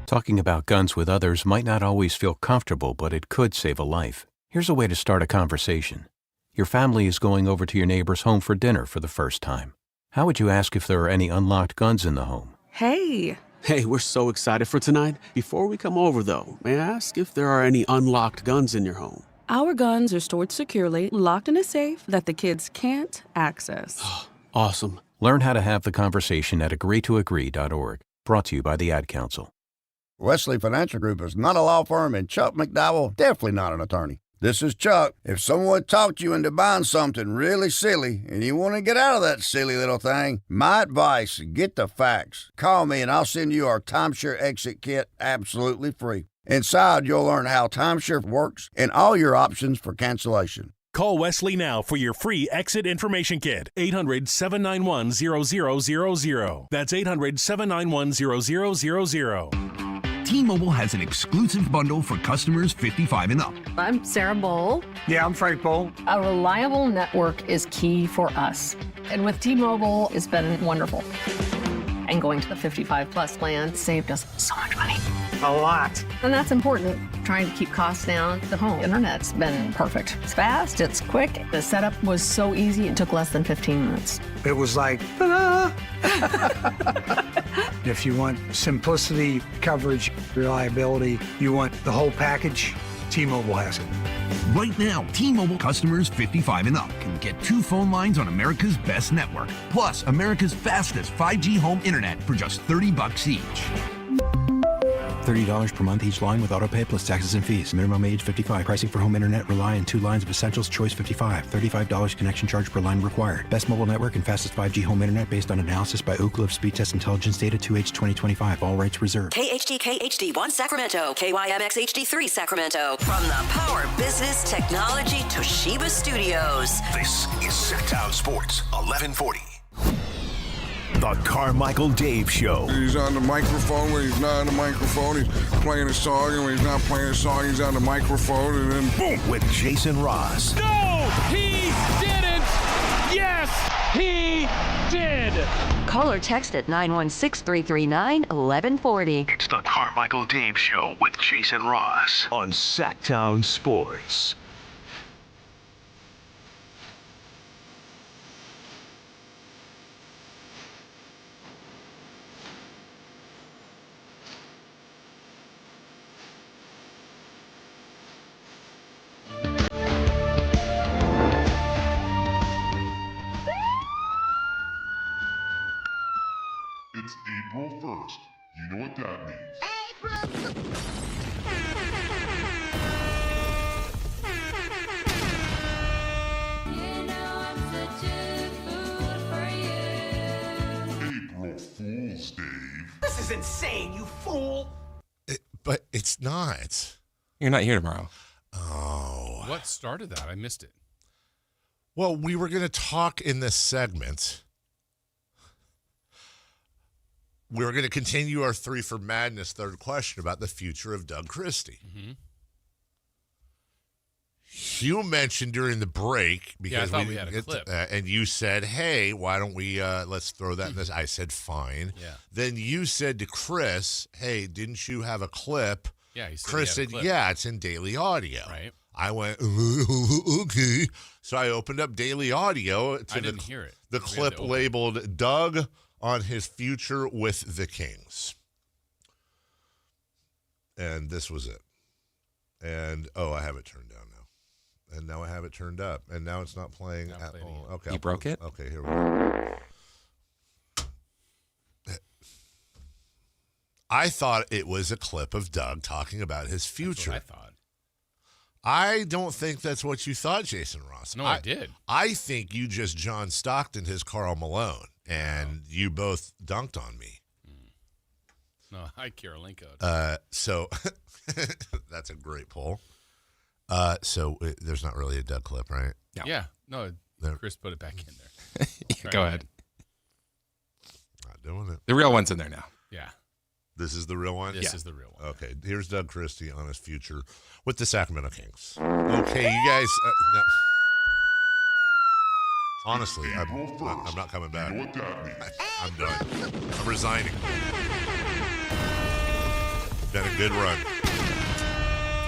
Talking about guns with others might not always feel comfortable, but it could save a life. Here's a way to start a conversation. Your family is going over to your neighbor's home for dinner for the first time. How would you ask if there are any unlocked guns in the home? Hey, we're so excited for tonight. Before we come over, though, may I ask if there are any unlocked guns in your home? Our guns are stored securely, locked in a safe that the kids can't access. Awesome. Learn how to have the conversation at agreetoagree.org. Brought to you by the Ad Council. Wesley Financial Group is not a law firm, and Chuck McDowell definitely not an attorney. This is Chuck. If someone talked you into buying something really silly and you want to get out of that silly little thing, my advice, get the facts. Call me and I'll send you our timeshare exit kit absolutely free. Inside, you'll learn how timeshare works and all your options for cancellation. Call Wesley now for your free exit information kit. 800-791-0000. That's 800-791-0000. T-Mobile has an exclusive bundle for customers 55 and up. I'm Sarah Bowl. Yeah, I'm Frank Bowl. A reliable network is key for us. And with T-Mobile, it's been wonderful. And going to the 55 plus plan saved us so much money. A lot. And that's important. Trying to keep costs down. The home internet's been perfect. It's fast, it's quick. The setup was so easy, it took less than 15 minutes. It was like, ta-da! If you want simplicity, coverage, reliability, you want the whole package, T-Mobile has it. Right now, T-Mobile customers 55 and up can get 2 phone lines on America's best network, plus America's fastest 5G home internet for just $30 each. $30 per month each line with autopay plus taxes and fees. Minimum age 55. Pricing for home internet rely on 2 lines of essentials. Choice 55. $35 connection charge per line required. Best mobile network and fastest 5G home internet based on analysis by Ookla of Speed Test Intelligence data 2H 2025. All rights reserved. KHTK HD1 Sacramento. KYMX HD3 Sacramento. From the Power Business Technology Toshiba Studios. This is Sactown Sports 1140. The Carmichael Dave Show. He's on the microphone when he's not on the microphone. He's playing a song, and when he's not playing a song, he's on the microphone, and then boom! With Jason Ross. No, he didn't! Yes, he did! Call or text at 916-339-1140. It's the Carmichael Dave Show with Jason Ross on Sactown Sports. It's April 1st. You know what that means. is insane, you fool. But it's not. You're not here tomorrow. Oh. What started that? I missed it. Well, we were going to talk in this segment. We were going to continue our 3 for Madness third question about the future of Doug Christie. Mm-hmm. You mentioned during the break because I thought we had a clip, and you said, "Hey, why don't we let's throw that in this?" I said, "Fine." Yeah. Then you said to Chris, "Hey, didn't you have a clip?" Yeah. He said Chris he had a said, clip. "Yeah, it's in Daily Audio." Right. I went, "Okay." So I opened up Daily Audio to I didn't hear it. The clip labeled "Doug on his future with the Kings," and this was it. And I have it turned down now. And now I have it turned up, and now it's not playing at all. Okay, You broke it? Okay, here we go. I thought it was a clip of Doug talking about his future. That's what I thought. I don't think that's what you thought, Jason Ross. No, I did. I think you just John Stockton his Karl Malone, and you both dunked on me. No, I Karolinko. So that's a great poll. So there's not really a Doug clip, right? No. Yeah. No, Chris put it back in there. Yeah, go ahead. Not doing it. The real one's in there now. Yeah. This is the real one? This is the real one. Okay, here's Doug Christie on his future with the Sacramento Kings. Okay, you guys. No. Honestly, I'm not coming back. You know what that means? I'm done. I'm resigning. Been a good run.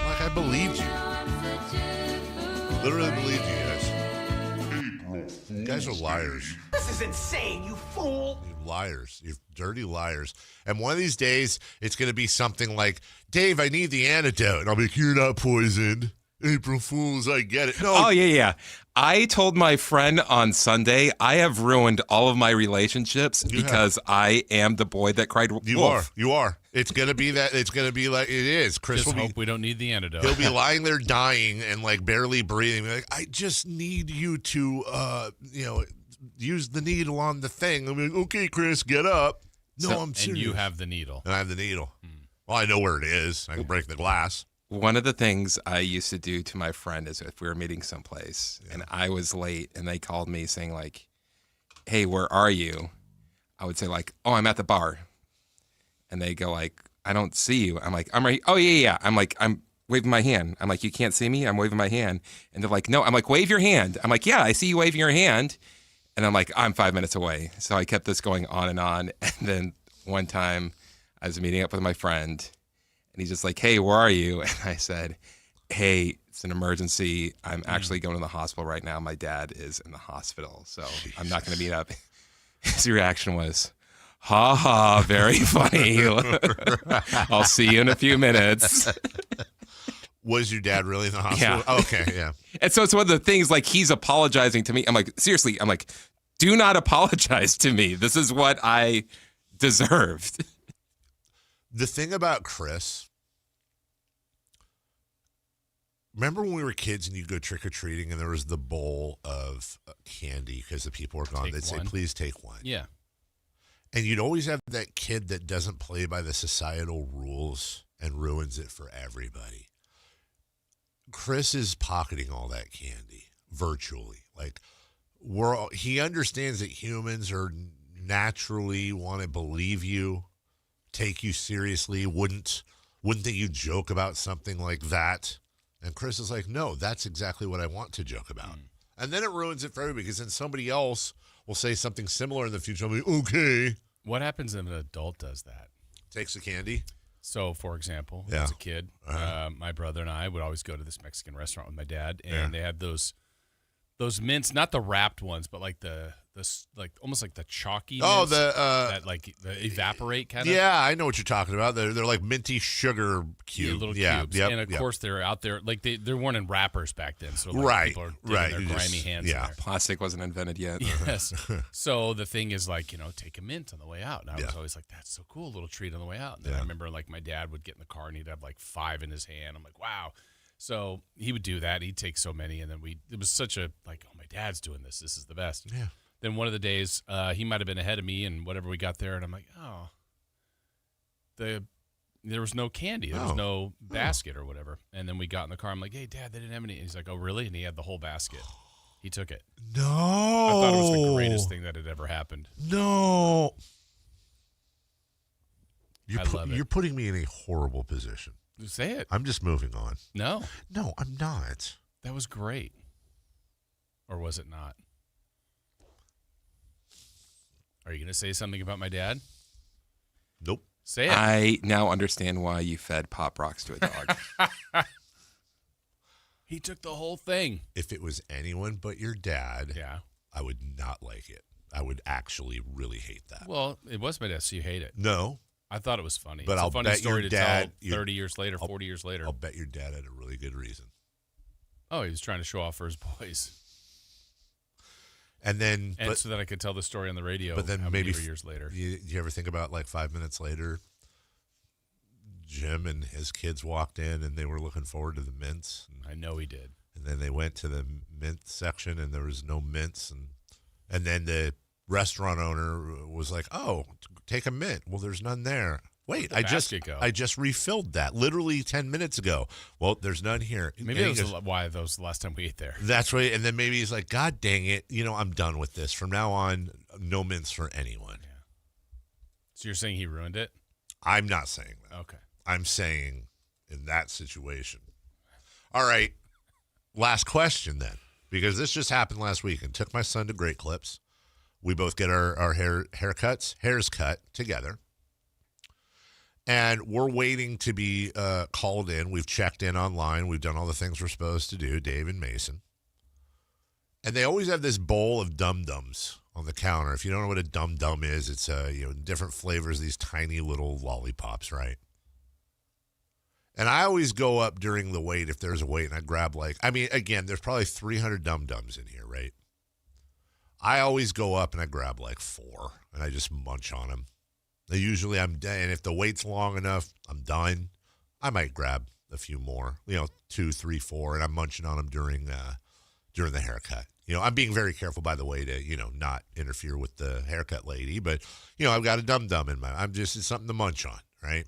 Like, I believed you. Literally believed you guys. You guys are liars. This is insane, you fool. You're liars. You're dirty liars. And one of these days, it's going to be something like, "Dave, I need the antidote." And I'll be like, "You're not poisoned. April Fools, I get it." No. Oh, yeah. I told my friend on Sunday, I have ruined all of my relationships because I am the boy that cried wolf. You are. It's going to be that. It's going to be like it is. Chris Just will hope we don't need the antidote. He'll be lying there dying and like barely breathing. Like, "I just need you to, use the needle on the thing." I'm like, "Okay, Chris, get up." No, I'm serious. And you have the needle. And I have the needle. Well, I know where it is. I can break the glass. One of the things I used to do to my friend is if we were meeting someplace and I was late and they called me saying like, "Hey, where are you?" I would say like, "Oh, I'm at the bar." And they go like, "I don't see you." I'm like, "I'm right." "Oh, yeah. I'm like, I'm waving my hand." I'm like, "You can't see me?" I'm waving my hand. And they're like, "No." I'm like, "Wave your hand." I'm like, "Yeah, I see you waving your hand." And I'm like, "I'm 5 minutes away." So I kept this going on. And then one time I was meeting up with my friend and he's just like, "Hey, where are you?" And I said, "Hey, it's an emergency. I'm actually going to the hospital right now. My dad is in the hospital, so I'm not going to meet up." His reaction was, "Ha ha, very funny. I'll see you in a few minutes." Was your dad really in the hospital? Yeah. Okay, yeah. And so it's one of the things like he's apologizing to me. I'm like, seriously, I'm like, do not apologize to me. This is what I deserved. The thing about Chris, remember when we were kids and you'd go trick-or-treating and there was the bowl of candy because the people were gone? They'd say, "Please take one." Yeah. And you'd always have that kid that doesn't play by the societal rules and ruins it for everybody. Chris is pocketing all that candy virtually. Like he understands that humans are naturally want to believe you, take you seriously, wouldn't think you joke about something like that. And Chris is like, "No, that's exactly what I want to joke about." And then it ruins it for everybody because then somebody else will say something similar in the future. I'll be, "Okay." What happens if an adult does that? Takes the candy? So, for example, Yeah. as a kid, my brother and I would always go to this Mexican restaurant with my dad, and Yeah. they had those mints, not the wrapped ones, but like like almost like the chalky mints that like the evaporate kind of. Yeah, I know what you're talking about. They're like minty sugar cubes. Yeah, little cubes. Yep, and of course they're out there like they weren't in wrappers back then. So like Right, people are digging right. their You grimy just- hands. yeah. in there. Plastic wasn't invented yet. Yes. So the thing is like, take a mint on the way out. And I was always like, that's so cool, a little treat on the way out. And then I remember like my dad would get in the car and he'd have like 5 in his hand. I'm like, wow. So he would do that. He'd take so many. And then it was such a like, oh, my dad's doing this. This is the best. Yeah. Then one of the days he might have been ahead of me and whatever we got there. And I'm like, oh, there was no candy. There was no basket or whatever. And then we got in the car. I'm like, hey, Dad, they didn't have any. And he's like, oh, really? And he had the whole basket. He took it. No. I thought it was the greatest thing that had ever happened. No. I love it. You're putting me in a horrible position. Say it. I'm just moving on. No. No, I'm not. That was great. Or was it not? Are you going to say something about my dad? Nope. Say it. I now understand why you fed Pop Rocks to a dog. He took the whole thing. If it was anyone but your dad, I would not like it. I would actually really hate that. Well, it was my dad, so you hate it. No. I thought it was funny. But it's I'll a funny bet story your to dad, tell 30 years later, 40 years later. I'll bet your dad had a really good reason. Oh, he was trying to show off for his boys. And then, so that I could tell the story on the radio. But then how maybe many years later. You ever think about like 5 minutes later, Jim and his kids walked in and they were looking forward to the mints. I know he did. And then they went to the mint section and there was no mints. And then the restaurant owner was like, oh, take a mint. Well, there's none there. Wait, I just refilled that literally 10 minutes ago. Well, there's none here. Maybe that was why that was the last time we ate there. That's right. And then maybe he's like, God dang it. I'm done with this. From now on, no mints for anyone. Yeah. So you're saying he ruined it? I'm not saying that. Okay. I'm saying in that situation. All right. Last question then, because this just happened last week and took my son to Great Clips. We both get our hairs cut together. And we're waiting to be called in. We've checked in online. We've done all the things we're supposed to do, Dave and Mason. And they always have this bowl of Dum-Dums on the counter. If you don't know what a Dum-Dum is, it's different flavors, these tiny little lollipops, right? And I always go up during the wait if there's a wait, and I grab again, there's probably 300 Dum-Dums in here, right? I always go up and I grab like 4, and I just munch on them. Usually I'm done, and if the wait's long enough, I'm done. I might grab a few more, 2, 3, 4, and I'm munching on them during the haircut. I'm being very careful, by the way, to not interfere with the haircut lady, but I've got a Dum-Dum in it's something to munch on, right?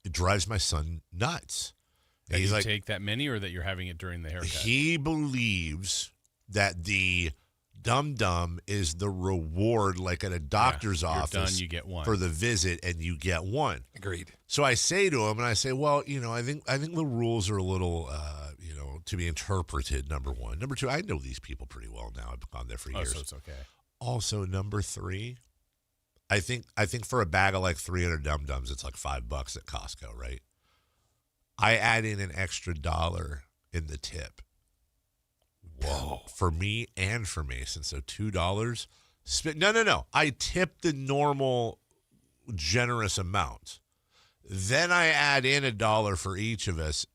It drives my son nuts. That you take that many, or that you're having it during the haircut? He believes that the Dum-Dum is the reward, like at a doctor's office. Done, you get one for the visit, and you get one. Agreed. So I say to him, and I say, well, I think the rules are a little, to be interpreted. Number one, number two, I know these people pretty well now. I've gone there for years. So it's okay. Also, number three, I think for a bag of like 300 Dum-Dums, it's like $5 at Costco, right? I add in an extra $1 in the tip. Whoa. For me and for Mason. So $2. No. I tip the normal generous amount. Then I add in $1 for each of us.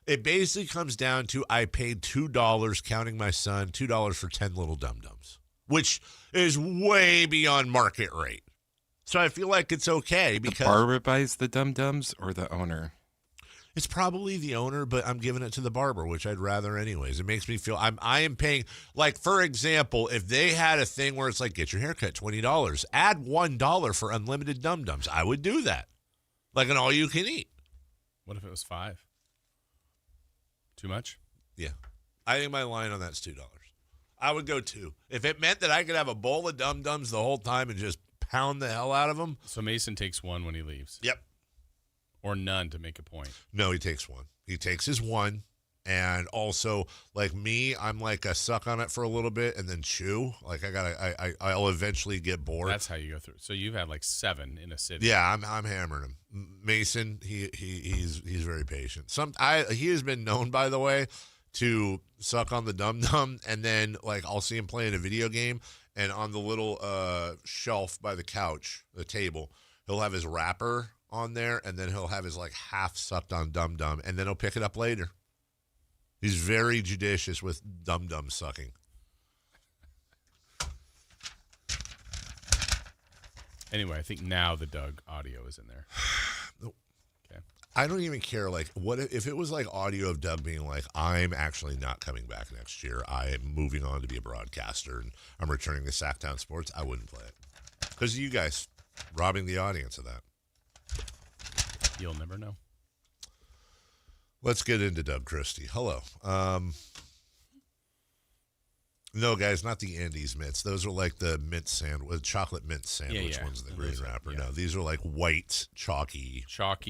It basically comes down to I paid $2, counting my son, $2 for 10 little Dum-Dums, which is way beyond market rate. So I feel like it's okay because the barber buys the Dum-Dums or the owner? It's probably the owner, but I'm giving it to the barber, which I'd rather anyways. It makes me feel I am paying, like, for example, if they had a thing where it's like, get your haircut, $20, add $1 for unlimited Dum-Dums. I would do that. Like an all you can eat. What if it was $5? Too much? Yeah. I think my line on that's $2. I would go $2. If it meant that I could have a bowl of Dum-Dums the whole time and just pound the hell out of them. So Mason takes one when he leaves. Yep. Or none to make a point. No, he takes one. He takes his one. And also, like me, I'm like a suck on it for a little bit and then chew. Like I'll eventually get bored. That's how you go through. So you've had like 7 in a sitting. Yeah, I'm hammering him. Mason, he's very patient. He has been known, by the way, to suck on the Dum-Dum, and then like I'll see him playing a video game, and on the little shelf by the couch, the table, he'll have his wrapper on there, and then he'll have his like half sucked on Dum-Dum, and then he'll pick it up later. He's very judicious with Dum-Dum sucking. Anyway, I think now the Doug audio is in there. Nope. Okay. I don't even care. Like, what if it was like audio of Doug being like, I'm actually not coming back next year. I am moving on to be a broadcaster, and I'm returning to Sactown Sports. I wouldn't play it. Because you guys robbing the audience of that. You'll never know. Let's get into Doug Christie. Hello. No, guys, not the Andes mints. Those are like the chocolate mint sandwich ones in the green wrapper. No, these are like white, chalky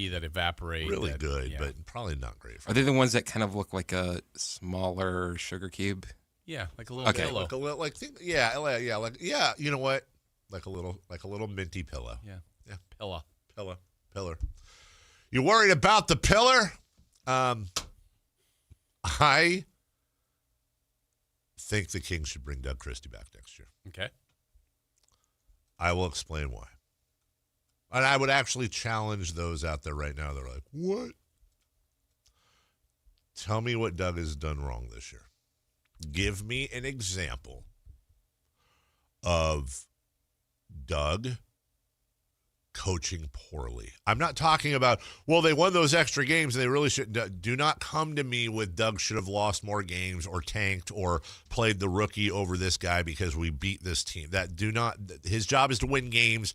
that evaporate. Really good, but probably not great. Are they the ones that kind of look like a smaller sugar cube? Yeah, like a little pillow. You know what? Like a little minty pillow. Yeah. Pillar. You worried about the pillar? I think the Kings should bring Doug Christie back next year. Okay. I will explain why. And I would actually challenge those out there right now. They're like, what? Tell me what Doug has done wrong this year. Give me an example of Doug coaching poorly. I'm not talking about, well, they won those extra games and they really shouldn't. Do not come to me with Doug should have lost more games or tanked or played the rookie over this guy because we beat this team. His job is to win games.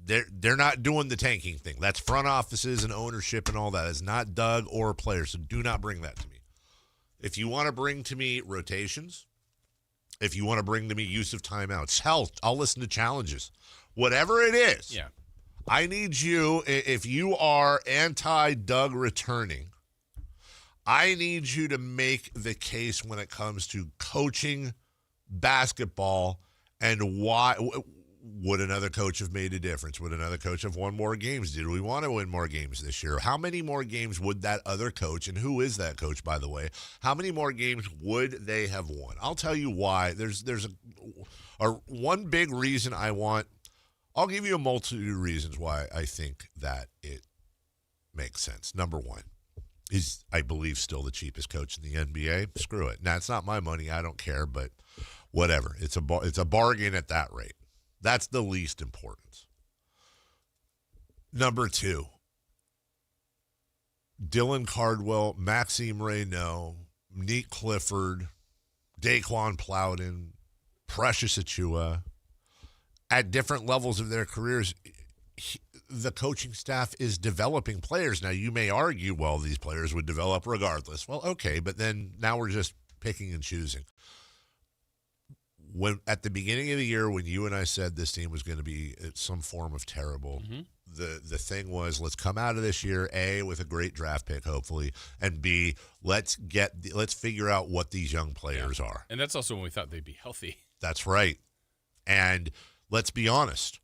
They're not doing the tanking thing. That's front offices and ownership and all that. It's not Doug or players, so do not bring that to me. If you want to bring to me rotations, if you want to bring to me use of timeouts, hell, I'll listen to challenges. Whatever it is. Yeah. I need you, if you are anti-Doug returning, I need you to make the case when it comes to coaching basketball and why. Would another coach have made a difference? Would another coach have won more games? Did we want to win more games this year? How many more games would that other coach, and who is that coach, by the way, how many more games would they have won? I'll tell you why. There's one big reason I'll give you a multitude of reasons why I think that it makes sense. Number one, he's, I believe, still the cheapest coach in the NBA. Screw it. Now, it's not my money. I don't care, but whatever. It's a bargain at that rate. That's the least important. Number two, Dylan Cardwell, Maxime Reynaud, Neat Clifford, Daquan Plowden, Precious Achua, at different levels of their careers, the coaching staff is developing players. Now, you may argue, well, these players would develop regardless. Well, okay, but then now we're just picking and choosing. When at the beginning of the year, when you and I said this team was going to be some form of terrible, the thing was, let's come out of this year, A, with a great draft pick, hopefully, and B, let's figure out what these young players are. And that's also when we thought they'd be healthy. That's right. And let's be honest,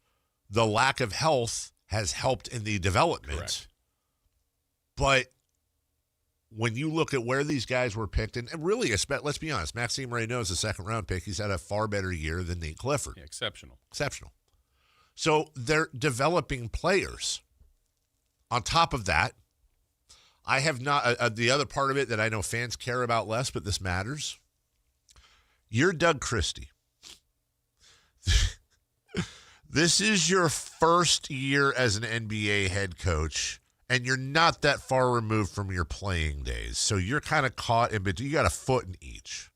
the lack of health has helped in the development. Correct. But when you look at where these guys were picked, and really, let's be honest, Maxime Reynaud is a second-round pick. He's had a far better year than Nate Clifford. Yeah, exceptional. So they're developing players. On top of that, I have not the other part of it that I know fans care about less, but this matters. You're Doug Christie. This is your first year as an NBA head coach, and you're not that far removed from your playing days. So you're kind of caught in between. You got a foot in each.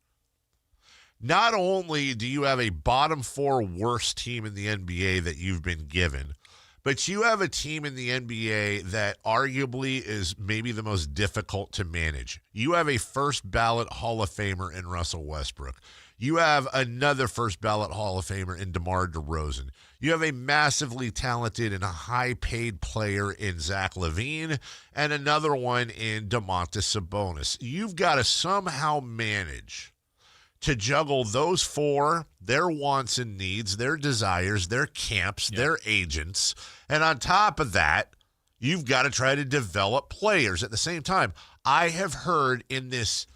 Not only do you have a bottom four worst team in the NBA that you've been given, but you have a team in the NBA that arguably is maybe the most difficult to manage. You have a first ballot Hall of Famer in Russell Westbrook. You have another first ballot Hall of Famer in DeMar DeRozan. You have a massively talented and high-paid player in Zach LaVine and another one in Domantas Sabonis. You've got to somehow manage to juggle those four, their wants and needs, their desires, their camps, their agents. And on top of that, you've got to try to develop players at the same time. I have heard in this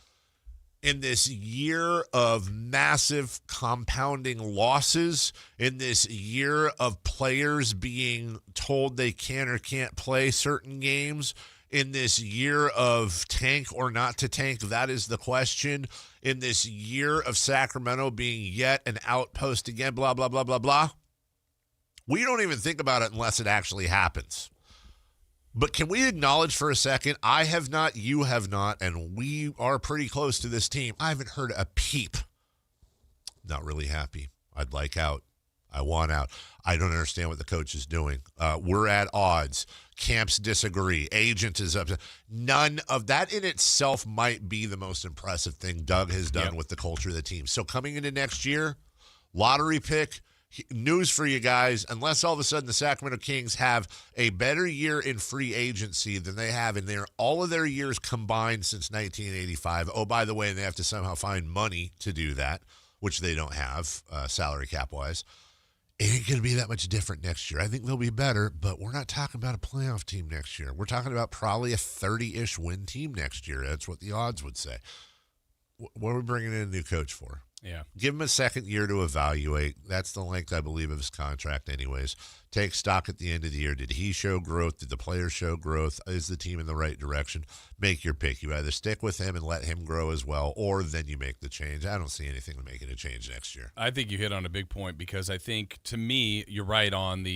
year of massive compounding losses, in this year of players being told they can or can't play certain games, in this year of tank or not to tank, that is the question, in this year of Sacramento being yet an outpost again, blah, blah, blah, blah, blah. We don't even think about it unless it actually happens. But can we acknowledge for a second, I have not, you have not, and we are pretty close to this team. I haven't heard a peep. Not really happy. I'd like out. I want out. I don't understand what the coach is doing. We're at odds. Camps disagree. Agent is upset. None of that in itself might be the most impressive thing Doug has done with the culture of the team. So coming into next year, lottery pick, news for you guys, unless all of a sudden the Sacramento Kings have a better year in free agency than they have in all of their years combined since 1985. Oh, by the way, they have to somehow find money to do that, which they don't have, salary cap-wise. It ain't going to be that much different next year. I think they'll be better, but we're not talking about a playoff team next year. We're talking about probably a 30-ish win team next year. That's what the odds would say. What are we bringing in a new coach for? Yeah. Give him a second year to evaluate. That's the length, I believe, of his contract anyways. Take stock at the end of the year. Did he show growth? Did the players show growth? Is the team in the right direction? Make your pick. You either stick with him and let him grow as well, or then you make the change. I don't see anything to making a change next year. I think you hit on a big point because I think, to me, you're right on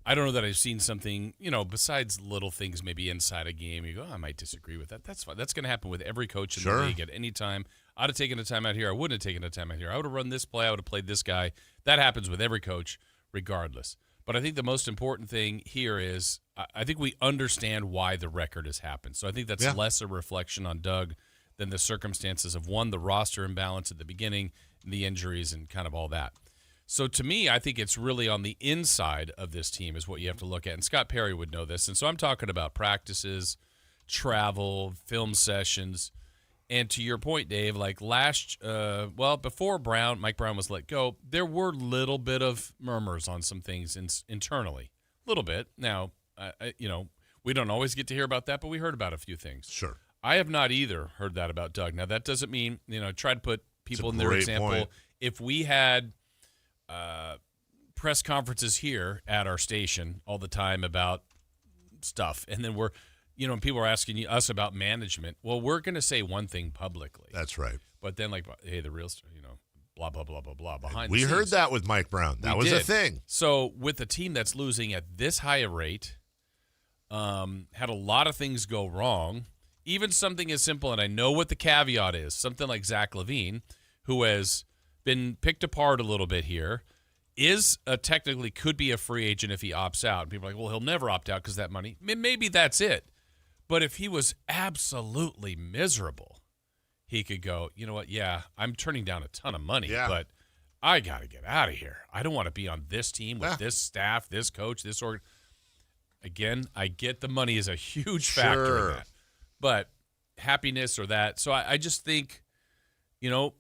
I don't know that I've seen something, besides little things maybe inside a game. You go, I might disagree with that. That's fine. That's going to happen with every coach in the league at any time. I'd have taken a time out here. I wouldn't have taken a time out here. I would have run this play. I would have played this guy. That happens with every coach regardless. But I think the most important thing here is I think we understand why the record has happened. So I think that's less a reflection on Doug than the circumstances of, one, the roster imbalance at the beginning, the injuries, and kind of all that. So to me, I think it's really on the inside of this team is what you have to look at. And Scott Perry would know this. And so I'm talking about practices, travel, film sessions. And to your point, Dave, like before Mike Brown was let go, there were little bit of murmurs on some things internally. A little bit. Now, we don't always get to hear about that, but we heard about a few things. Sure. I have not either heard that about Doug. Now, that doesn't mean, try to put people in their example. Point. If we had press conferences here at our station all the time about stuff, and then and people are asking us about management. Well, we're going to say one thing publicly. That's right. But then, hey, the real, blah, blah, blah, blah, blah, behind the scenes. We heard that with Mike Brown. That was a thing. So with a team that's losing at this high a rate, had a lot of things go wrong, even something as simple, and I know what the caveat is, something like Zach LaVine, who has been picked apart a little bit here, technically could be a free agent if he opts out. And people are like, well, he'll never opt out because that money. Maybe that's it. But if he was absolutely miserable, he could go, you know what, I'm turning down a ton of money, but I got to get out of here. I don't want to be on this team with this staff, this coach, this org. Again, I get the money is a huge factor in that. But happiness or that. So I just think,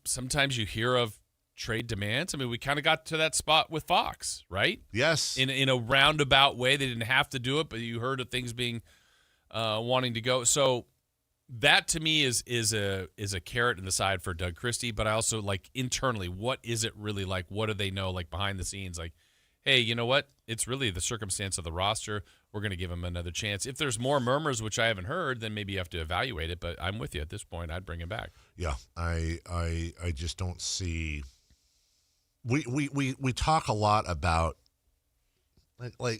sometimes you hear of trade demands. I mean, we kind of got to that spot with Fox, right? Yes. In a roundabout way. They didn't have to do it, but you heard of things being wanting to go. So that to me is a carrot in the side for Doug Christie. But I also like internally, what is it really like? What do they know like behind the scenes? Like, hey, you know what? It's really the circumstance of the roster. We're going to give him another chance. If there's more murmurs, which I haven't heard, then maybe you have to evaluate it. But I'm with you at this point. I'd bring him back. Yeah, I just don't see. We talk a lot about.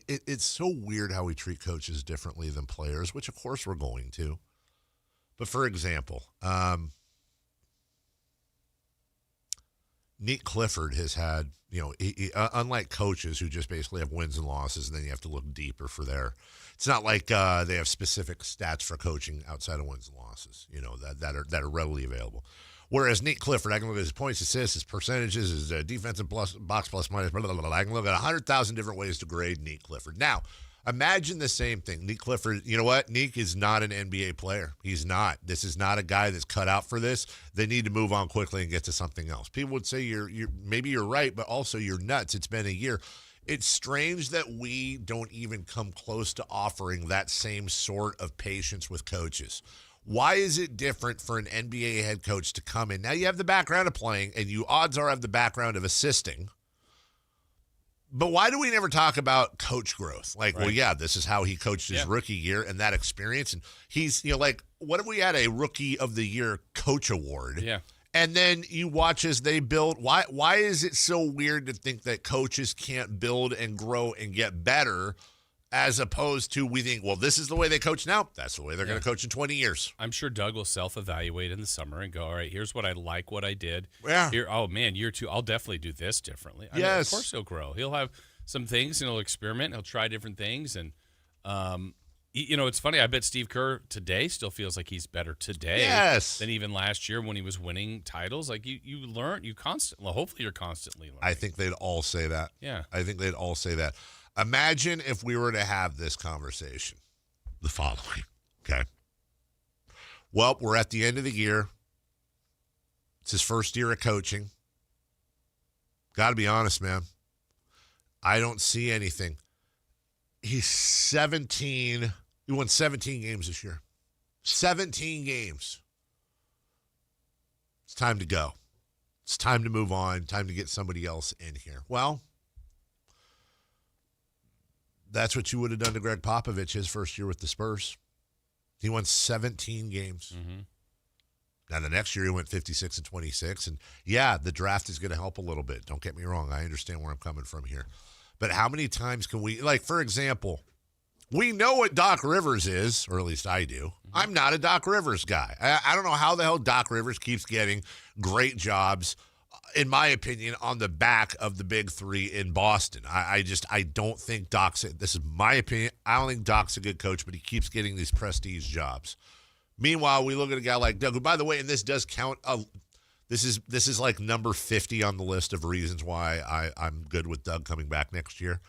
It's so weird how we treat coaches differently than players, which of course we're going to. But for example, Nick Clifford has had, he, unlike coaches who just basically have wins and losses, and then you have to look deeper for there. It's not like they have specific stats for coaching outside of wins and losses, that are readily available. Whereas Nick Clifford, I can look at his points, assists, his percentages, his defensive box plus minus, blah, blah, blah, blah. I can look at 100,000 different ways to grade Nick Clifford. Now, imagine the same thing. Nick Clifford, you know what? Nick is not an NBA player. He's not. This is not a guy that's cut out for this. They need to move on quickly and get to something else. People would say maybe you're right, but also you're nuts. It's been a year. It's strange that we don't even come close to offering that same sort of patience with coaches. Why is it different for an NBA head coach to come in? Now you have the background of playing, and you odds are have the background of assisting. But why do we never talk about coach growth? Like, right. Well, yeah, this is how he coached his rookie year and that experience. And he's, what if we had a Rookie of the Year coach award? Yeah. And then you watch as they build. Why is it so weird to think that coaches can't build and grow and get better as opposed to we think, well, this is the way they coach now. That's the way they're going to coach in 20 years. I'm sure Doug will self-evaluate in the summer and go, all right, here's what I like, what I did. Yeah. Here, oh, man, year 2, I'll definitely do this differently. I mean, Yes. of course he'll grow. He'll have some things, and he'll experiment. He'll try different things. And, it's funny. I bet Steve Kerr today still feels like he's better today than even last year when he was winning titles. Like, you learn, hopefully you're constantly learning. I think they'd all say that. Yeah. I think they'd all say that. Imagine if we were to have this conversation the following, okay? Well, we're at the end of the year. It's his first year of coaching. Got to be honest, man. I don't see anything. He's 17. He won 17 games this year. 17 games. It's time to go. It's time to move on. Time to get somebody else in here. Well, that's what you would have done to Greg Popovich his first year with the Spurs. He won 17 games. Mm-hmm. Now, the next year he went 56-26. And, yeah, the draft is going to help a little bit. Don't get me wrong. I understand where I'm coming from here. But how many times can we, like, for example, we know what Doc Rivers is, or at least I do. Mm-hmm. I'm not a Doc Rivers guy. I don't know how the hell Doc Rivers keeps getting great jobs, in my opinion, on the back of the big three in Boston. I don't think Doc's, this is my opinion, I don't think Doc's a good coach, but he keeps getting these prestige jobs. Meanwhile, we look at a guy like Doug, who, by the way, and this does count, this is like number 50 on the list of reasons why I'm good with Doug coming back next year.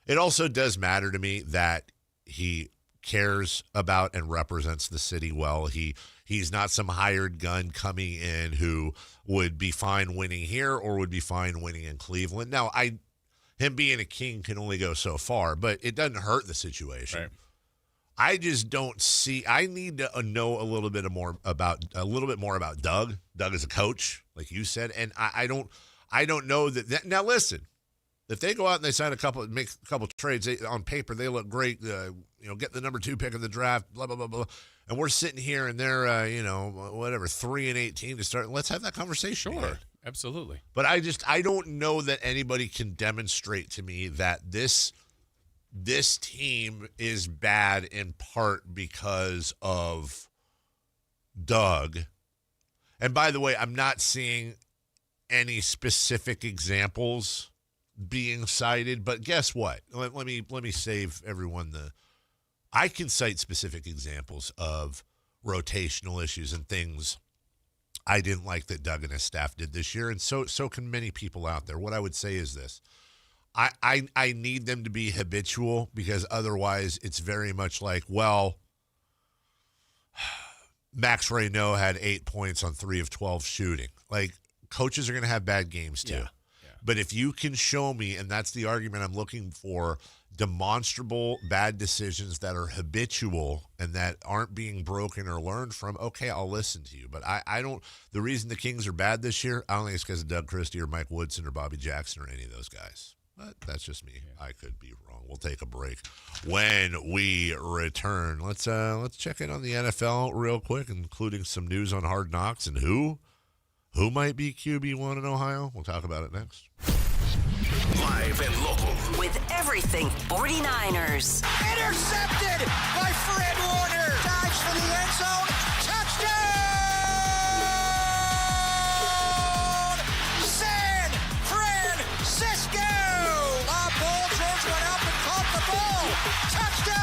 It also does matter to me that he cares about and represents the city well. He's not some hired gun coming in who would be fine winning here or would be fine winning in Cleveland. Now, him being a King can only go so far, but it doesn't hurt the situation. Right. I just don't see. I need to know a little bit more about Doug. Doug as a coach, like you said, and I don't know that. Now, listen. If they go out and they sign make a couple trades, on paper they look great. Get the number 2 pick of the draft, blah blah blah blah, and we're sitting here and they're 3-18 to start. Let's have that conversation. Sure, absolutely. But I don't know that anybody can demonstrate to me that this team is bad in part because of Doug. And by the way, I'm not seeing any specific examples being cited, but guess what? Let me save everyone I can cite specific examples of rotational issues and things I didn't like that Doug and his staff did this year, and so can many people out there. What I would say is this. I need them to be habitual, because otherwise it's very much like, well, Max Reynaud had 8 points on 3 of 12 shooting. Like, coaches are going to have bad games too. Yeah. But if you can show me, and that's the argument I'm looking for, demonstrable bad decisions that are habitual and that aren't being broken or learned from, okay, I'll listen to you. But I don't – the reason the Kings are bad this year, I don't think it's because of Doug Christie or Mike Woodson or Bobby Jackson or any of those guys. But that's just me. Yeah. I could be wrong. We'll take a break. When we return, let's check in on the NFL real quick, including some news on Hard Knocks and who might be QB1 in Ohio. We'll talk about it next. Live and local. With everything 49ers. Intercepted by Fred Warner. Dives for the end zone. Touchdown! San Francisco! Lob ball. George went up and caught the ball. Touchdown!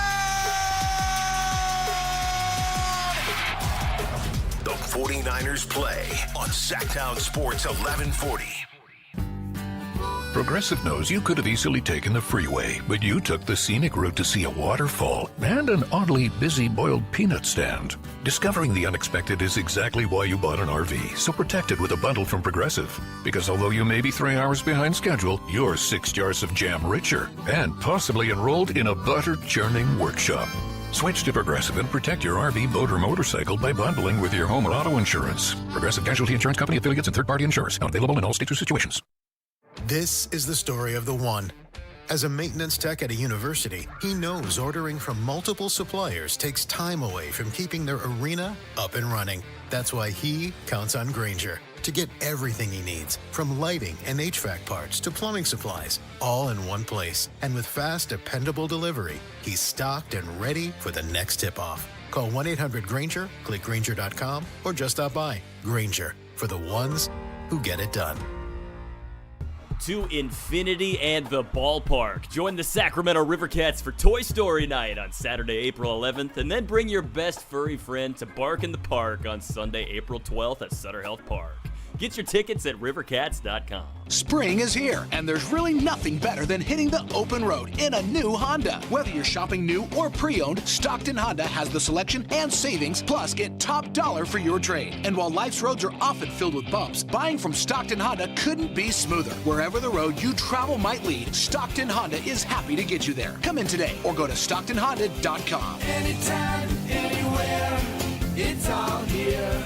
The 49ers play on Sactown Sports 1140. Progressive knows you could have easily taken the freeway, but you took the scenic route to see a waterfall and an oddly busy boiled peanut stand. Discovering the unexpected is exactly why you bought an RV, so protect it with a bundle from Progressive. Because although you may be 3 hours behind schedule, you're 6 jars of jam richer and possibly enrolled in a butter-churning workshop. Switch to Progressive and protect your RV, boat, or motorcycle by bundling with your home or auto insurance. Progressive Casualty Insurance Company, affiliates, and third-party insurers. Not available in all states or situations. This is the story of the one. As a maintenance tech at a university, he knows ordering from multiple suppliers takes time away from keeping their arena up and running. That's why he counts on Grainger, to get everything he needs, from lighting and HVAC parts to plumbing supplies, all in one place. And with fast, dependable delivery, he's stocked and ready for the next tip-off. Call 1-800-GRANGER, click Grainger.com, or just stop by. Grainger, for the ones who get it done. To infinity and the ballpark. Join the Sacramento Rivercats for Toy Story Night on Saturday, April 11th, and then bring your best furry friend to Bark in the Park on Sunday, April 12th at Sutter Health Park. Get your tickets at rivercats.com. Spring is here, and there's really nothing better than hitting the open road in a new Honda. Whether you're shopping new or pre-owned, Stockton Honda has the selection and savings, plus get top dollar for your trade. And while life's roads are often filled with bumps, buying from Stockton Honda couldn't be smoother. Wherever the road you travel might lead, Stockton Honda is happy to get you there. Come in today or go to StocktonHonda.com. Anytime, anywhere, it's all here.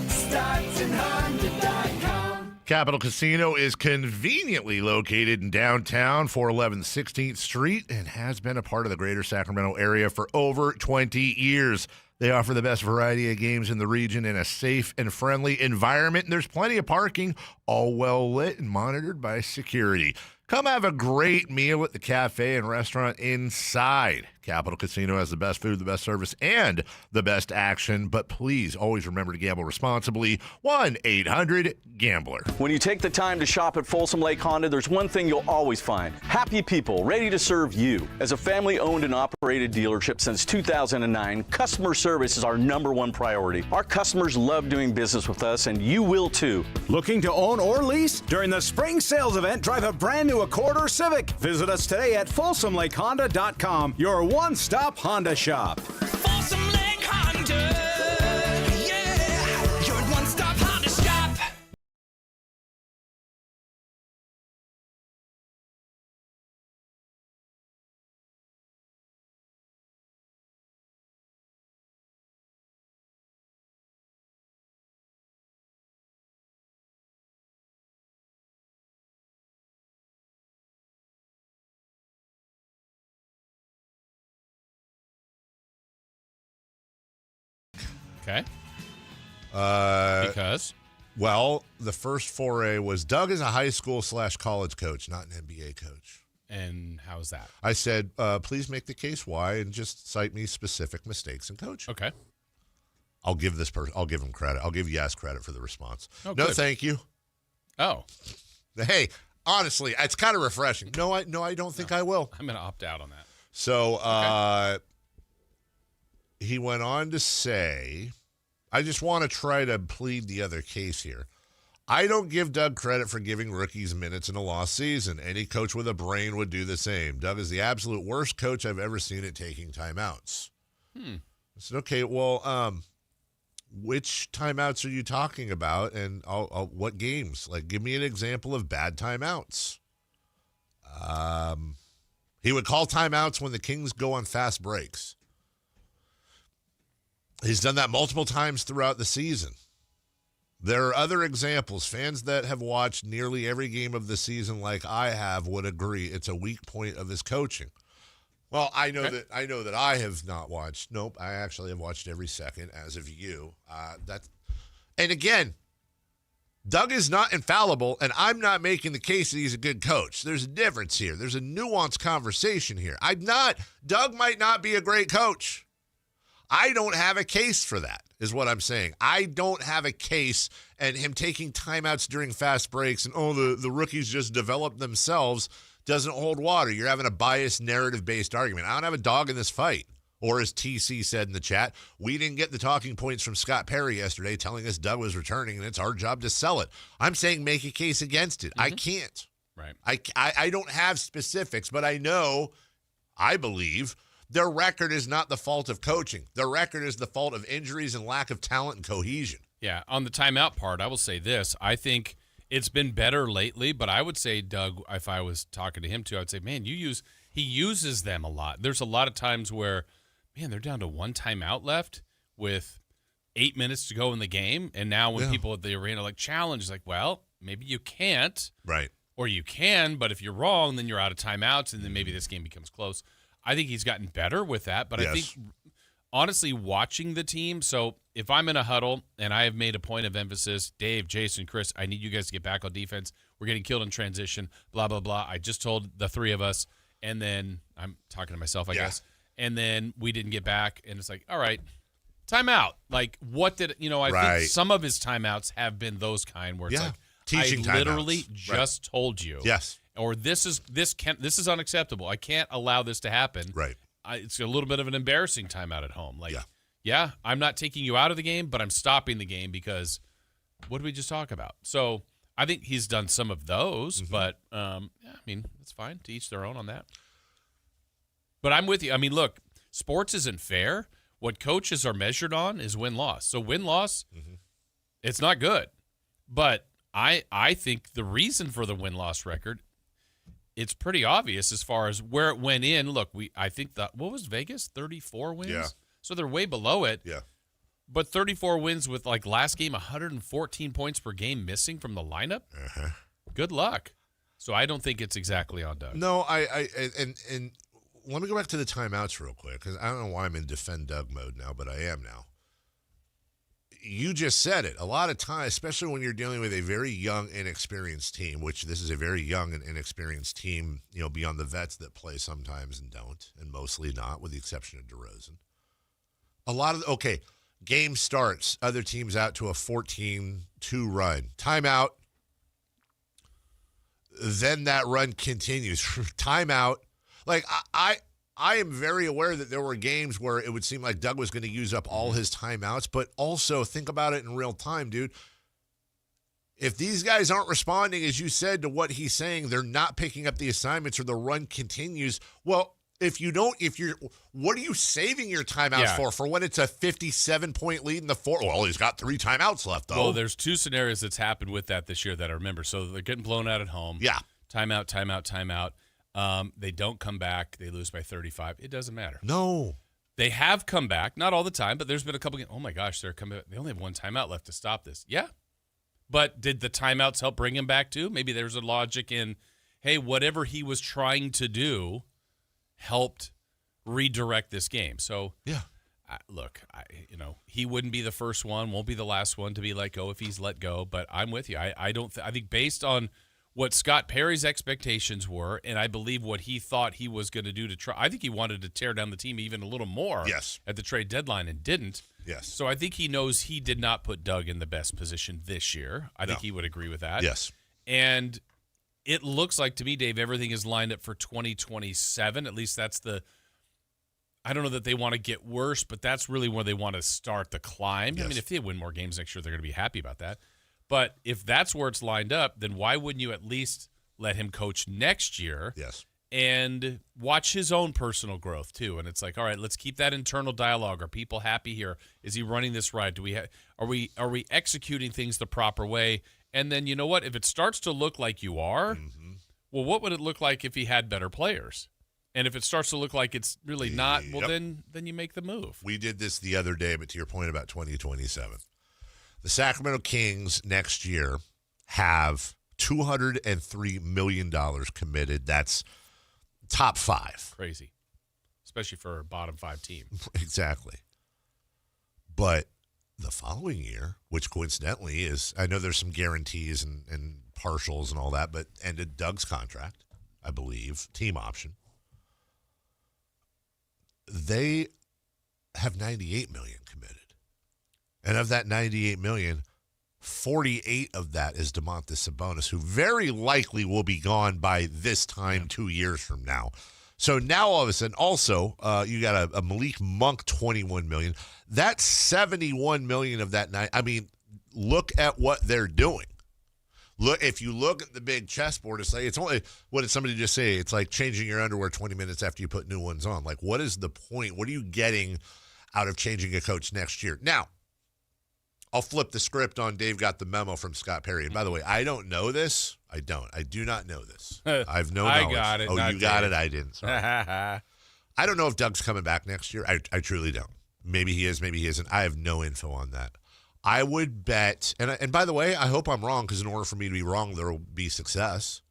StocktonHonda.com. Capital Casino is conveniently located in downtown, 411 16th Street, and has been a part of the greater Sacramento area for over 20 years. They offer the best variety of games in the region in a safe and friendly environment, and there's plenty of parking, all well lit and monitored by security. Come have a great meal at the cafe and restaurant inside. Capital Casino has the best food, the best service, and the best action. But please always remember to gamble responsibly. 1-800-GAMBLER. When you take the time to shop at Folsom Lake Honda, there's one thing you'll always find. Happy people ready to serve you. As a family-owned and operated dealership since 2009, customer service is our #1 priority. Our customers love doing business with us, and you will too. Looking to own or lease? During the spring sales event, drive a brand new Accord or Civic. Visit us today at FolsomLakeHonda.com, your one-stop Honda shop. Folsom Lake Honda, yeah, your one-stop Honda shop. Okay. Because? Well, the first foray was Doug is a high school / college coach, not an NBA coach. And how is that? I said, please make the case why and just cite me specific mistakes in coaching. Okay. I'll give him credit. I'll give Yes credit for the response. Oh, no, good. thank you. Oh. Hey, honestly, it's kind of refreshing. No, I don't think I will. I'm going to opt out on that. So, he went on to say, I just want to try to plead the other case here. I don't give Doug credit for giving rookies minutes in a lost season. Any coach with a brain would do the same. Doug is the absolute worst coach I've ever seen at taking timeouts. I said, okay, well, which timeouts are you talking about, and what games? Like, give me an example of bad timeouts. He would call timeouts when the Kings go on fast breaks. He's done that multiple times throughout the season. There are other examples. Fans that have watched nearly every game of the season like I have would agree it's a weak point of his coaching. Well, I know that I have not watched. Nope, I actually have watched every second, as of you. And again, Doug is not infallible, and I'm not making the case that he's a good coach. There's a difference here. There's a nuanced conversation here. Doug might not be a great coach. I don't have a case for that, is what I'm saying. I don't have a case, and him taking timeouts during fast breaks and, the rookies just develop themselves doesn't hold water. You're having a biased, narrative-based argument. I don't have a dog in this fight. Or as TC said in the chat, we didn't get the talking points from Scott Perry yesterday telling us Doug was returning, and it's our job to sell it. I'm saying make a case against it. I can't. Right. I don't have specifics, but I believe their record is not the fault of coaching. Their record is the fault of injuries and lack of talent and cohesion. Yeah, on the timeout part, I will say this. I think it's been better lately, but I would say, Doug, if I was talking to him too, I would say, man, he uses them a lot. There's a lot of times where, man, they're down to one timeout left with 8 minutes to go in the game, and now when people at the arena challenge, it's like, well, maybe you can't. Right. Or you can, but if you're wrong, then you're out of timeouts, and then maybe this game becomes close. I think he's gotten better with that, but I think, honestly, watching the team, so if I'm in a huddle and I have made a point of emphasis, Dave, Jason, Chris, I need you guys to get back on defense. We're getting killed in transition, blah, blah, blah. I just told the three of us, and then I'm talking to myself, I guess. And then we didn't get back, and it's like, all right, timeout. Like, what did, I think some of his timeouts have been those kind where it's like, teaching I literally timeouts. just told you. Yes. Or this is unacceptable. I can't allow this to happen. Right. It's a little bit of an embarrassing timeout at home. Like, yeah, I'm not taking you out of the game, but I'm stopping the game because what did we just talk about? So I think he's done some of those, but it's fine. To each their own on that. But I'm with you. I mean, look, sports isn't fair. What coaches are measured on is win-loss. So win-loss, it's not good. But I think the reason for the win-loss record, it's pretty obvious as far as where it went in. Look, I think what was Vegas? 34 wins? Yeah. So they're way below it. Yeah. But 34 wins with, like, last game, 114 points per game missing from the lineup? Good luck. So I don't think it's exactly on Doug. No, and let me go back to the timeouts real quick, because I don't know why I'm in defend Doug mode now, but I am now. You just said it. A lot of times, especially when you're dealing with a very young, inexperienced team, which this is a very young and inexperienced team, beyond the vets that play sometimes and don't, and mostly not, with the exception of DeRozan. Game starts, other teams out to a 14-2 run. Timeout. Then that run continues. Timeout. Like, I am very aware that there were games where it would seem like Doug was going to use up all his timeouts, but also think about it in real time, dude. If these guys aren't responding, as you said, to what he's saying, they're not picking up the assignments or the run continues. Well, what are you saving your timeouts for? For when it's a 57-point lead in the fourth? Well, he's got 3 timeouts left, though. Well, there's 2 scenarios that's happened with that this year that I remember. So they're getting blown out at home. Yeah. Timeout. They don't come back. They lose by 35. It doesn't matter. No. They have come back. Not all the time, but there's been a couple games. Oh, my gosh, they only have 1 timeout left to stop this. Yeah. But did the timeouts help bring him back too? Maybe there's a logic in, hey, whatever he was trying to do helped redirect this game. So, look, he wouldn't be the first one, won't be the last one to be let go if he's let go. But I'm with you. I think based on what Scott Perry's expectations were, and I believe what he thought he was going to do to try. I think he wanted to tear down the team even a little more at the trade deadline and didn't. Yes. So I think he knows he did not put Doug in the best position this year. I think he would agree with that. Yes. And it looks like to me, Dave, everything is lined up for 2027. At least that's I don't know that they want to get worse, but that's really where they want to start the climb. Yes. I mean, if they win more games next year, they're going to be happy about that. But if that's where it's lined up, then why wouldn't you at least let him coach next year? Yes. And watch his own personal growth too. And it's like, all right, let's keep that internal dialogue. Are people happy here? Is he running this right? Are we executing things the proper way? And then you know what? If it starts to look like you are, well, what would it look like if he had better players? And if it starts to look like it's really not, well, then you make the move. We did this the other day, but to your point about 2027. The Sacramento Kings next year have $203 million committed. That's top 5. Crazy. Especially for a bottom 5 team. Exactly. But the following year, which coincidentally is, I know there's some guarantees and partials and all that, but ended Doug's contract, I believe, team option. They have $98 million committed. And of that $98 million, 48 of that is DeMontis Sabonis, who very likely will be gone by this time 2 years from now. So now all of a sudden, also, you got a Malik Monk, $21 million. That's $71 million of that night. I mean, look at what they're doing. Look, if you look at the big chessboard, it's like, it's only, what did somebody just say? It's like changing your underwear 20 minutes after you put new ones on. Like, what is the point? What are you getting out of changing a coach next year? Now, I'll flip the script on Dave got the memo from Scott Perry. And by the way, I don't know this. I do not know this. I've no knowledge. I got it. Oh, you got it. I didn't. Sorry. I don't know if Doug's coming back next year. I truly don't. Maybe he is. Maybe he isn't. I have no info on that. I would bet, and by the way, I hope I'm wrong, because in order for me to be wrong, there will be success.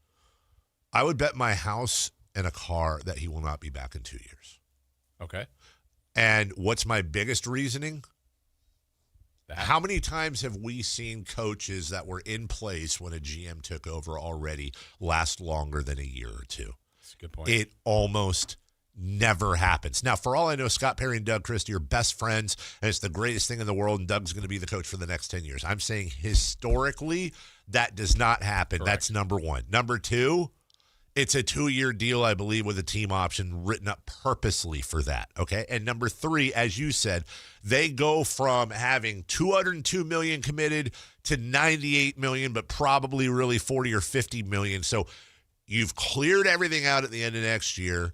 I would bet my house and a car that he will not be back in 2 years. Okay. And what's my biggest reasoning? How many times have we seen coaches that were in place when a GM took over already last longer than a year or two? That's a good point. It almost never happens. Now, for all I know, Scott Perry and Doug Christie are best friends, and it's the greatest thing in the world, and Doug's going to be the coach for the next 10 years. I'm saying historically, that does not happen. Correct. That's number one. Number two, it's a 2-year deal, I believe, with a team option written up purposely for that, okay? And number three, as you said, they go from having $202 million committed to $98 million, but probably really $40 or $50 million. So you've cleared everything out at the end of next year.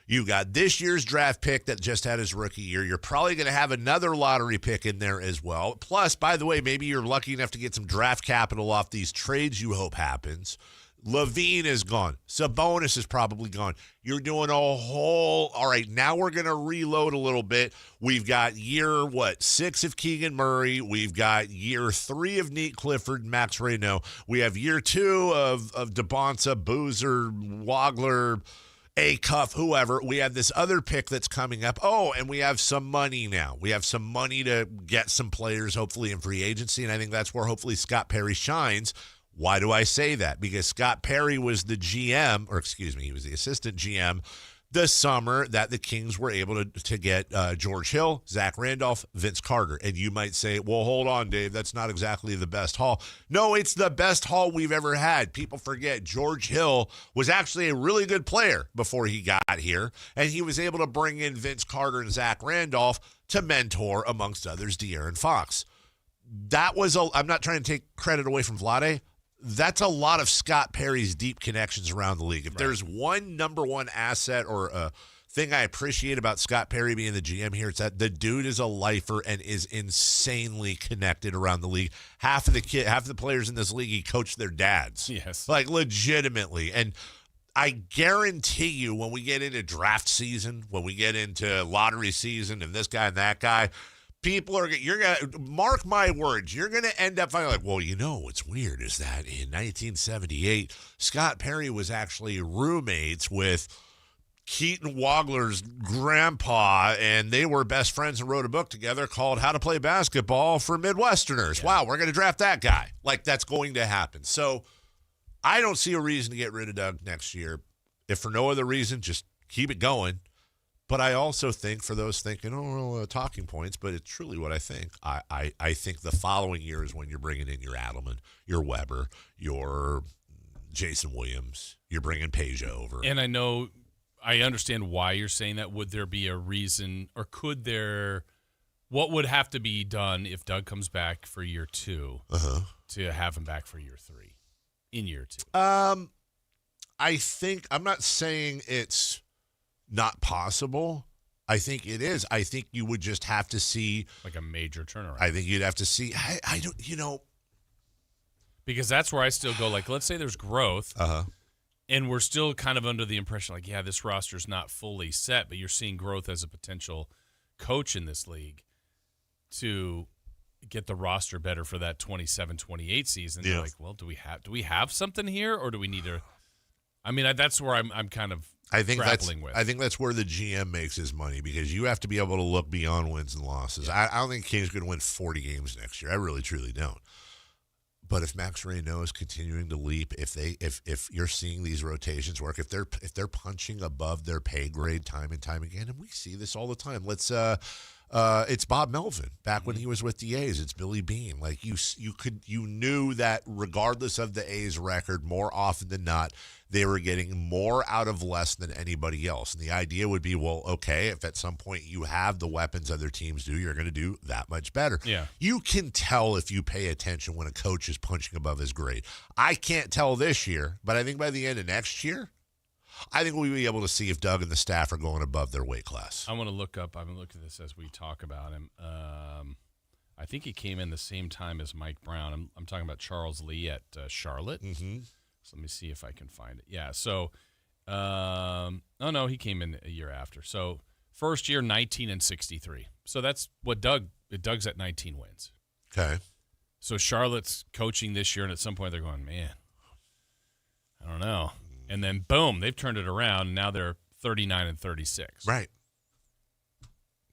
You got this year's draft pick that just had his rookie year. You're probably going to have another lottery pick in there as well. Plus, by the way, maybe you're lucky enough to get some draft capital off these trades you hope happens. Levine is gone. Sabonis is probably gone. You're doing a whole, all right, now we're going to reload a little bit. We've got year, 6 of Keegan Murray. We've got year 3 of Nate Clifford and Max Reno. We have year 2 of DeBonsa, Boozer, Wagler, A-Cuff, whoever. We have this other pick that's coming up. Oh, and we have some money now. We have some money to get some players, hopefully, in free agency, and I think that's where hopefully Scott Perry shines. Why do I say that? Because Scott Perry was the GM, or excuse me, he was the assistant GM the summer that the Kings were able to get George Hill, Zach Randolph, Vince Carter. And you might say, well, hold on, Dave, that's not exactly the best haul. No, it's the best haul we've ever had. People forget George Hill was actually a really good player before he got here, and he was able to bring in Vince Carter and Zach Randolph to mentor, amongst others, De'Aaron Fox. That was I'm not trying to take credit away from Vlade. That's a lot of Scott Perry's deep connections around the league. If there's one number one asset or a thing I appreciate about Scott Perry being the GM here, it's that the dude is a lifer and is insanely connected around the league. Half of the players in this league, he coached their dads. Yes. Like legitimately. And I guarantee you when we get into draft season, when we get into lottery season and this guy and that guy, you're going to, mark my words, you're going to end up finding like, well, you know what's weird is that in 1978, Scott Perry was actually roommates with Keaton Wagler's grandpa, and they were best friends and wrote a book together called How to Play Basketball for Midwesterners. Yeah. Wow, we're going to draft that guy. Like, that's going to happen. So I don't see a reason to get rid of Doug next year. If for no other reason, just keep it going. But I also think, for those thinking, talking points, but it's truly what I think. I think the following year is when you're bringing in your Adelman, your Weber, your Jason Williams. You're bringing Peja over. And I understand why you're saying that. Would there be a reason, or what would have to be done if Doug comes back for year 2 to have him back for year 3 in year 2? I think, I'm not saying it's not possible. I think it is. I think you would just have to see like a major turnaround. I think you'd have to see. I don't, because that's where I still go. Like, let's say there's growth, and we're still kind of under the impression, like, yeah, this roster's not fully set, but you're seeing growth as a potential coach in this league to get the roster better for that 27-28 season. Yeah. You're like, well, do we have something here, or do we need to? I mean, that's where I'm kind of. I think that's where the GM makes his money, because you have to be able to look beyond wins and losses. Yeah. I don't think King's going to win 40 games next year. I really, truly don't. But if Max Reno is continuing to leap, if you're seeing these rotations work, if they're punching above their pay grade time and time again, and we see this all the time. It's Bob Melvin back when he was with the A's. It's Billy Beane. Like you knew that regardless of the A's record, more often than not, they were getting more out of less than anybody else. And the idea would be, well, okay, if at some point you have the weapons other teams do, you're going to do that much better. Yeah. You can tell if you pay attention when a coach is punching above his grade. I can't tell this year, but I think by the end of next year, I think we'll be able to see if Doug and the staff are going above their weight class. I want to look up. I'm going to look at this as we talk about him. I think he came in the same time as Mike Brown. I'm talking about Charles Lee at Charlotte. Mm-hmm. So let me see if I can find it. Yeah. So, no, he came in a year after. So first year, 19-63. So that's what Doug's at 19 wins. Okay. So Charlotte's coaching this year, and at some point they're going, man, I don't know. And then, boom, they've turned it around, and now they're 39-36. Right.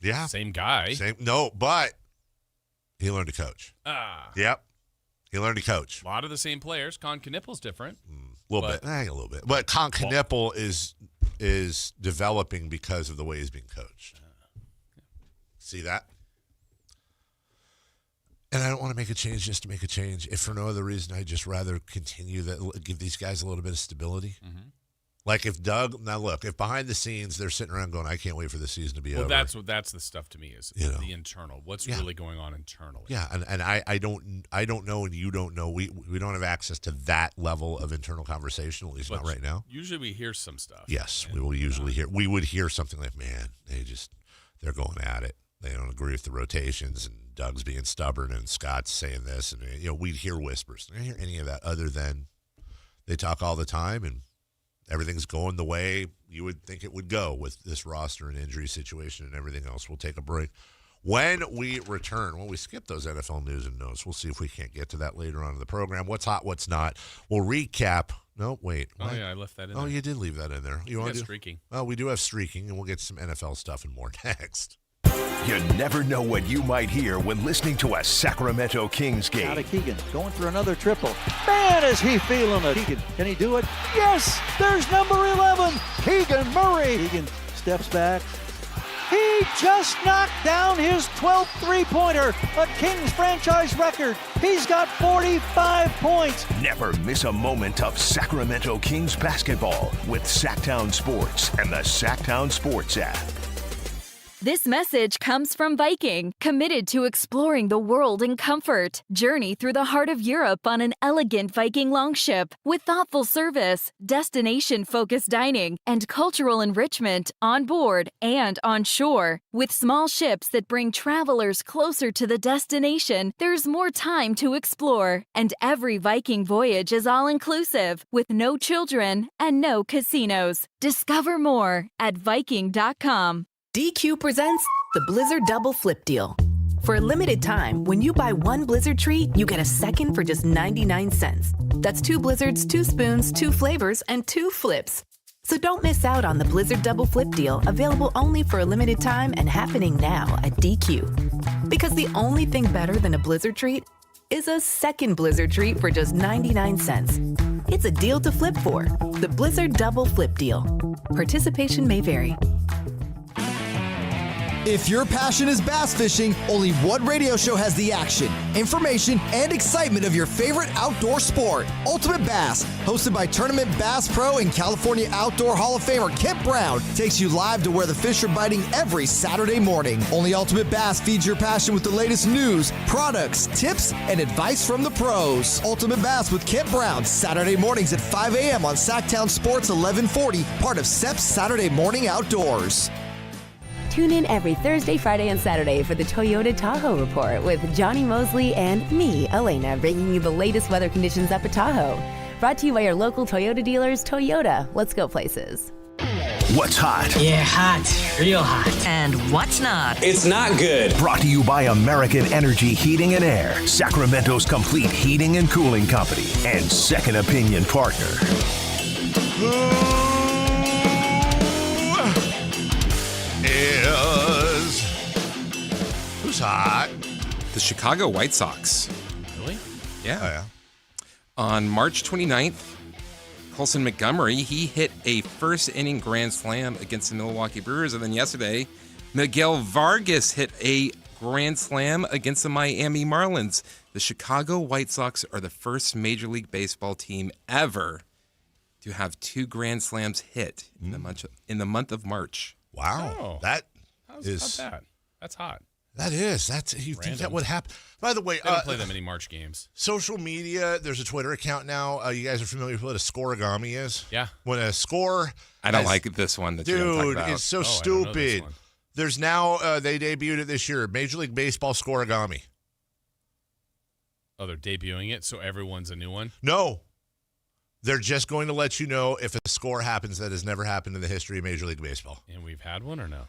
Yeah. Same guy. No, but He learned to coach. Yep. He learned to coach. A lot of the same players. Con Knippel's different. A little bit. But Con Knippel is developing because of the way he's being coached. See that? And I don't want to make a change just to make a change. If for no other reason, I'd just rather continue that, give these guys a little bit of stability. Mm-hmm. Like if if behind the scenes they're sitting around going, I can't wait for the season to be over. That's the stuff to me is the internal. What's really going on internally? Yeah, and I don't know, and you don't know. We don't have access to that level of internal conversation, at least not right now. Usually we hear some stuff. Yes, we will usually hear. We would hear something like, "Man, they're going at it. They don't agree with the rotations, and Doug's being stubborn, and Scott's saying this, and we'd hear whispers. I didn't hear any of that other than they talk all the time and." Everything's going the way you would think it would go with this roster and injury situation and everything else. We'll take a break. When we return, we skip those NFL news and notes. We'll see if we can't get to that later on in the program. What's hot, what's not. We'll recap. No, wait. Oh, yeah, I left that in there. Oh, you did leave that in there. You want to do streaking? Well, we do have streaking, and we'll get some NFL stuff and more next. You never know what you might hear when listening to a Sacramento Kings game. Out of Keegan, going for another triple. Man, is he feeling it. Keegan, can he do it? Yes, there's number 11, Keegan Murray. Keegan steps back. He just knocked down his 12th three-pointer, a Kings franchise record. He's got 45 points. Never miss a moment of Sacramento Kings basketball with Sactown Sports and the Sactown Sports app. This message comes from Viking, committed to exploring the world in comfort. Journey through the heart of Europe on an elegant Viking longship with thoughtful service, destination-focused dining, and cultural enrichment on board and on shore. With small ships that bring travelers closer to the destination, there's more time to explore. And every Viking voyage is all-inclusive, with no children and no casinos. Discover more at Viking.com. DQ presents the Blizzard Double Flip Deal. For a limited time, when you buy one Blizzard treat, you get a second for just 99 cents. That's 2 Blizzards, 2 spoons, 2 flavors, and 2 flips. So don't miss out on the Blizzard Double Flip Deal, available only for a limited time and happening now at DQ. Because the only thing better than a Blizzard treat is a second Blizzard treat for just 99 cents. It's a deal to flip for. The Blizzard Double Flip Deal. Participation may vary. If your passion is bass fishing, only one radio show has the action, information, and excitement of your favorite outdoor sport. Ultimate Bass, hosted by Tournament Bass Pro and California Outdoor Hall of Famer Kip Brown, takes you live to where the fish are biting every Saturday morning. Only Ultimate Bass feeds your passion with the latest news, products, tips, and advice from the pros. Ultimate Bass with Kip Brown, Saturday mornings at 5 a.m. on Sactown Sports 1140, part of SEP's Saturday Morning Outdoors. Tune in every Thursday, Friday, and Saturday for the Toyota Tahoe Report with Johnny Mosley and me, Elena, bringing you the latest weather conditions up at Tahoe. Brought to you by your local Toyota dealers. Toyota, let's go places. What's hot? Yeah, hot. Real hot. And what's not? It's not good. Brought to you by American Energy Heating and Air, Sacramento's complete heating and cooling company, and second opinion partner. Who's hot? The Chicago White Sox. Really? Yeah. Oh, yeah. On March 29th, Colson Montgomery, he hit a first-inning grand slam against the Milwaukee Brewers. And then yesterday, Miguel Vargas hit a grand slam against the Miami Marlins. The Chicago White Sox are the first Major League Baseball team ever to have 2 grand slams hit in the month of March. Wow. Oh. How's that? That's hot. That is. You think that would happen? By the way, They don't play that many March games. Social media, there's a Twitter account now. You guys are familiar with what a scoregami is? Yeah. When a score... I don't like this one that you're going to talk about. Dude, it's so stupid. There's now, they debuted it this year, Major League Baseball scoregami. Oh, they're debuting it, so everyone's a new one? No. They're just going to let you know if a score happens that has never happened in the history of Major League Baseball. And we've had one or no?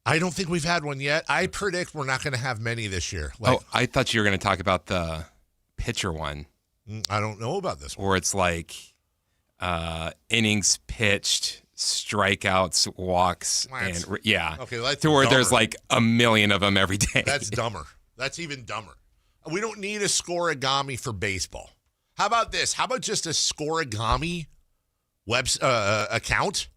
I don't think we've had one yet. I predict we're not going to have many this year. I thought you were going to talk about the pitcher one. I don't know about this one. Or it's like innings pitched, strikeouts, walks, Okay, to where there's dumber. like a million of them every day. That's dumber. That's even dumber. We don't need a scoregami for baseball. How about this? How about just a scoregami account?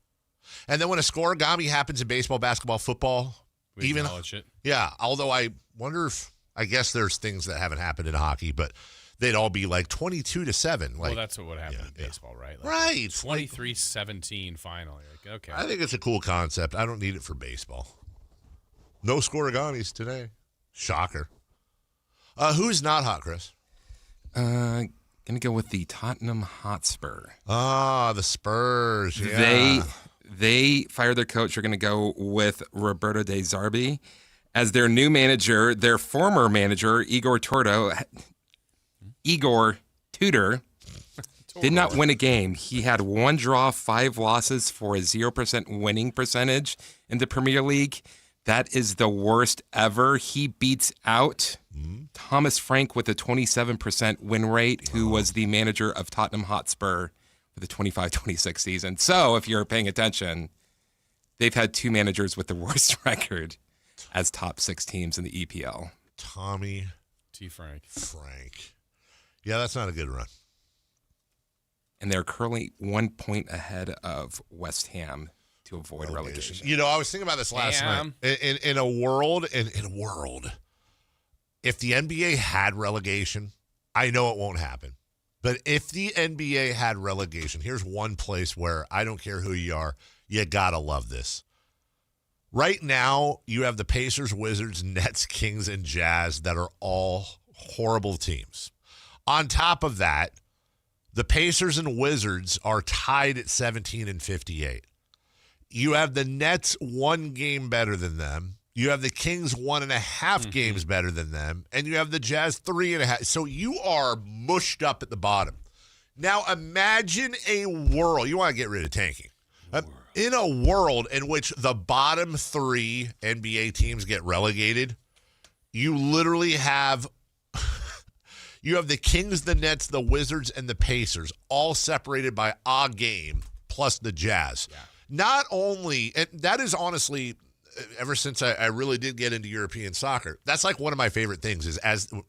And then when a scoregami happens in baseball, basketball, football, we acknowledge it. Yeah, although I wonder if, I guess there's things that haven't happened in hockey, but they'd all be like 22-7. Well, that's what happened in baseball, right? Like right. 23-17 final. You're like, okay. I think it's a cool concept. I don't need it for baseball. No scoregamis today. Shocker. Who's not hot, Chris? Gonna go with the Tottenham Hotspur. Ah, the Spurs. Yeah. They fired their coach. They're gonna go with Roberto De Zerbi as their new manager. Their former manager, Igor Tudor, did not win a game. He had 1 draw, 5 losses for a 0% winning percentage in the Premier League. That is the worst ever. He beats out Thomas Frank with a 27% win rate, who was the manager of Tottenham Hotspur for the 25-26 season. So if you're paying attention, they've had 2 managers with the worst record as top 6 teams in the EPL. Tommy T. Frank. Yeah, that's not a good run. And they're currently 1 point ahead of West Ham to avoid relegation. You know, I was thinking about this last night. In a world, if the NBA had relegation, I know it won't happen. But if the NBA had relegation, here's one place where I don't care who you are, you gotta love this. Right now, you have the Pacers, Wizards, Nets, Kings, and Jazz that are all horrible teams. On top of that, the Pacers and Wizards are tied at 17 and 58. You have the Nets 1 game better than them. You have the Kings 1.5 games better than them. And you have the Jazz 3.5. So you are mushed up at the bottom. Now imagine a world. You want to get rid of tanking. In a world in which the bottom 3 NBA teams get relegated, you literally have you have the Kings, the Nets, the Wizards, and the Pacers all separated by a game plus the Jazz. Yeah. Not only, and that is honestly, ever since I really did get into European soccer, that's like one of my favorite things is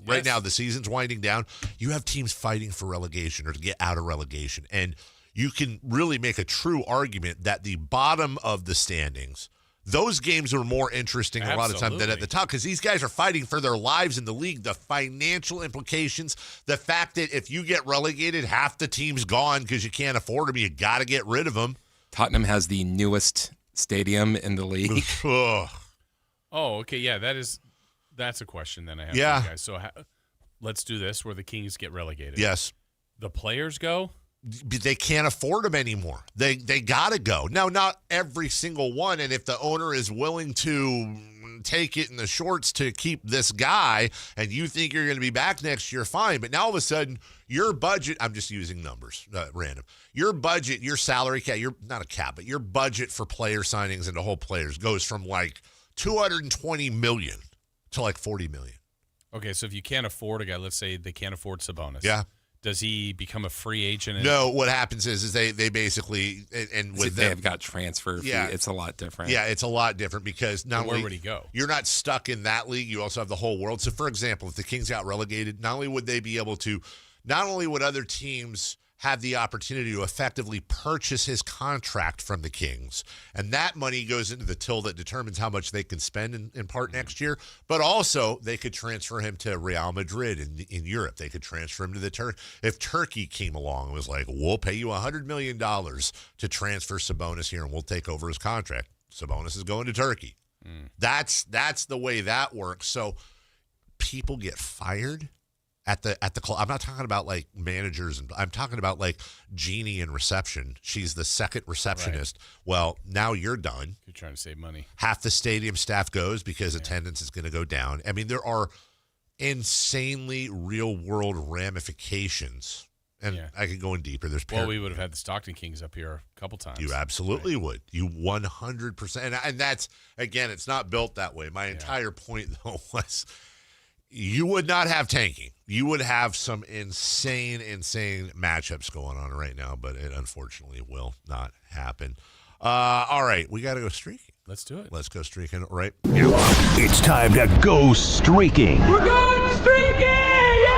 right now the season's winding down, you have teams fighting for relegation or to get out of relegation. And you can really make a true argument that the bottom of the standings, those games are more interesting a lot of time than at the top because these guys are fighting for their lives in the league. The financial implications, the fact that if you get relegated, half the team's gone because you can't afford them, you got to get rid of them. Tottenham has the newest stadium in the league. Oh, okay. Yeah, that's a question then I have for you guys. So let's do this where the Kings get relegated. Yes. The players go? They can't afford them anymore. They got to go. Now, not every single one, and if the owner is willing to take it in the shorts to keep this guy and you think you're going to be back next year, fine. But now all of a sudden, your budget, I'm just using numbers, random. Your budget, your salary cap, you're not a cap, but your budget for player signings and the whole players goes from like $220 million to like $40 million. Okay, so if you can't afford a guy, let's say they can't afford Sabonis. Yeah. Does he become a free agent? No, what happens is they basically, and with they have got transfer fee. Yeah. It's a lot different. Yeah, it's a lot different because not where only would he go? You're not stuck in that league, you also have the whole world. So, for example, if the Kings got relegated, not only would they be able to, not only would other teams have the opportunity to effectively purchase his contract from the Kings, and that money goes into the till that determines how much they can spend in part next year, but also they could transfer him to Real Madrid in Europe. They could transfer him to the Turkey. If Turkey came along and was like, we'll pay you $100 million to transfer Sabonis here and we'll take over his contract. Sabonis is going to Turkey. That's the way that works. So people get fired at the club. I'm not talking about like managers, and I'm talking about like Jeannie in reception. She's the second receptionist. Right. Well, now you're done. You're trying to save money. Half the stadium staff goes because attendance is going to go down. I mean, there are insanely real world ramifications. And I could go in deeper. Well, we would have had the Stockton Kings up here a couple times. You absolutely would. You 100%. And that's, again, it's not built that way. My entire point, though, was you would not have tanking. You would have some insane matchups going on right now, but it unfortunately will not happen. All right, we got to go streaking. Let's do it. Let's go streaking right now. It's time to go streaking. We're going streaking!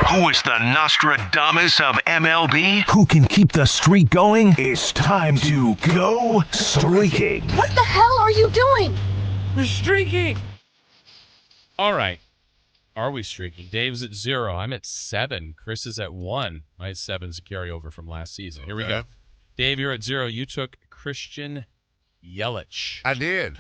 Who is the Nostradamus of MLB? Who can keep the streak going? It's time to go streaking. What the hell are you doing? We're streaking. All right. Are we streaking? Dave's at 0. I'm at 7. Chris is at 1. My 7's a carryover from last season. Here we go. Dave, you're at 0. You took Christian Yelich. I did.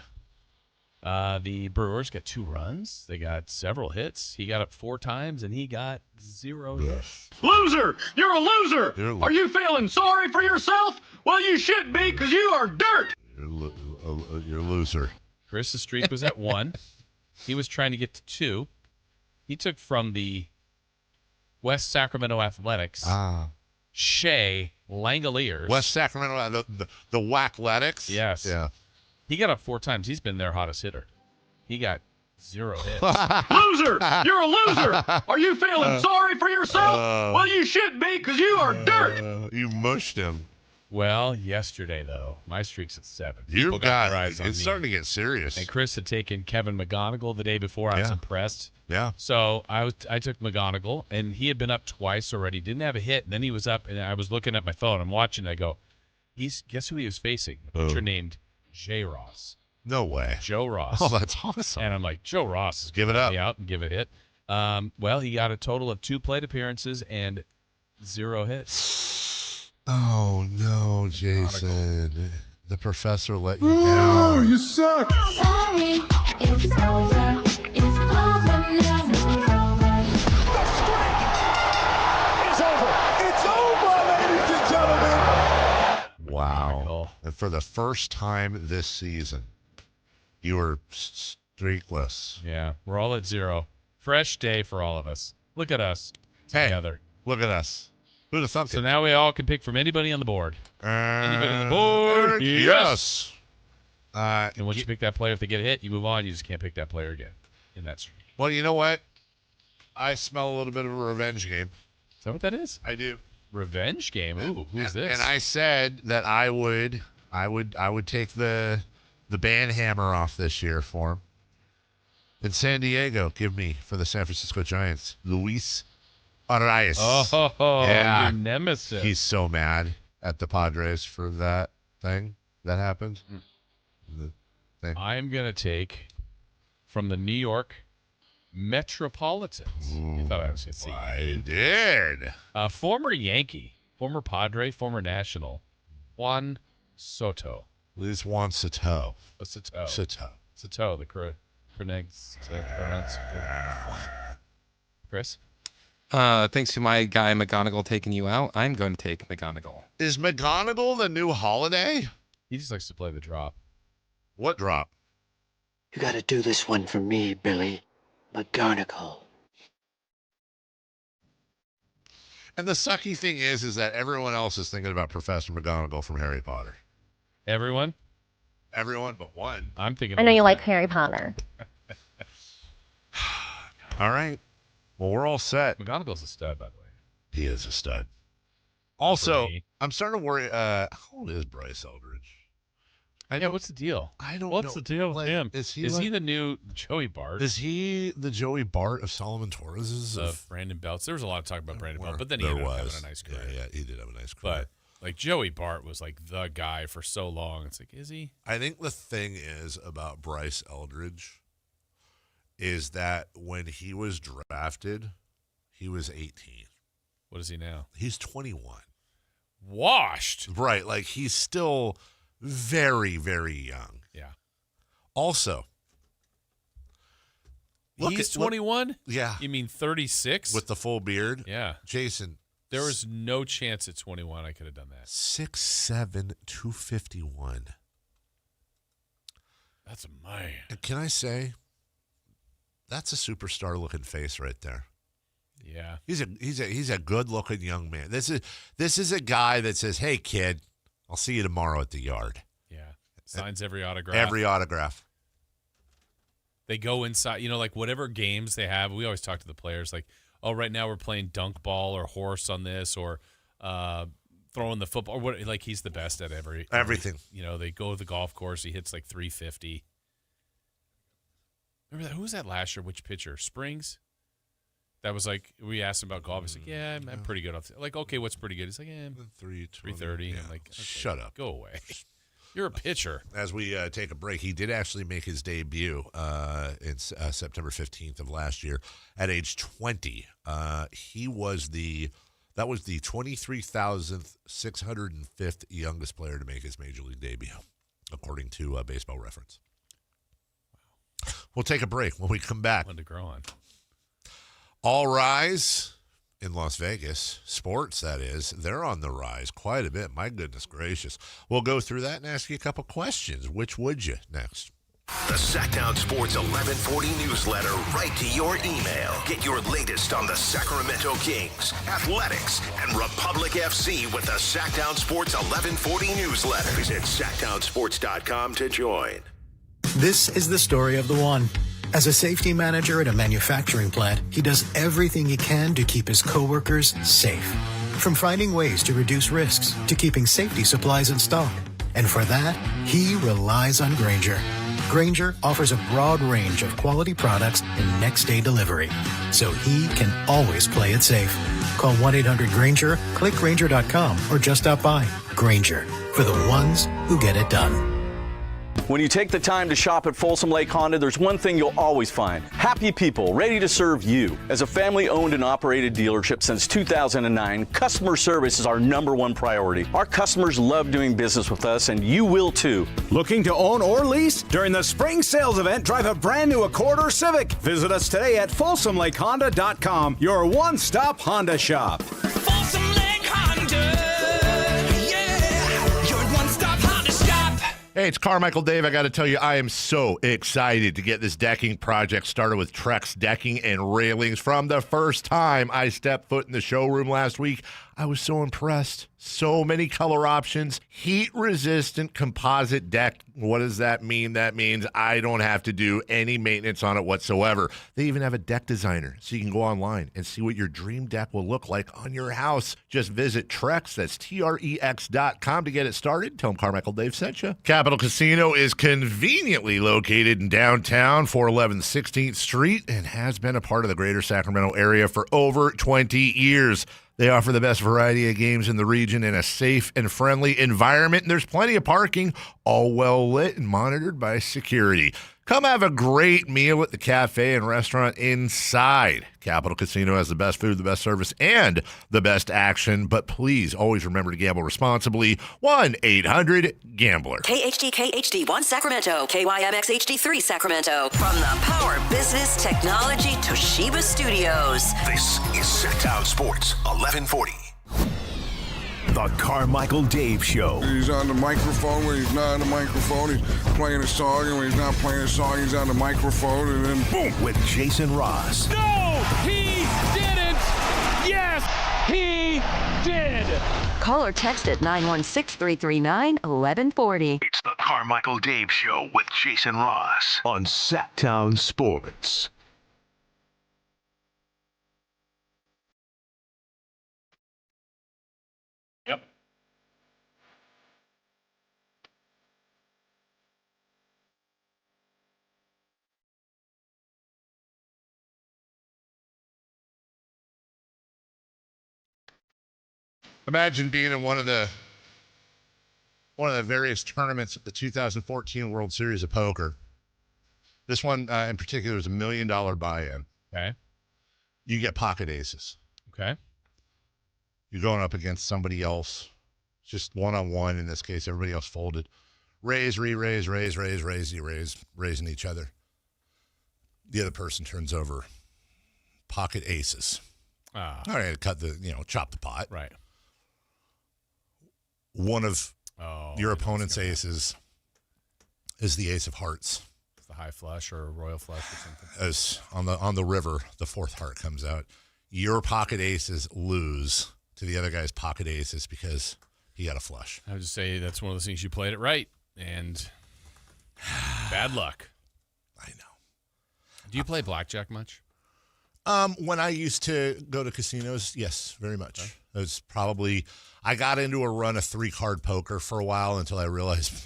The Brewers got 2 runs. They got several hits. He got up 4 times, and he got 0 hits. Loser! You're a loser! Are you feeling sorry for yourself? Well, you should be, because you are dirt! You're a loser. Chris's streak was at 1. He was trying to get to 2. He took from the West Sacramento Athletics, Shea Langoliers. West Sacramento, the Wackletics? Yes. Yeah. He got up 4 times. He's been their hottest hitter. He got 0 hits. Loser! You're a loser! Are you feeling sorry for yourself? Well, you should be, because you are dirt! You mushed him. Well, yesterday, though, my streak's at 7. You People got their eyes on it's me. starting to get serious. And Chris had taken Kevin McGonigal the day before. I was impressed. Yeah. So I took McGonigal, and he had been up twice already. Didn't have a hit, and then he was up, and I was looking at my phone. I'm watching. And I go, guess who he was facing? A pitcher named J. Ross. No way. Joe Ross. Oh, that's awesome. And I'm like, Joe Ross is give it up. Out and give it a hit. Well, he got a total of 2 plate appearances and 0 hits. Oh no, Jason! The professor let you down. Oh, you suck! Sorry, it's over. It's over now. It's over. It's over, ladies and gentlemen. Wow! And for the first time this season, you were streakless. Yeah, we're all at 0. Fresh day for all of us. Look at us together. Look at us. Who'd have thunk it? So now we all can pick from anybody on the board. Anybody on the board? Yes. And once you pick that player, if they get a hit, you move on. You just can't pick that player again in that streak. Well, you know what? I smell a little bit of a revenge game. Is that what that is? I do. Revenge game. Ooh, who's this? And I said that I would take the band hammer off this year for him. In San Diego, give me for the San Francisco Giants, Luis Arias. Oh, yeah. Your nemesis. He's so mad at the Padres for that thing that happened. I'm going to take from the New York Metropolitans. You thought I was going to see. I did. Former Yankee, former Padre, former National, Juan Soto. Luis Juan Soto. Soto, the pronounce. Chris? Thanks to my guy McGonigal taking you out, I'm going to take McGonigal. Is McGonigal the new holiday? He just likes to play the drop. What drop? You gotta do this one for me, Billy. McGonigal. And the sucky thing is that everyone else is thinking about Professor McGonagall from Harry Potter. Everyone? Everyone but one. I'm thinking. I know you like Harry Potter. All right. Well, we're all set. McGonagall's a stud, by the way. He is a stud. Also, I'm starting to worry. How old is Bryce Eldridge? Yeah, what's the deal? I don't know. What's the deal with him? Is he the new Joey Bart? Is he the Joey Bart of Solomon Torres's? Of Brandon Belts. There was a lot of talk about Brandon Belt, but then he There ended up was. having a nice career. Yeah, he did have a nice career. But like Joey Bart was like the guy for so long. It's like, is he? I think the thing is about Bryce Eldridge is that when he was drafted, he was 18. What is he now? He's 21. Washed. Right. Like he's still very, very young. Yeah. Also, He's 21? Yeah. You mean 36? With the full beard? Yeah. Jason. There was no chance at 21 I could have done that. 6'7", 251. That's a man. And can I say, that's a superstar looking face right there. Yeah. He's a good looking young man. This is a guy that says, "Hey kid, I'll see you tomorrow at the yard." Yeah. Signs every autograph. Every autograph. They go inside, like whatever games they have. We always talk to the players like, "Oh, right now we're playing dunk ball or horse on this or throwing the football or what." Like he's the best at everything. They go to the golf course. He hits like 350. Remember that? Who was that last year? Which pitcher? Springs. That was like, we asked him about golf. He's like, yeah, I'm pretty good. Like, okay, what's pretty good? He's like, 330. Yeah. I'm like, okay, shut up. Go away. You're a pitcher. As we take a break, he did actually make his debut in September 15th of last year at age 20. He was the 23,605th youngest player to make his major league debut, according to Baseball Reference. Wow. We'll take a break. When we come back, One to grow on. All Rise in Las Vegas, sports, that is, they're on the rise quite a bit. My goodness gracious. We'll go through that and ask you a couple questions. Which would you? Next. The Sactown Sports 1140 newsletter right to your email. Get your latest on the Sacramento Kings, athletics, and Republic FC with the Sactown Sports 1140 newsletter. Visit SactownSports.com to join. This is the story of the one. As a safety manager at a manufacturing plant, he does everything he can to keep his coworkers safe. From finding ways to reduce risks to keeping safety supplies in stock. And for that, he relies on Grainger. Grainger offers a broad range of quality products and next-day delivery, so he can always play it safe. Call 1-800-GRAINGER, click Grainger.com, or just stop by. Grainger, for the ones who get it done. When you take the time to shop at Folsom Lake Honda, there's one thing you'll always find. Happy people ready to serve you. As a family-owned and operated dealership since 2009, customer service is our #1 priority. Our customers love doing business with us, and you will too. Looking to own or lease? During the spring sales event, drive a brand new Accord or Civic. Visit us today at FolsomLakeHonda.com, your one-stop Honda shop. Folsom Lake Honda. Yeah, your one-stop Honda shop. Hey, it's Carmichael Dave. I got to tell you, I am so excited to get this decking project started with Trex Decking and Railings. From the first time I stepped foot in the showroom last week, I was so impressed. So many color options. Heat-resistant composite deck. What does that mean? That means I don't have to do any maintenance on it whatsoever. They even have a deck designer, so you can go online and see what your dream deck will look like on your house. Just visit Trex, that's Trex.com to get it started. Tell them Carmichael Dave sent you. Capital Casino is conveniently located in downtown, 411 16th Street, and has been a part of the greater Sacramento area for over 20 years. They offer the best variety of games in the region in a safe and friendly environment, and there's plenty of parking, all well lit and monitored by security. Come have a great meal at the cafe and restaurant inside. Capital Casino has the best food, the best service, and the best action. But please always remember to gamble responsibly. 1-800-GAMBLER. KHD1 Sacramento, KYMX HD3 Sacramento. From the Power Business Technology Toshiba Studios. This is Sactown Sports 1140. The Carmichael Dave Show. He's on the microphone when he's not on the microphone. He's playing a song, and when he's not playing a song, he's on the microphone, and then boom. With Jason Ross. No, he didn't. Yes, he did. Call or text at 916-339-1140. It's the Carmichael Dave Show with Jason Ross on Sactown Sports. Yep. Imagine being in one of the various tournaments at the 2014 World Series of Poker. This one in particular was $1 million buy-in. Okay. You get pocket aces. Okay. You're going up against somebody else, just one-on-one. In this case, everybody else folded. Raise, re-raise, raise, raising each other. The other person turns over pocket aces. All right, chop the pot. Right. One of your opponent's aces is the ace of hearts. The high flush or a royal flush or something. As on the river, the fourth heart comes out. Your pocket aces lose to the other guy's pocket aces because he got a flush. I would just say that's one of those things you played it right, and bad luck. I know. Do you play blackjack much? When I used to go to casinos, yes, very much. Okay. It was probably, I got into a run of 3-card poker for a while until I realized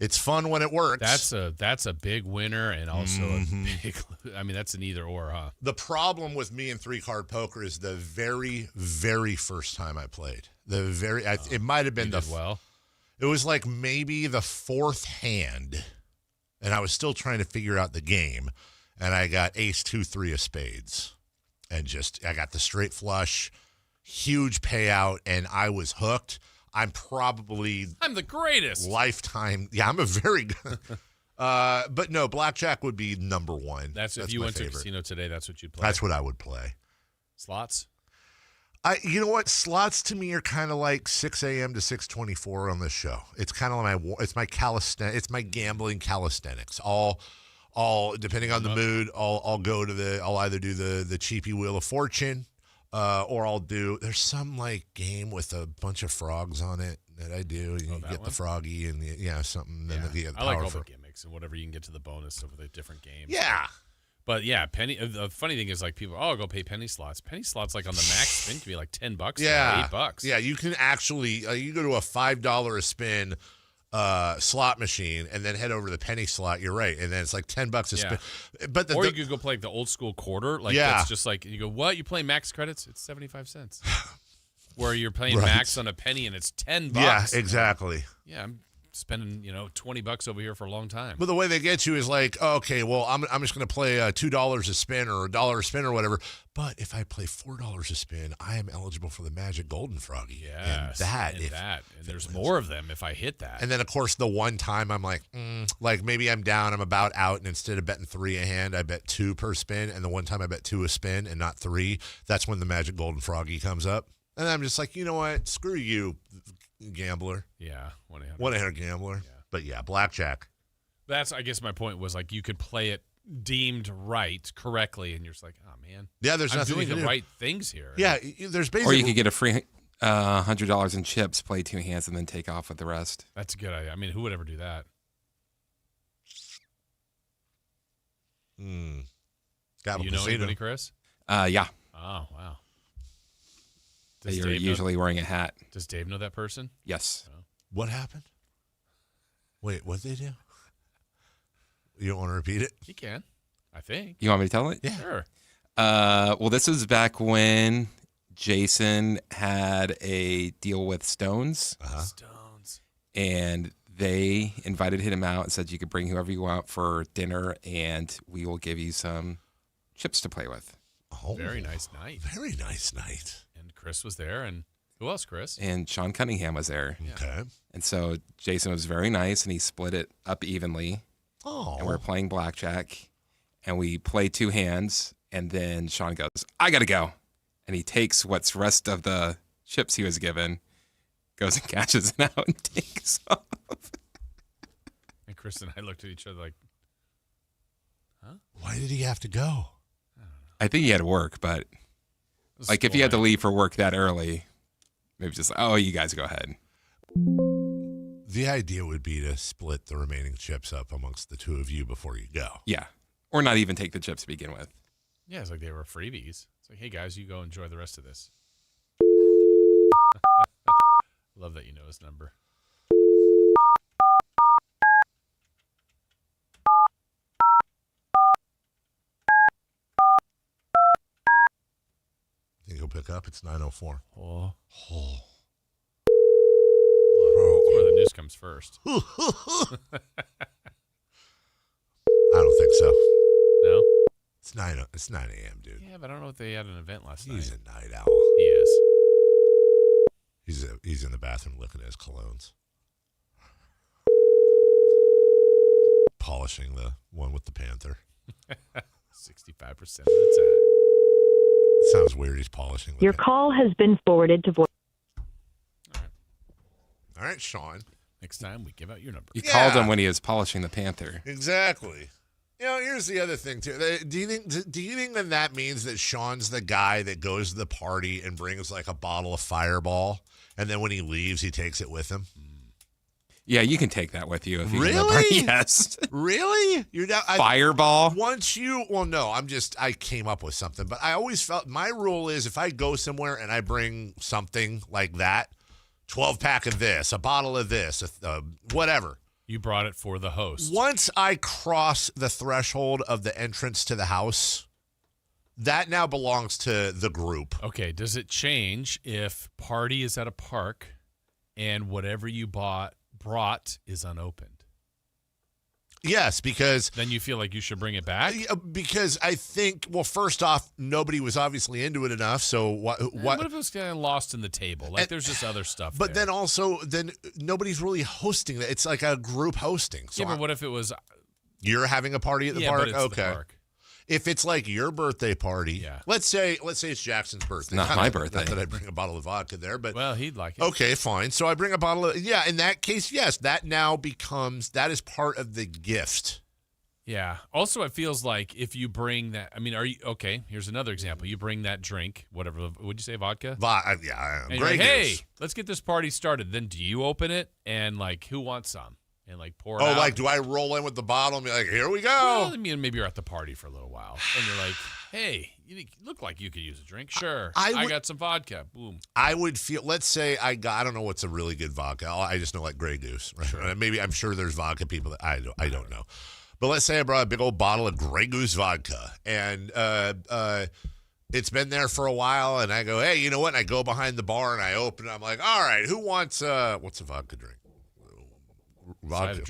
It's fun when it works. That's a big winner and also a big. I mean, that's an either or, huh? The problem with me and 3-card poker is the very, very first time I played. It might have been It was like maybe the fourth hand, and I was still trying to figure out the game, and I got ace 2-3 of spades, and I got the straight flush, huge payout, and I was hooked. I'm the greatest. Lifetime. Yeah, I'm a very good. But no, blackjack would be number one. That's if you went to a casino today, that's what you'd play. That's what I would play. Slots? You know what? Slots to me are kind of like 6 a.m. to 6:24 on this show. It's kind of like my gambling calisthenics. All depending on the mood, I'll either do the cheapy Wheel of Fortune. Or there's some like game with a bunch of frogs on it that I do. You get the froggy and something. Yeah. Then the I like all the gimmicks and whatever you can get to the bonus of the different games. Yeah. But yeah, the funny thing is like people, I'll go pay penny slots. Penny slots like on the max spin can be like $10. Yeah. $8. Yeah, you can actually, you go to a $5 a spin slot machine and then head over to the penny slot. You're right, and then it's like $10 a spin. But or you could go play like the old school quarter. Like that's just like you go, what? You play max credits? It's 75 cents. Where you're playing max on a penny and it's $10. Yeah, exactly. Yeah, I'm spending $20 over here for a long time. But the way they get you is like, okay, well, I'm just going to play $2 a spin or $1 a spin or whatever. But if I play $4 a spin, I am eligible for the Magic Golden Froggy. Yes, and there's more of them if I hit that. And then of course the one time I'm like, like maybe I'm down, I'm about out, and instead of betting 3 a hand, I bet 2 per spin. And the one time I bet 2 a spin and not 3, that's when the Magic Golden Froggy comes up. And I'm just like, you know what? Screw you, gambler. Yeah, 1-800 gambler. Yeah. But yeah, blackjack. That's, I guess my point was like you could play it deemed correctly, and you're just like, oh man, yeah, I'm doing the right things here. Yeah, there's basically, or you could get a free $100 in chips, play 2 hands, and then take off with the rest. That's a good idea. I mean, who would ever do that? You know anybody, Chris? Yeah. Oh wow. You're usually wearing a hat. Does Dave know that person? Yes. Oh. What happened? Wait, what did they do? You don't want to repeat it? He can, I think. You want me to tell it? Yeah. Sure. Well, this was back when Jason had a deal with Stones. Stones. And they invited him out and said you could bring whoever you want for dinner, and we will give you some chips to play with. Oh, very nice night. Very nice night. And Chris was there, and who else, Chris? And Sean Cunningham was there. Okay. And so Jason was very nice, and he split it up evenly. Oh. And we're playing blackjack, and we play 2 hands, and then Sean goes, I got to go. And he takes what's rest of the chips he was given, goes and cashes it out and takes off. And Chris and I looked at each other like, huh? Why did he have to go? I think he had work, but like if he had to leave for work that early, maybe just, oh, you guys go ahead. The idea would be to split the remaining chips up amongst the 2 of you before you go. Yeah. Or not even take the chips to begin with. Yeah, it's like they were freebies. It's like, hey, guys, you go enjoy the rest of this. Love that you know his number. Think he'll pick up? It's 9:04. Oh. Oh. That's where the news comes first. I don't think so. No? It's 9 a.m., dude. Yeah, but I don't know if they had an event last night. He's a night owl. He is. He's in the bathroom looking at his colognes. Polishing the one with the panther. 65% of the time. It sounds weird. He's polishing. Your call has been forwarded to voice. All right, Sean. Next time we give out your number. You called him when he was polishing the panther. Exactly. You know, here's the other thing too. Do you think that means that Sean's the guy that goes to the party and brings like a bottle of Fireball, and then when he leaves, he takes it with him? Yeah, you can take that with you if you really. Yes. Really? You're not Fireball. I came up with something, but I always felt my rule is if I go somewhere and I bring something like that, 12-pack of this, a bottle of this, whatever. You brought it for the host. Once I cross the threshold of the entrance to the house, that now belongs to the group. Okay, does it change if party is at a park and whatever you brought is unopened? Yes, because... Then you feel like you should bring it back? Because I think, well, first off, nobody was obviously into it enough, so what if it was kind of lost in the table? Like, there's just other stuff But there. then also, nobody's really hosting that. It's like a group hosting. So but what if it was... You're having a party at the park? But it's okay. the park. If it's like your birthday party, let's say it's Jackson's birthday. Not my birthday. Not that I bring a bottle of vodka there, but well, he'd like it. Okay, fine. So I bring a bottle of in that case, yes, that now becomes is part of the gift. Yeah. Also, it feels like if you bring that, are you okay? Here's another example. You bring that drink, whatever. Would you say vodka? Yeah. And you're like, hey, let's get this party started. Then do you open it and who wants some? And pour it out. Oh, do I roll in with the bottle and be like, here we go? Well, maybe you're at the party for a little while. And you're like, hey, you look like you could use a drink. Sure. I got some vodka. Boom. I would feel, let's say I don't know what's a really good vodka. I just know Grey Goose. Right? Sure. Maybe I'm sure there's vodka people that I don't know. But let's say I brought a big old bottle of Grey Goose vodka. And it's been there for a while. And I go, hey, you know what? And I go behind the bar and I open it. I'm like, all right, who wants, what's a vodka drink? Vodka.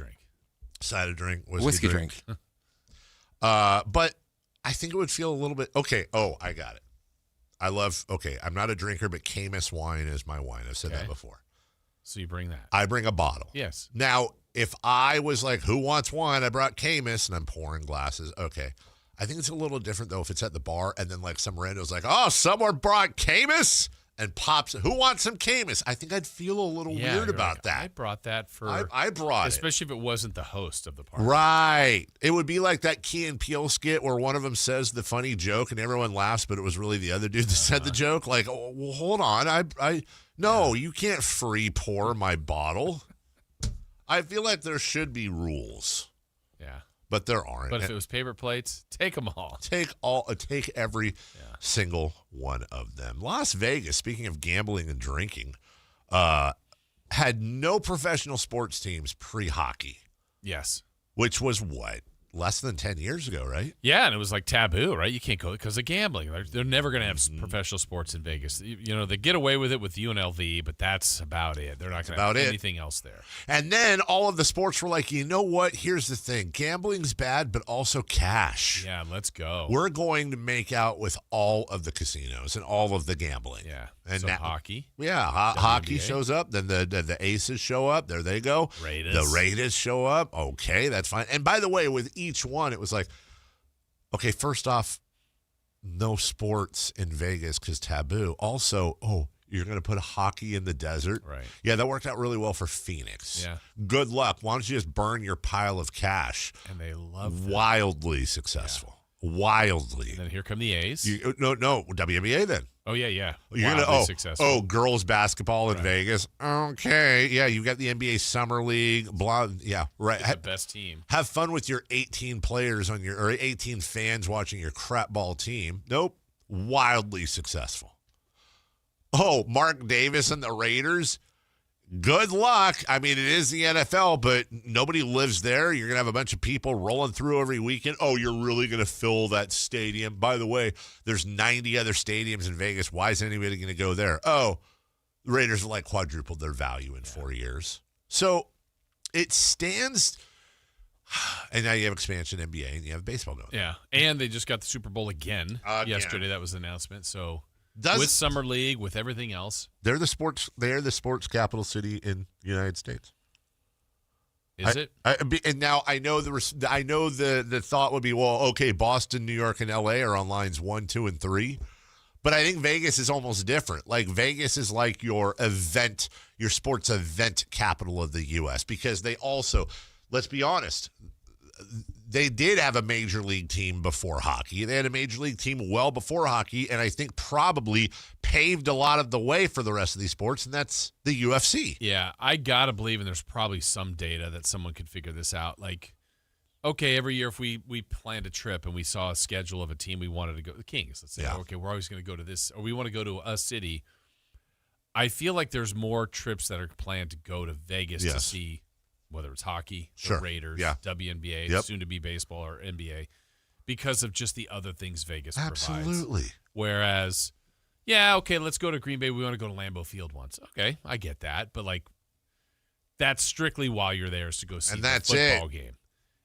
Cider drink. Whiskey drink. But I think it would feel a little bit... Okay. Oh, I got it. I'm not a drinker, but Caymus wine is my wine. I've said that before. So you bring that. I bring a bottle. Yes. Now, if I was like, who wants wine? I brought Caymus, and I'm pouring glasses. Okay. I think it's a little different, though, if it's at the bar, and then some rando's like, oh, someone brought Caymus? And pops, who wants some Caymus? I think I'd feel a little weird about that. I brought that for... I brought it. Especially if it wasn't the host of the party. Right. It would be like that Key and Peele skit where one of them says the funny joke and everyone laughs, but it was really the other dude that said the joke. Like, oh, well, hold on. No, you can't free pour my bottle. I feel like there should be rules. Yeah. But there aren't. But if it was paper plates, take them all. Take every single one of them. Las Vegas, speaking of gambling and drinking, had no professional sports teams pre-hockey. Yes. Which was what? Less than 10 years ago, right? Yeah, and it was taboo, right? You can't go because of gambling. They're never going to have professional sports in Vegas. They get away with it with UNLV, but that's about it. They're not going to have anything else there. And then all of the sports were like, you know what? Here's the thing. Gambling's bad, but also cash. Yeah, let's go. We're going to make out with all of the casinos and all of the gambling. Yeah. And so hockey. Yeah, hockey shows up. Then the Aces show up. There they go. Raiders. The Raiders show up. Okay, that's fine. And by the way, with each one, it was like, okay, first off, no sports in Vegas because taboo. Also, you're going to put hockey in the desert? Right. Yeah, that worked out really well for Phoenix. Yeah. Good luck. Why don't you just burn your pile of cash? And they love that. Wildly successful. Yeah. Wildly. And then here come the A's. No, WNBA then. Oh, yeah. You're gonna successful. Girls basketball in Vegas. Okay. Yeah, you got the NBA Summer League. Blah. Yeah, right. The best team. Have fun with your 18 players or 18 fans watching your crap ball team. Nope. Wildly successful. Oh, Mark Davis and the Raiders. Good luck. I mean, it is the NFL, but nobody lives there. You're going to have a bunch of people rolling through every weekend. Oh, you're really going to fill that stadium. By the way, there's 90 other stadiums in Vegas. Why is anybody going to go there? Oh, the Raiders have quadrupled their value in 4 years. So it stands. And now you have expansion NBA and you have baseball going. Yeah. And they just got the Super Bowl again. Yesterday. That was the announcement. So. With Summer League, with everything else, they're the sports capital city in the United States. Is it? And now I know the thought would be, well, okay, Boston, New York, and LA are on lines 1, 2, and 3, but I think Vegas is almost different. Like Vegas is like your sports event capital of the U.S. because they also, let's be honest, they did have a major league team before hockey. They had a major league team well before hockey, and I think probably paved a lot of the way for the rest of these sports, and that's the UFC. Yeah, I got to believe, and there's probably some data that someone could figure this out. Like, okay, every year if we planned a trip and we saw a schedule of a team we wanted to go, the Kings, let's say, okay, we're always going to go to this, or we want to go to a city. I feel like there's more trips that are planned to go to Vegas to see whether it's hockey, Sure. the Raiders, Yeah. WNBA, Yep. soon to be baseball or NBA, because of just the other things Vegas provides. Absolutely. Whereas, yeah, okay, let's go to Green Bay. We want to go to Lambeau Field once. Okay, I get that, but like that's strictly while you're there is to go see And the that's football it. game.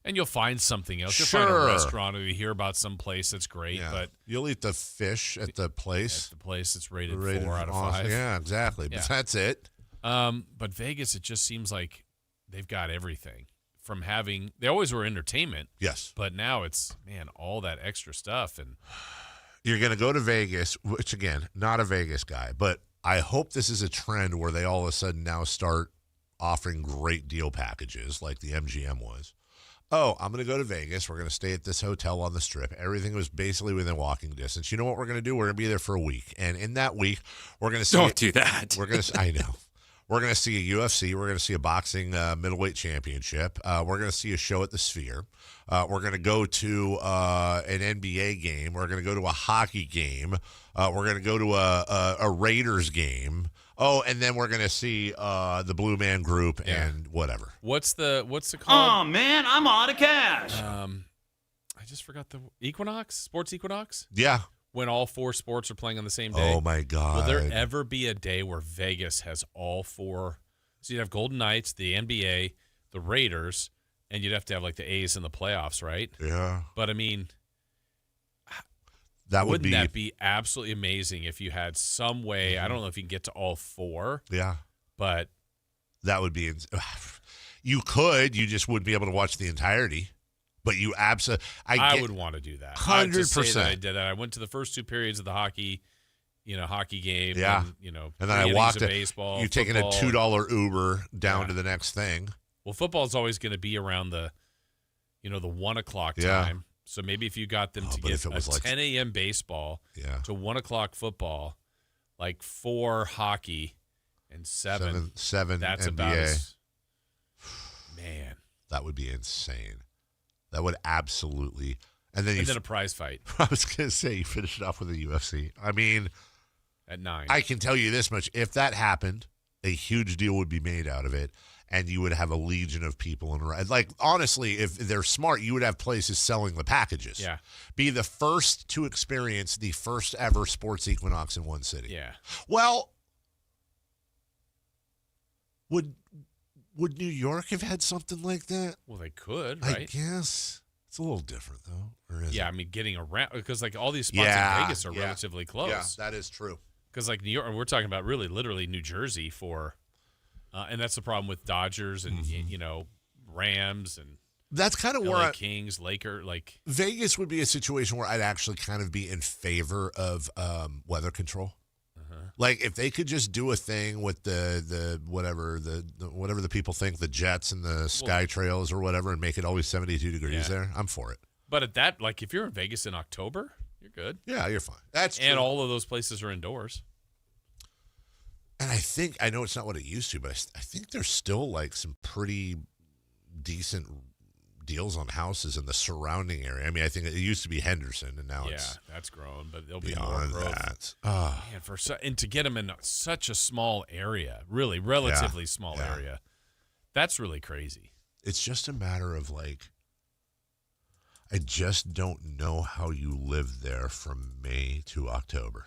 And you'll find something else. You'll Sure. find a restaurant or you hear about some place that's great, Yeah. but You'll eat the fish at the place. at the place that's rated, Rated 4 out of awesome. 5. Yeah, exactly. Yeah. But that's it. But Vegas, it just seems like they've got everything from having. They always were entertainment. Yes. But now it's all that extra stuff and. You're going to go to Vegas, which, again, not a Vegas guy, but I hope this is a trend where they all of a sudden now start offering great deal packages like the MGM was. Oh, I'm going to go to Vegas. We're going to stay at this hotel on the Strip. Everything was basically within walking distance. You know what we're going to do? We're going to be there for a week. And in that week, we're going to see. Don't do that. We're going to. I know. We're going to see a UFC. We're going to see a boxing middleweight championship. We're going to see a show at the Sphere. We're going to go to an NBA game. We're going to go to a hockey game. We're going to go to a Raiders game. Oh, and then we're going to see the Blue Man Group and whatever. What's the called? Oh, man, I'm out of cash. I just forgot the Equinox, Sports Equinox. Yeah. When all 4 sports are playing on the same day. Oh, my God. Will there ever be a day where Vegas has all 4? So you'd have Golden Knights, the NBA, the Raiders, and you'd have to have like the A's in the playoffs, right? Yeah. But I mean, wouldn't that be absolutely amazing if you had some way? I don't know if you can get to all 4. Yeah. But that would be. You could. You just wouldn't be able to watch the entirety. But you absolutely. I would want to do that. 100%. I did that. I went to the first 2 periods of the hockey game. Yeah. And, and then I walked to baseball. You taking a $2 Uber down to the next thing. Well, football is always going to be around the 1 o'clock time. Yeah. So maybe if you got them to but get if it was like 10 a.m. baseball to 1 o'clock football, like 4 hockey and 7 that's NBA. about as, man. That would be insane. That would absolutely. And then a prize fight. I was going to say, you finish it off with a UFC. I mean, at 9. I can tell you this much. If that happened, a huge deal would be made out of it. And you would have a legion of people. Like, honestly, if they're smart, you would have places selling the packages. Yeah. Be the first to experience the first ever sports equinox in one city. Yeah. Well, would New York have had something like that? Well, they could, right? I guess. It's a little different, though. Or is it? I mean, getting around, because like all these spots in Vegas are relatively close. Yeah, that is true. Because like New York, we're talking about really literally New Jersey for, and that's the problem with Dodgers and, Rams and that's kind of LA where Kings, like Vegas would be a situation where I'd actually kind of be in favor of weather control. Like if they could just do a thing with the whatever the people think, the jets and the sky trails or whatever, and make it always 72 degrees there, I'm for it. But at that, like if you're in Vegas in October, you're good. Yeah, you're fine. That's true. And all of those places are indoors. And I know it's not what it used to, but I think there's still like some pretty decent deals on houses in the surrounding area. I mean, I think it used to be Henderson, and now it's that's grown, but there'll be more beyond growth. that. And to get them in such a small area, really relatively small area, that's really crazy. It's just a matter of like, I just don't know how you live there from May to October.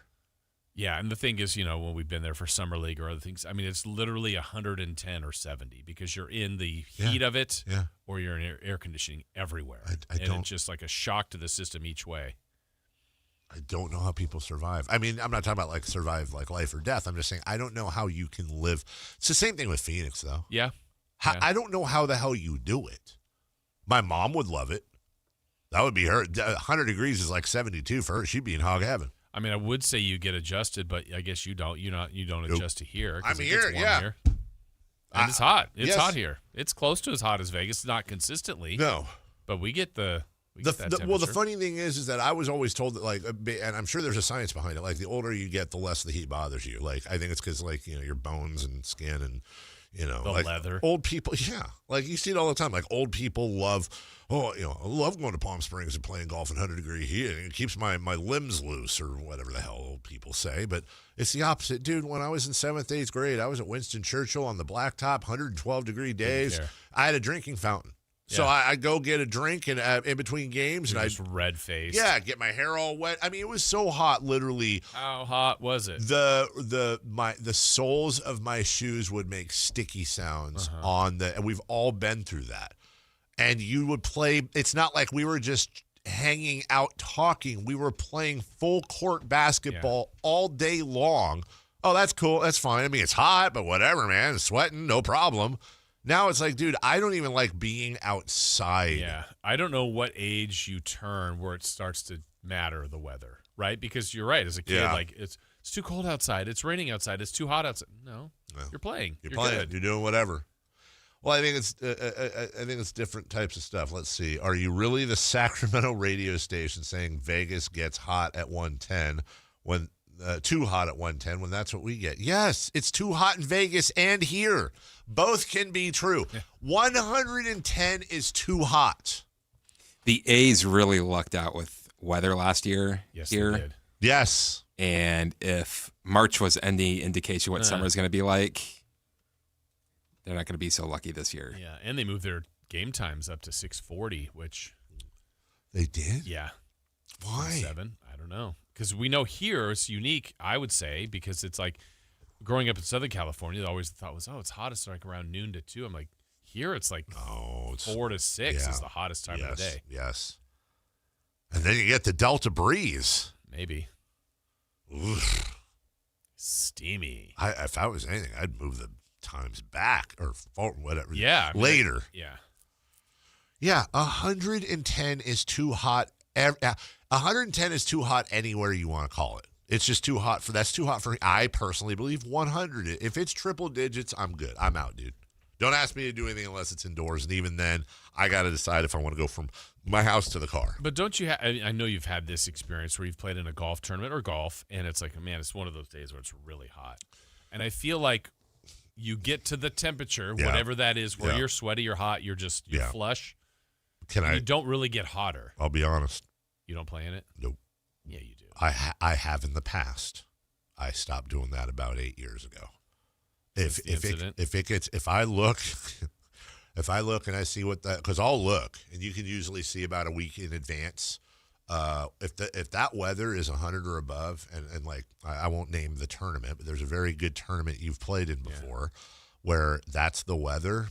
Yeah, and the thing is, when we've been there for Summer League or other things, I mean, it's literally 110 or 70 because you're in the heat of it or you're in air conditioning everywhere. It's just like a shock to the system each way. I don't know how people survive. I mean, I'm not talking about like survive like life or death. I'm just saying I don't know how you can live. It's the same thing with Phoenix, though. Yeah. I don't know how the hell you do it. My mom would love it. That would be her. 100 degrees is like 72 for her. She'd be in hog heaven. I mean, I would say you get adjusted, but I guess you don't. You don't adjust to here. I'm here, here. And it's hot. It's hot here. It's close to as hot as Vegas. Not consistently. No, but we get that well, the funny thing is that I was always told that, like, and I'm sure there's a science behind it. Like, the older you get, the less the heat bothers you. Like, I think it's because, like, your bones and skin and You know, the like leather. Old people, yeah. Like you see it all the time. Like old people love, I love going to Palm Springs and playing golf in 100-degree heat. It keeps my limbs loose or whatever the hell old people say. But it's the opposite. Dude, when I was in 7th, 8th grade, I was at Winston Churchill on the blacktop, 112-degree days. I had a drinking fountain. So I go get a drink and in between games, and I just red-faced. Yeah, get my hair all wet. I mean, it was so hot, literally. How hot was it? The soles of my shoes would make sticky sounds and we've all been through that. And you would play. It's not like we were just hanging out talking. We were playing full court basketball all day long. Oh, that's cool. That's fine. I mean, it's hot, but whatever, man. It's sweating, no problem. Now it's like, dude, I don't even like being outside. Yeah. I don't know what age you turn where it starts to matter, the weather, right? Because you're right. As a kid, like it's too cold outside. It's raining outside. It's too hot outside. No. You're playing. You're playing. Good. You're doing whatever. Well, I think it's different types of stuff. Let's see. Are you really the Sacramento radio station saying Vegas gets hot at 110 when too hot at 110 when that's what we get? Yes, it's too hot in Vegas and here. Both can be true. 110 is too hot. The A's really lucked out with weather last year. Yes, here. they did. Yes. And if March was any indication what summer is going to be like, they're not going to be so lucky this year. Yeah, and they moved their game times up to 6:40, which they did. Yeah. Why? 7. I don't know. Because we know here it's unique, I would say, because it's like growing up in Southern California, the always thought was, it's hottest like around noon to 2. I'm like, here it's like 4 to 6 is the hottest time of the day. Yes. And then you get the Delta breeze. Maybe. Oof. Steamy. If I was anything, I'd move the times back or forward, whatever. Yeah. Later. Yeah. 110 is too hot. 110 is too hot anywhere you want to call it. It's just too hot that's too hot for me. I personally believe 100. If it's triple digits, I'm good. I'm out, dude. Don't ask me to do anything unless it's indoors. And even then, I got to decide if I want to go from my house to the car. But don't you I know you've had this experience where you've played in a golf tournament or golf, and it's like, man, it's one of those days where it's really hot. And I feel like you get to the temperature, whatever that is, where you're sweaty, you're hot, you're flush. You don't really get hotter. I'll be honest. You don't play in it? Nope. Yeah, you do. I have in the past. I stopped doing that about 8 years ago. If I look and I see what because I'll look, and you can usually see about a week in advance. If that weather is 100 or above, and like I won't name the tournament, but there's a very good tournament you've played in before, where that's the weather.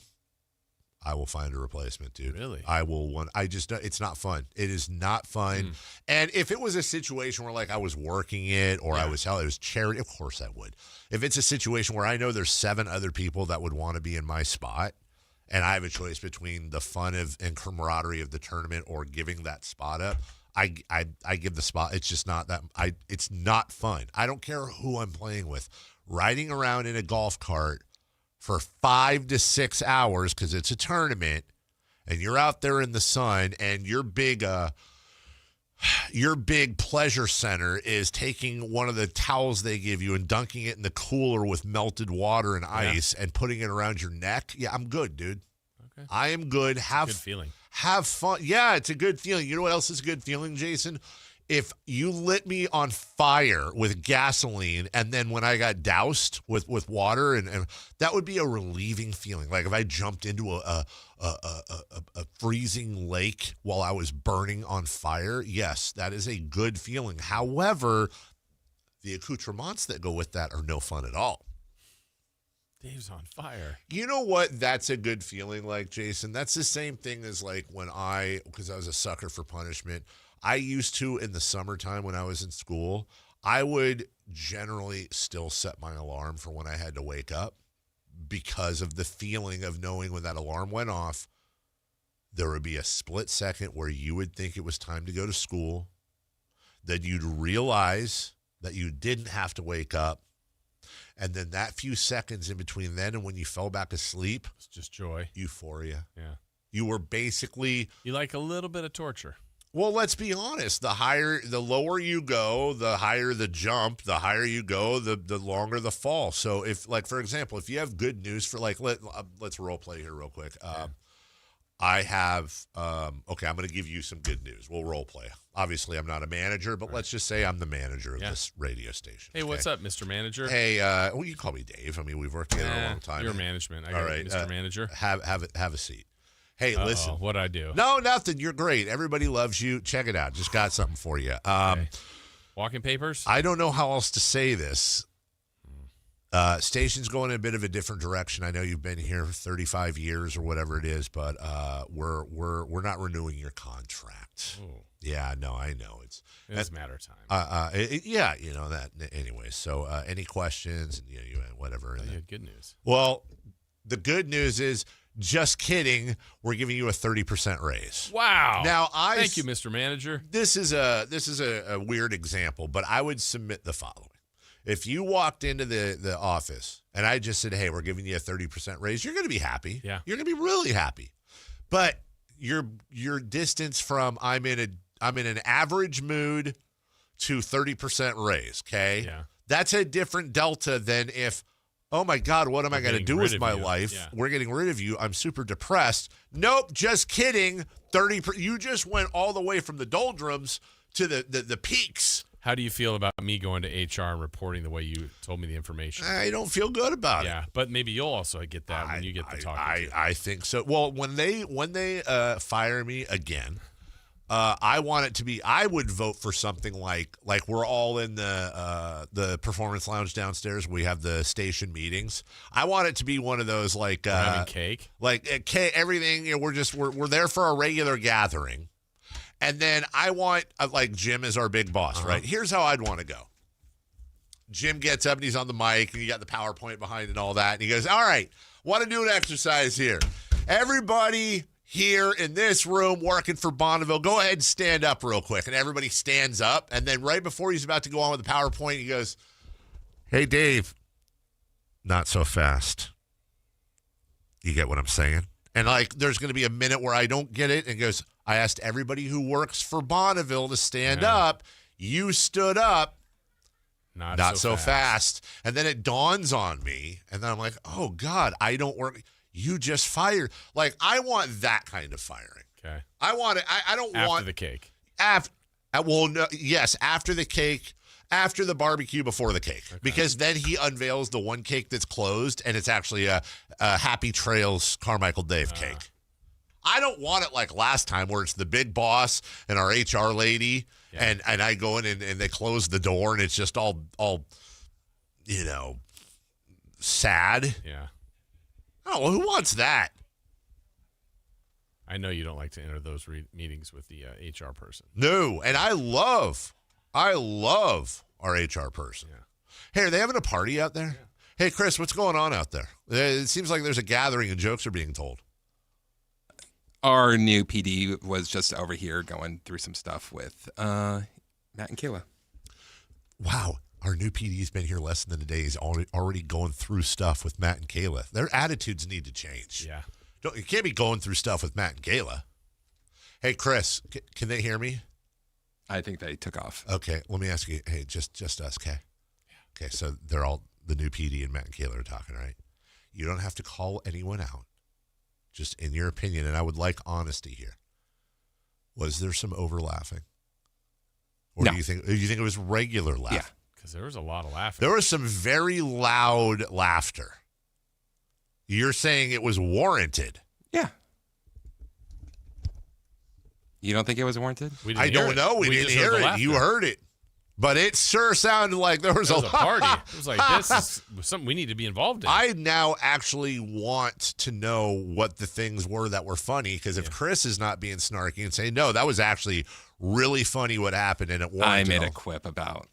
I will find a replacement, dude. Really? I will. It's not fun. It is not fun. And if it was a situation where like I was working it or it was charity, of course I would. If it's a situation where I know there's 7 other people that would want to be in my spot, and I have a choice between the fun and camaraderie of the tournament or giving that spot up, I give the spot. It's just not that. It's not fun. I don't care who I'm playing with. Riding around in a golf cart for 5 to 6 hours because it's a tournament, and you're out there in the sun, and your big pleasure center is taking one of the towels they give you and dunking it in the cooler with melted water and ice and putting it around your neck. Yeah, I'm good, dude. Okay. I am good. Good feeling. Have fun. Yeah, it's a good feeling. You know what else is a good feeling, Jason? If you lit me on fire with gasoline, and then when I got doused with water, and that would be a relieving feeling. Like if I jumped into a freezing lake while I was burning on fire, yes, that is a good feeling. However, the accoutrements that go with that are no fun at all. Dave's on fire. You know what? That's a good feeling, like, Jason. That's the same thing as like when because I was a sucker for punishment. I used to, in the summertime when I was in school, I would generally still set my alarm for when I had to wake up because of the feeling of knowing when that alarm went off, there would be a split second where you would think it was time to go to school, then you'd realize that you didn't have to wake up, and then that few seconds in between then and when you fell back asleep, it's just joy. Euphoria. Yeah. You were basically... You like a little bit of torture. Well, let's be honest. The lower you go, the higher the jump. The higher you go, the longer the fall. So if, like, for example, if you have good news for, like, let's role play here real quick. I have, okay, I'm going to give you some good news. We'll role play. Obviously, I'm not a manager, but let's just say I'm the manager of this radio station. Hey, what's up, Mr. Manager? Hey, well, you can call me Dave. I mean, we've worked together a long time. You're management. All right, Mr. Manager. Have a seat. Hey, listen. What'd I do? No, nothing. You're great. Everybody loves you. Check it out. Just got something for you. Walking papers? I don't know how else to say this. Station's going in a bit of a different direction. I know you've been here for 35 years or whatever it is, but we're not renewing your contract. Ooh. Yeah, no, I know. It's a matter of time. Yeah, you know that. Anyway, so any questions? And, you whatever. You had good news. Well, the good news is, just kidding, we're giving you a 30% raise. Wow. Now, thank you, Mr. Manager. This is a weird example, but I would submit the following. If you walked into the office and I just said, hey, we're giving you a 30% raise, you're going to be happy. Yeah. You're going to be really happy. But your distance from I'm in an average mood to 30% raise, okay? Yeah. That's a different delta than if, oh my God, what am I going to do with my life? Yeah. We're getting rid of you. I'm super depressed. Nope, just kidding. 30%. You just went all the way from the doldrums to the peaks. How do you feel about me going to HR and reporting the way you told me the information? I don't feel good about it. Yeah, but maybe you'll also get that when you get the talking. I think so. Well, when they fire me again, I want it to be. I would vote for something like we're all in the performance lounge downstairs. We have the station meetings. I want it to be one of those like having cake, everything. We're there for a regular gathering. And then I want, like, Jim is our big boss, right? Here's how I'd want to go. Jim gets up and he's on the mic and you got the PowerPoint behind and all that. And he goes, all right, want to do an exercise here. Everybody here in this room working for Bonneville, go ahead and stand up real quick. And everybody stands up. And then right before he's about to go on with the PowerPoint, he goes, hey, Dave, not so fast. You get what I'm saying? And, like, there's going to be a minute where I don't get it. And he goes, I asked everybody who works for Bonneville to stand up. You stood up. Not so fast. And then it dawns on me. And then I'm like, oh, God, I don't work. You just fired. Like, I want that kind of firing. Okay. I want it. I don't want. After the cake. Yes, after the cake. After the barbecue, before the cake. Okay. Because then he unveils the one cake that's closed, and it's actually a Happy Trails Carmichael Dave cake. I don't want it like last time where it's the big boss and our HR lady, and I go in and they close the door, and it's just all sad. Yeah. Oh, well, who wants that? I know you don't like to enter those meetings with the HR person. No, and I love our HR person. Yeah. Hey, are they having a party out there? Yeah. Hey, Chris, what's going on out there? It seems like there's a gathering and jokes are being told. Our new PD was just over here going through some stuff with Matt and Kayla. Wow. Our new PD's been here less than a day. He's already going through stuff with Matt and Kayla. Their attitudes need to change. Yeah. You can't be going through stuff with Matt and Kayla. Hey, Chris, can they hear me? I think they took off. Okay, let me ask you. Hey, just us, okay? Yeah. Okay, so they're all, the new PD and Matt and Kayla are talking, right? You don't have to call anyone out. Just in your opinion, and I would like honesty here. Was there some over-laughing? Or no. do you think it was regular laughing? Yeah, because there was a lot of laughing. There was some very loud laughter. You're saying it was warranted? Yeah. You don't think it was warranted? I don't know. We didn't hear it. You heard it. But it sure sounded like there was a party. It was like, this is something we need to be involved in. I now actually want to know what the things were that were funny, because if Chris is not being snarky and saying, no, that was actually really funny what happened, and it warranted. I made a quip about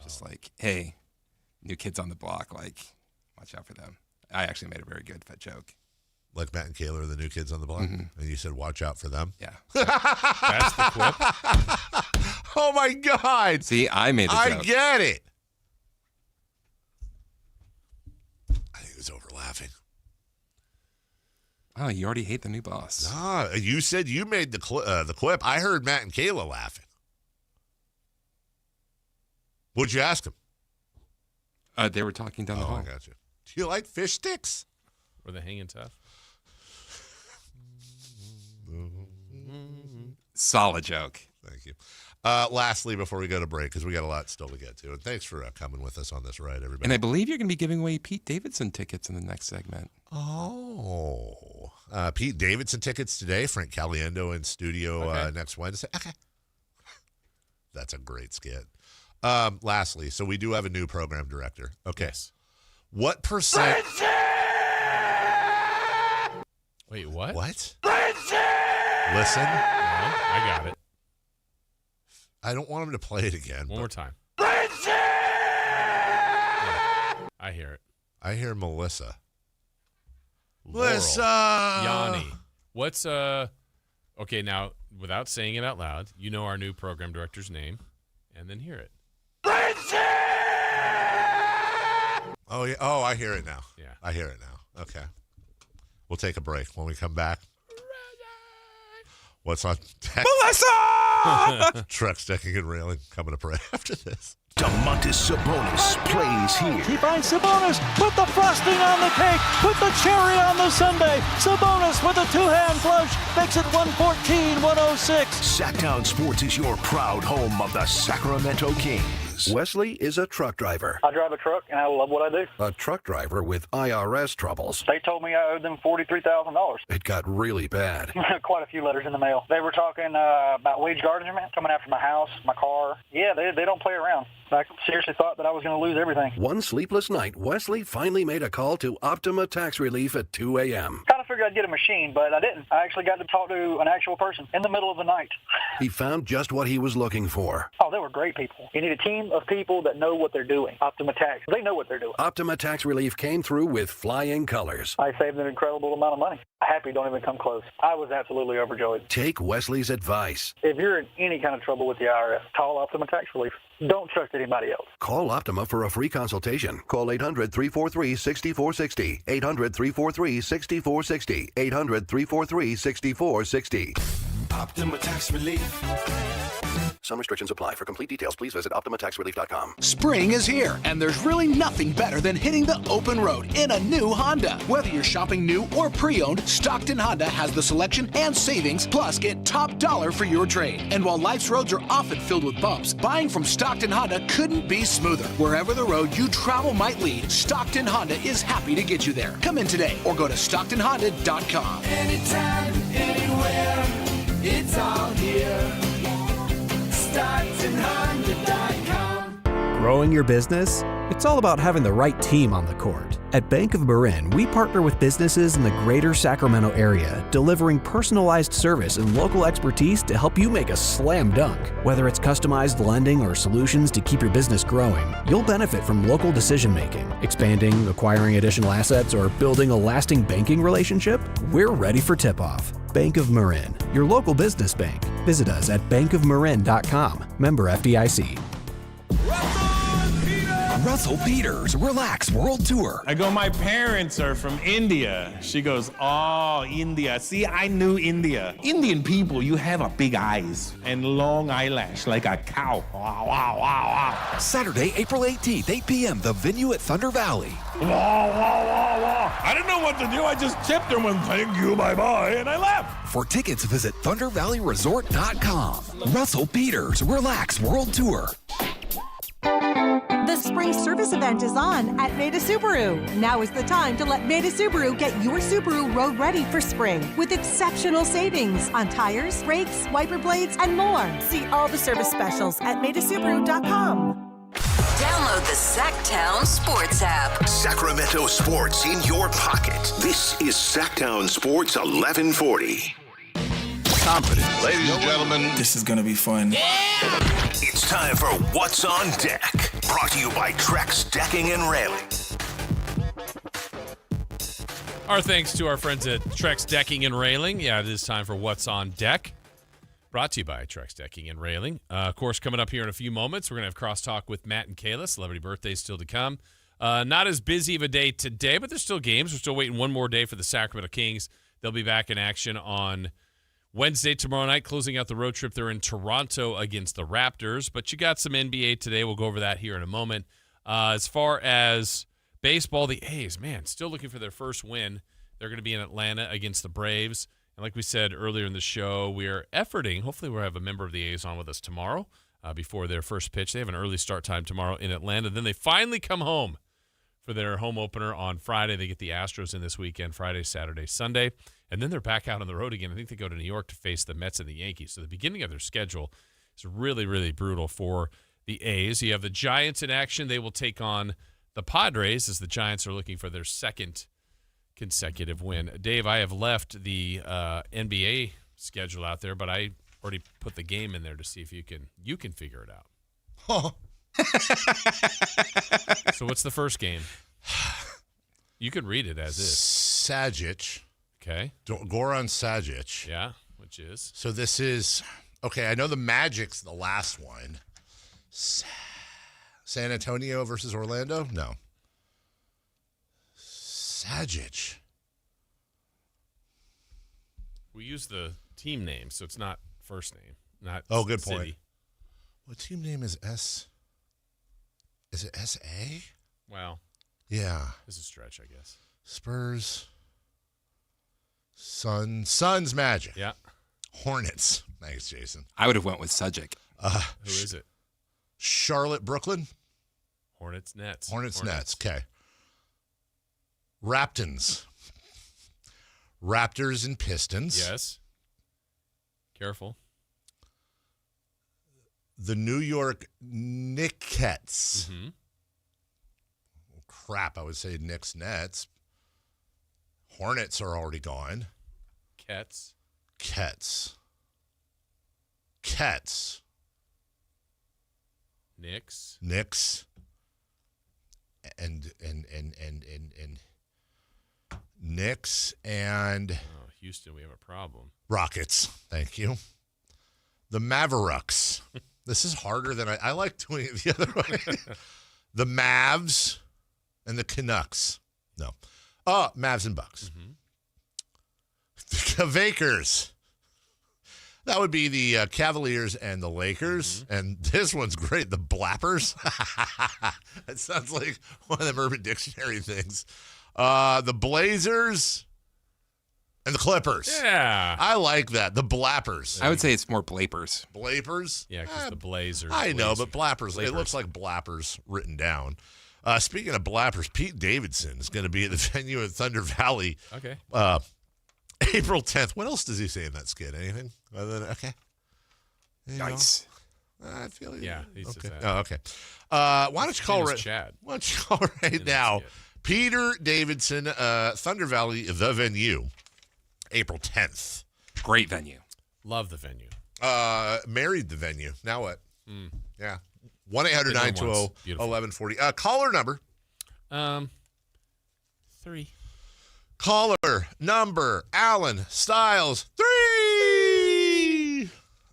just like, hey, new kids on the block, like, watch out for them. I actually made a very good joke. Like Matt and Kayla are the new kids on the block? Mm-hmm. And you said, watch out for them? Yeah. That's the quip. Oh, my God. See, I made the joke. I get it. I think it was over laughing. Oh, you already hate the new boss. Ah, you said you made the quip. I heard Matt and Kayla laughing. What'd you ask them? They were talking down the hall. I got you. Do you like fish sticks? Were they hanging tough? Solid joke. Thank you. Lastly, before we go to break, because we got a lot still to get to, and thanks for coming with us on this ride, everybody. And I believe you're going to be giving away Pete Davidson tickets in the next segment. Oh. Pete Davidson tickets today. Frank Caliendo in studio next Wednesday. Okay. That's a great skit. Lastly, so we do have a new program director. Okay. Yes. What percent... Wait, what? What? Listen. Listen. No, I got it. I don't want him to play it again. One more time. I hear it. I hear Melissa. Laurel. Melissa! Yanni. What's, okay, now, without saying it out loud, you know our new program director's name, and then hear it. Oh, yeah. Oh, I hear it now. Yeah. I hear it now. Okay. We'll take a break. When we come back, what's on deck? Melissa! Trucks, decking, and railing coming up right after this. Domantas Sabonis plays here. He finds Sabonis. Put the frosting on the cake. Put the cherry on the sundae. Sabonis with a two-hand flush makes it 114-106. Sactown Sports is your proud home of the Sacramento Kings. Wesley is a truck driver. I drive a truck, and I love what I do. A truck driver with IRS troubles. They told me I owed them $43,000. It got really bad. Quite a few letters in the mail. They were talking about wage garnishment, coming after my house, my car. Yeah, they don't play around. I seriously thought that I was going to lose everything. One sleepless night, Wesley finally made a call to Optima Tax Relief at 2 a.m. Kind of figured I'd get a machine, but I didn't. I actually got to talk to an actual person in the middle of the night. He found just what he was looking for. Oh, they were great people. You need a team of people that know what they're doing. Optima Tax, they know what they're doing. Optima Tax Relief came through with flying colors. I saved an incredible amount of money. Happy don't even come close. I was absolutely overjoyed. Take Wesley's advice. If you're in any kind of trouble with the IRS, call Optima Tax Relief. Don't trust anybody else. Call Optima for a free consultation. Call 800-343-6460. 800-343-6460. 800-343-6460. Optima Tax Relief. Some restrictions apply. For complete details, please visit OptimaTaxRelief.com. Spring is here, and there's really nothing better than hitting the open road in a new Honda. Whether you're shopping new or pre-owned, Stockton Honda has the selection and savings, plus get top dollar for your trade. And while life's roads are often filled with bumps, buying from Stockton Honda couldn't be smoother. Wherever the road you travel might lead, Stockton Honda is happy to get you there. Come in today or go to StocktonHonda.com. Anytime, anywhere, it's all here. StocktonHonda.com. Growing your business? It's all about having the right team on the court. At Bank of Marin, we partner with businesses in the greater Sacramento area, delivering personalized service and local expertise to help you make a slam dunk. Whether it's customized lending or solutions to keep your business growing, you'll benefit from local decision making. Expanding, acquiring additional assets, or building a lasting banking relationship? We're ready for tip-off. Bank of Marin, your local business bank. Visit us at bankofmarin.com. Member FDIC. Russell Peters, Relax World Tour. I go, my parents are from India. She goes, oh, India. See, I knew India. Indian people, you have a big eyes and long eyelash like a cow. Wow, wow, wow, wow. Saturday, April 18th, 8 p.m., the venue at Thunder Valley. Wow, wow, wow, wow. I didn't know what to do. I just tipped her and thank you, bye-bye, and I left. For tickets, visit ThunderValleyResort.com. Russell Peters, Relax World Tour. The spring service event is on at Maida Subaru. Now is the time to let Maida Subaru get your Subaru road ready for spring with exceptional savings on tires, brakes, wiper blades, and more. See all the service specials at MaidaSubaru.com. Download the Sactown Sports app. Sacramento sports in your pocket. This is Sactown Sports 1140. Confident. Ladies and gentlemen, this is going to be fun. It's time for What's on Deck. Brought to you by Trex Decking and Railing. Our thanks to our friends at Trex Decking and Railing. Yeah, it is time for What's on Deck. Brought to you by Trex Decking and Railing. Of course, coming up here in a few moments, we're going to have crosstalk with Matt and Kayla. Celebrity birthdays still to come. Not as busy of a day today, but there's still games. We're still waiting one more day for the Sacramento Kings They'll be back in action on Wednesday, tomorrow night, closing out the road trip. They're in Toronto against the Raptors, but you got some NBA today. We'll go over that here in a moment. As far as baseball, the A's, man, still looking for their first win. They're going to be in Atlanta against the Braves. And like we said earlier in the show, we are efforting. Hopefully we'll have a member of the A's on with us tomorrow before their first pitch. They have an early start time tomorrow in Atlanta. Then they finally come home for their home opener on Friday. They get the Astros in this weekend, Friday, Saturday, Sunday. And then they're back out on the road again. I think they go to New York to face the Mets and the Yankees. So the beginning of their schedule is really, really brutal for the A's. You have the Giants in action. They will take on the Padres as the Giants are looking for their second consecutive win. Dave, I have left the NBA schedule out there, but I already put the game in there to see if you can figure it out. Oh. So what's the first game? You could read it as is. Sagic. Okay. Goran Sagic. Yeah, which is? So this is, okay, I know the Magic's the last one. San Antonio versus Orlando? No. Sagic. We use the team name, so it's not first name, not good city. point. What team name is S? Is it SA? Wow. Yeah. This is a stretch, I guess. Spurs. Suns Magic. Yeah. Hornets. Thanks, Jason. I would have went with Sujic. Who is it? Charlotte, Brooklyn. Hornets, Nets. Hornets. Nets. Okay. Raptors. Raptors and Pistons. Yes. Careful. The New York Knicks. Mm-hmm. Well, crap, I would say Knicks, Nets. Hornets are already gone. Kets. Knicks. And Knicks and Houston, we have a problem. Rockets. Thank you. The Mavericks. This is harder than I like doing it the other way. The Mavs and the Canucks. No. Mavs and Bucks. Mm-hmm. The Lakers. That would be the Cavaliers and the Lakers. Mm-hmm. And this one's great. The Blappers. It sounds like one of them Urban Dictionary things. The Blazers and the Clippers. Yeah. I like that. The Blappers. I would say it's more Blapers. Blapers? Yeah, because the Blazers. I know, but Blappers. It looks like Blappers written down. Speaking of Blappers, Pete Davidson is going to be at the venue in Thunder Valley. Okay. April 10th. What else does he say in that skit? Anything? Other than, okay. Nice. I feel you. Yeah, he says okay. that. Oh, okay. Why don't you call right? Chad. Why don't you call right now? Peter Davidson, Thunder Valley, the venue, April 10th. Great venue. Love the venue. Married the venue. Now what? Yeah. 1-800-920-1140. Caller number. 3. Caller number, Alan Styles, 3.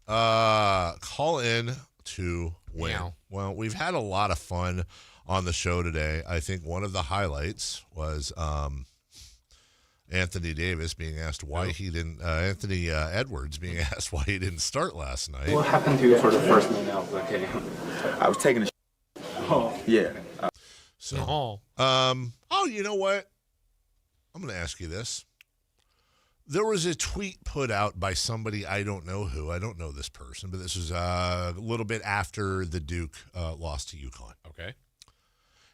Call in to win. Meow. Well, we've had a lot of fun on the show today. I think one of the highlights was Anthony Davis being asked why he didn't, Anthony Edwards being asked why he didn't start last night. What happened to you for the first minute of the game? I was taking a yeah. So, you know what? I'm going to ask you this. There was a tweet put out by somebody, I don't know who. I don't know this person, but this was a little bit after the Duke lost to UConn. Okay.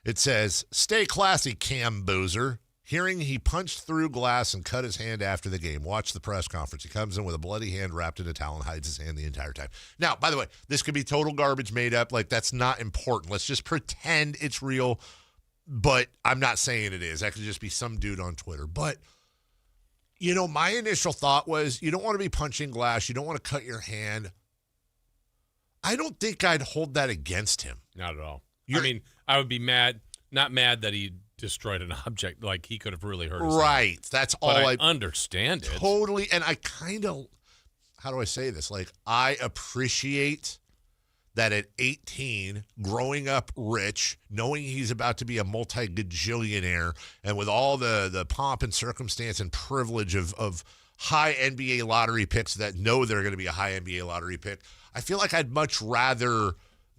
It says, "Stay classy, Cam Boozer. Hearing he punched through glass and cut his hand after the game. Watch the press conference. He comes in with a bloody hand wrapped in a towel and hides his hand the entire time." Now, by the way, this could be total garbage made up. Like, that's not important. Let's just pretend it's real. But I'm not saying it is. That could just be some dude on Twitter. But, you know, my initial thought was you don't want to be punching glass. You don't want to cut your hand. I don't think I'd hold that against him. Not at all. I mean, I would be mad, not mad that he destroyed an object. Like, he could have really hurt his Right. hand. That's But all I understand it. Totally. And I kind of, how do I say this? Like, I appreciate that at 18, growing up rich, knowing he's about to be a multi-gajillionaire, and with all the pomp and circumstance and privilege of high NBA lottery picks that know they're going to be a high NBA lottery pick, I feel like I'd much rather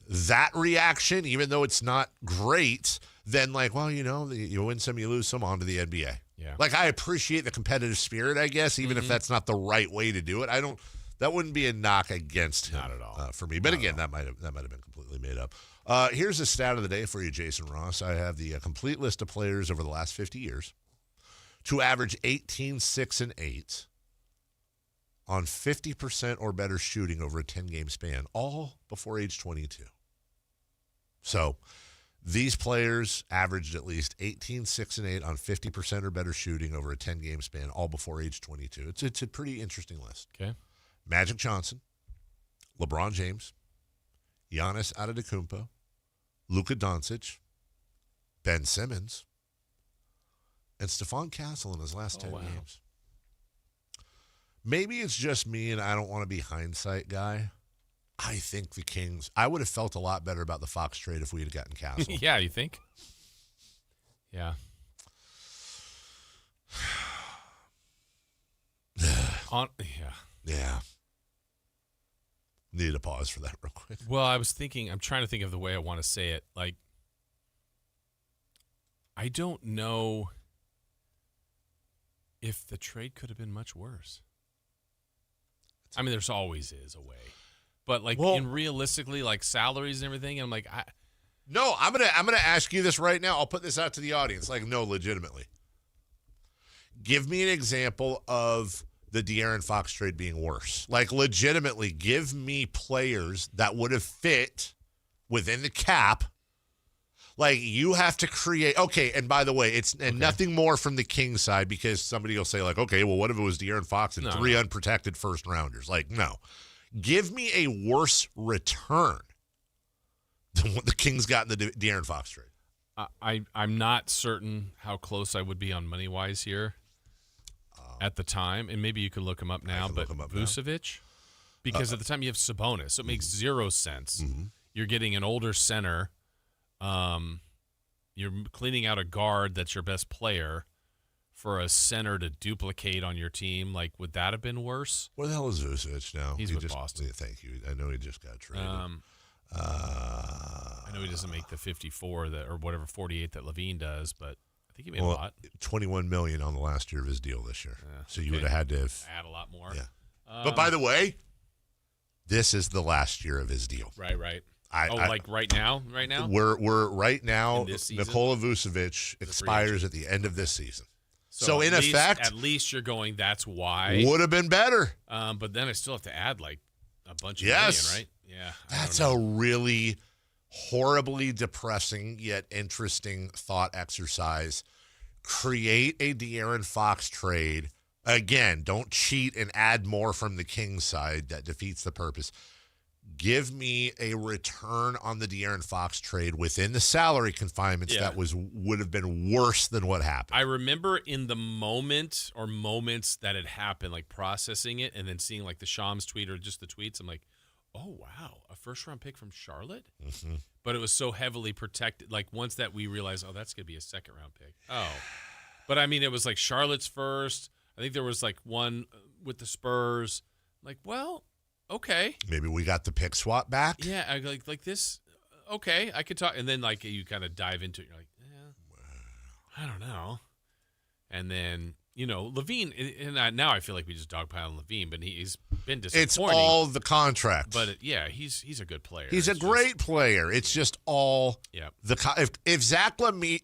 that reaction, even though it's not great, than like, well, you win some, you lose some, on to the NBA. Yeah. Like, I appreciate the competitive spirit, I guess, even if that's not the right way to do it. That wouldn't be a knock against him. Not at all. For me. But again, that might have been completely made up. Here's the stat of the day for you, Jason Ross. I have the complete list of players over the last 50 years to average 18, 6, and 8 on 50% or better shooting over a 10-game span, all before age 22. So these players averaged at least 18, 6, and 8 on 50% or better shooting over a 10-game span, all before age 22. It's a pretty interesting list. Okay. Magic Johnson, LeBron James, Giannis Antetokounmpo, Luka Doncic, Ben Simmons, and Stephon Castle in his last 10 games. Maybe it's just me and I don't want to be hindsight guy. I think the Kings, I would have felt a lot better about the Fox trade if we had gotten Castle. Yeah, you think? Yeah. Yeah. Need a pause for that real quick. Well, I'm trying to think of the way I want to say it. Like, I don't know if the trade could have been much worse. I mean, there's always is a way. But like, realistically, like salaries and everything, I'm like, No, I'm gonna ask you this right now. I'll put this out to the audience. Like, no, legitimately. Give me an example of the De'Aaron Fox trade being worse. Like, legitimately, give me players that would have fit within the cap. Like, you have to create. Okay, and by the way, nothing more from the Kings side, because somebody will say, like, okay, well, what if it was De'Aaron Fox and three unprotected first rounders? Like, no. Give me a worse return than what the Kings got in the De'Aaron Fox trade. I'm not certain how close I would be on money-wise here at the time, and maybe you can look him up now, but Vucevic, because at the time you have Sabonis, so it makes zero sense. Mm-hmm. You're getting an older center. You're cleaning out a guard that's your best player for a center to duplicate on your team. Like, would that have been worse? Where the hell is Vucevic now? He's with Boston. Thank you. I know he just got traded. I know he doesn't make the 54 or whatever 48 that Levine does, but I think he made a lot. $21 million on the last year of his deal this year. Yeah, so you would have had to add a lot more. Yeah. But by the way, this is the last year of his deal. Right. Like right now? Right now? We're right now. Nikola Vucevic expires at the end of this season. So in effect, at least you're going, that's why. Would have been better. But then I still have to add like a bunch of million, right? Yeah. That's a really horribly depressing yet interesting thought exercise. Create a De'Aaron Fox trade. Again, don't cheat and add more from the Kings side. That defeats the purpose. Give me a return on the De'Aaron Fox trade within the salary confinements that would have been worse than what happened. I remember in the moment or moments that had happened, like processing it and then seeing like the Shams tweet or just the tweets, I'm like, oh, wow, a first-round pick from Charlotte? Mm-hmm. But it was so heavily protected. Like, once that we realized, oh, that's going to be a second-round pick. Oh. But, I mean, it was like Charlotte's first. I think there was like one with the Spurs. Like, well, okay. Maybe we got the pick swap back. Yeah, like this. Okay, I could talk. And then like you kind of dive into it. You're like, I don't know. And then Levine. And now I feel like we just dogpile on Levine, but he's been disappointing. It's all the contract. But he's a good player. He's a great player. It's just all if Zach Levine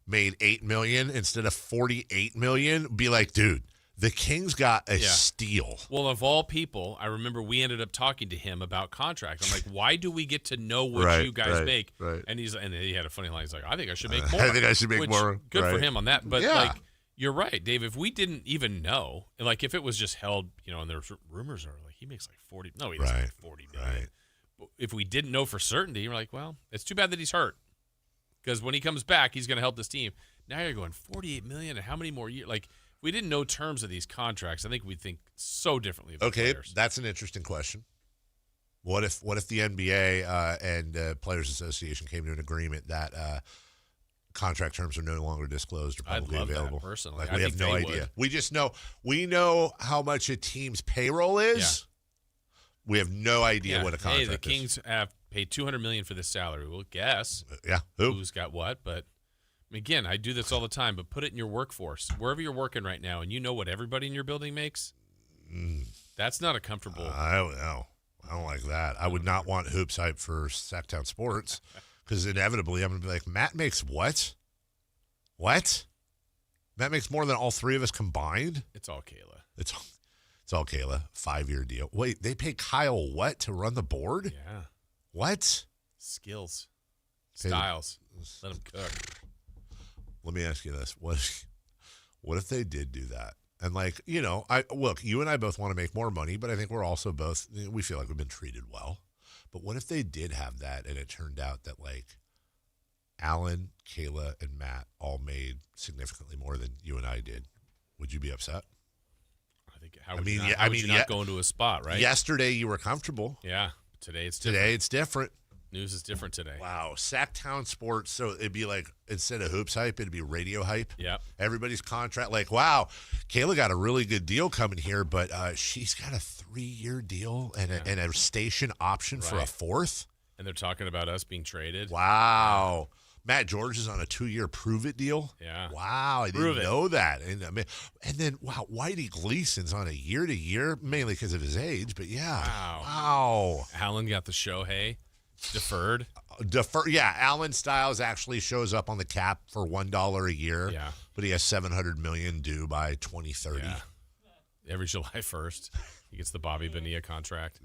made $8 million instead of $48 million, be like, dude, the Kings got a steal. Well, of all people, I remember we ended up talking to him about contract. I'm like, why do we get to know what you guys make? Right. And he had a funny line. He's like, I think I should make more. I think I should make more. Good for him on that. But like, you're right, Dave. If we didn't even know, like if it was just held, and there's rumors are like he makes like 40. No, he doesn't make 40 million. Right. But if we didn't know for certainty, you're like, well, it's too bad that he's hurt. Because when he comes back, he's going to help this team. Now you're going $48 million, and how many more years? Like, if we didn't know terms of these contracts, I think we'd think so differently about players. That's an interesting question. What if the NBA and Players Association came to an agreement that contract terms are no longer disclosed or publicly available? That personally. Like, we have no idea. We just know how much a team's payroll is. Yeah. We have no idea what a contract is. Hey, the Kings have paid $200 million for this salary. We'll guess. Who's got what? But again, I do this all the time. But put it in your workforce, wherever you're working right now, and you know what everybody in your building makes. That's not a comfortable. I don't know. I don't like that. I would not want hoops hype for Sactown Sports because inevitably I'm going to be like, Matt makes what? What? Matt makes more than all three of us combined? It's all Kayla. It's all Kayla. 5-year deal. Wait, they pay Kyle what to run the board? Yeah. What? Skills. Styles. Let him cook. Let me ask you this. What if they did do that? And you and I both want to make more money, but I think we're also both, we feel like we've been treated well. But what if they did have that and it turned out that Alan, Kayla, and Matt all made significantly more than you and I did? Would you be upset? I think. How would you not go into a spot, right? Yesterday you were comfortable. Yeah. Today it's different. Today it's different. News is different today. Wow. Sactown Sports. So it'd be instead of hoops hype, it'd be radio hype. Yeah. Everybody's contract. Wow, Kayla got a really good deal coming here, but she's got a 3-year deal and a station option for a 4th. And they're talking about us being traded. Wow. Matt George is on a 2-year prove-it deal. Yeah. Wow, I didn't know that. And then, Whitey Gleason's on a year-to-year, mainly because of his age, but yeah. Wow. Alan got the Shohei deferred. Yeah, Alan Stiles actually shows up on the cap for $1 a year. Yeah. But he has $700 million due by 2030. Yeah. Every July 1st. He gets the Bobby Bonilla contract.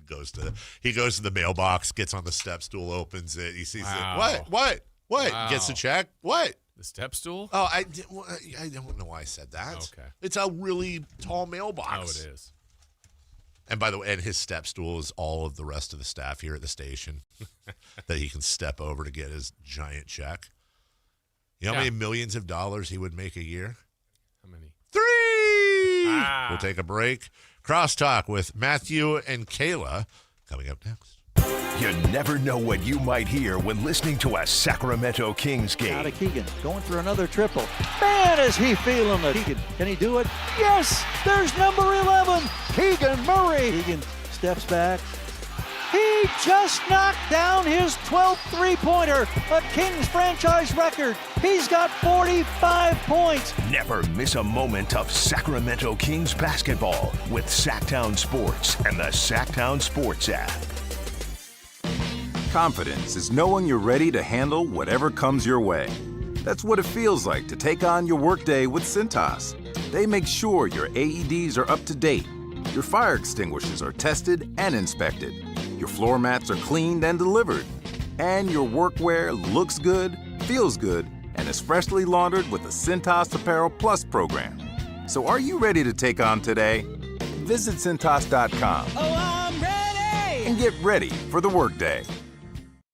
He goes to the mailbox, gets on the step stool, opens it. He sees it. What? Wow. Gets a check. What? The step stool? Oh, I don't know why I said that. Okay. It's a really tall mailbox. Oh, it is. And by the way, his step stool is all of the rest of the staff here at the station that he can step over to get his giant check. You know how many millions of dollars he would make a year? How many? 3! We'll take a break. Crosstalk with Matthew and Kayla coming up next. You never know what you might hear when listening to a Sacramento Kings game. Out of Keegan, going for another triple. Man, is he feeling it. Keegan, can he do it? Yes, there's number 11, Keegan Murray. Keegan steps back. He just knocked down his 12th three-pointer, a Kings franchise record. He's got 45 points. Never miss a moment of Sacramento Kings basketball with Sactown Sports and the Sactown Sports app. Confidence is knowing you're ready to handle whatever comes your way. That's what it feels like to take on your workday with Cintas. They make sure your AEDs are up to date, your fire extinguishers are tested and inspected, your floor mats are cleaned and delivered, and your workwear looks good, feels good, and is freshly laundered with the Cintas Apparel Plus program. So are you ready to take on today? Visit Cintas.com. Oh, I'm ready! And get ready for the workday.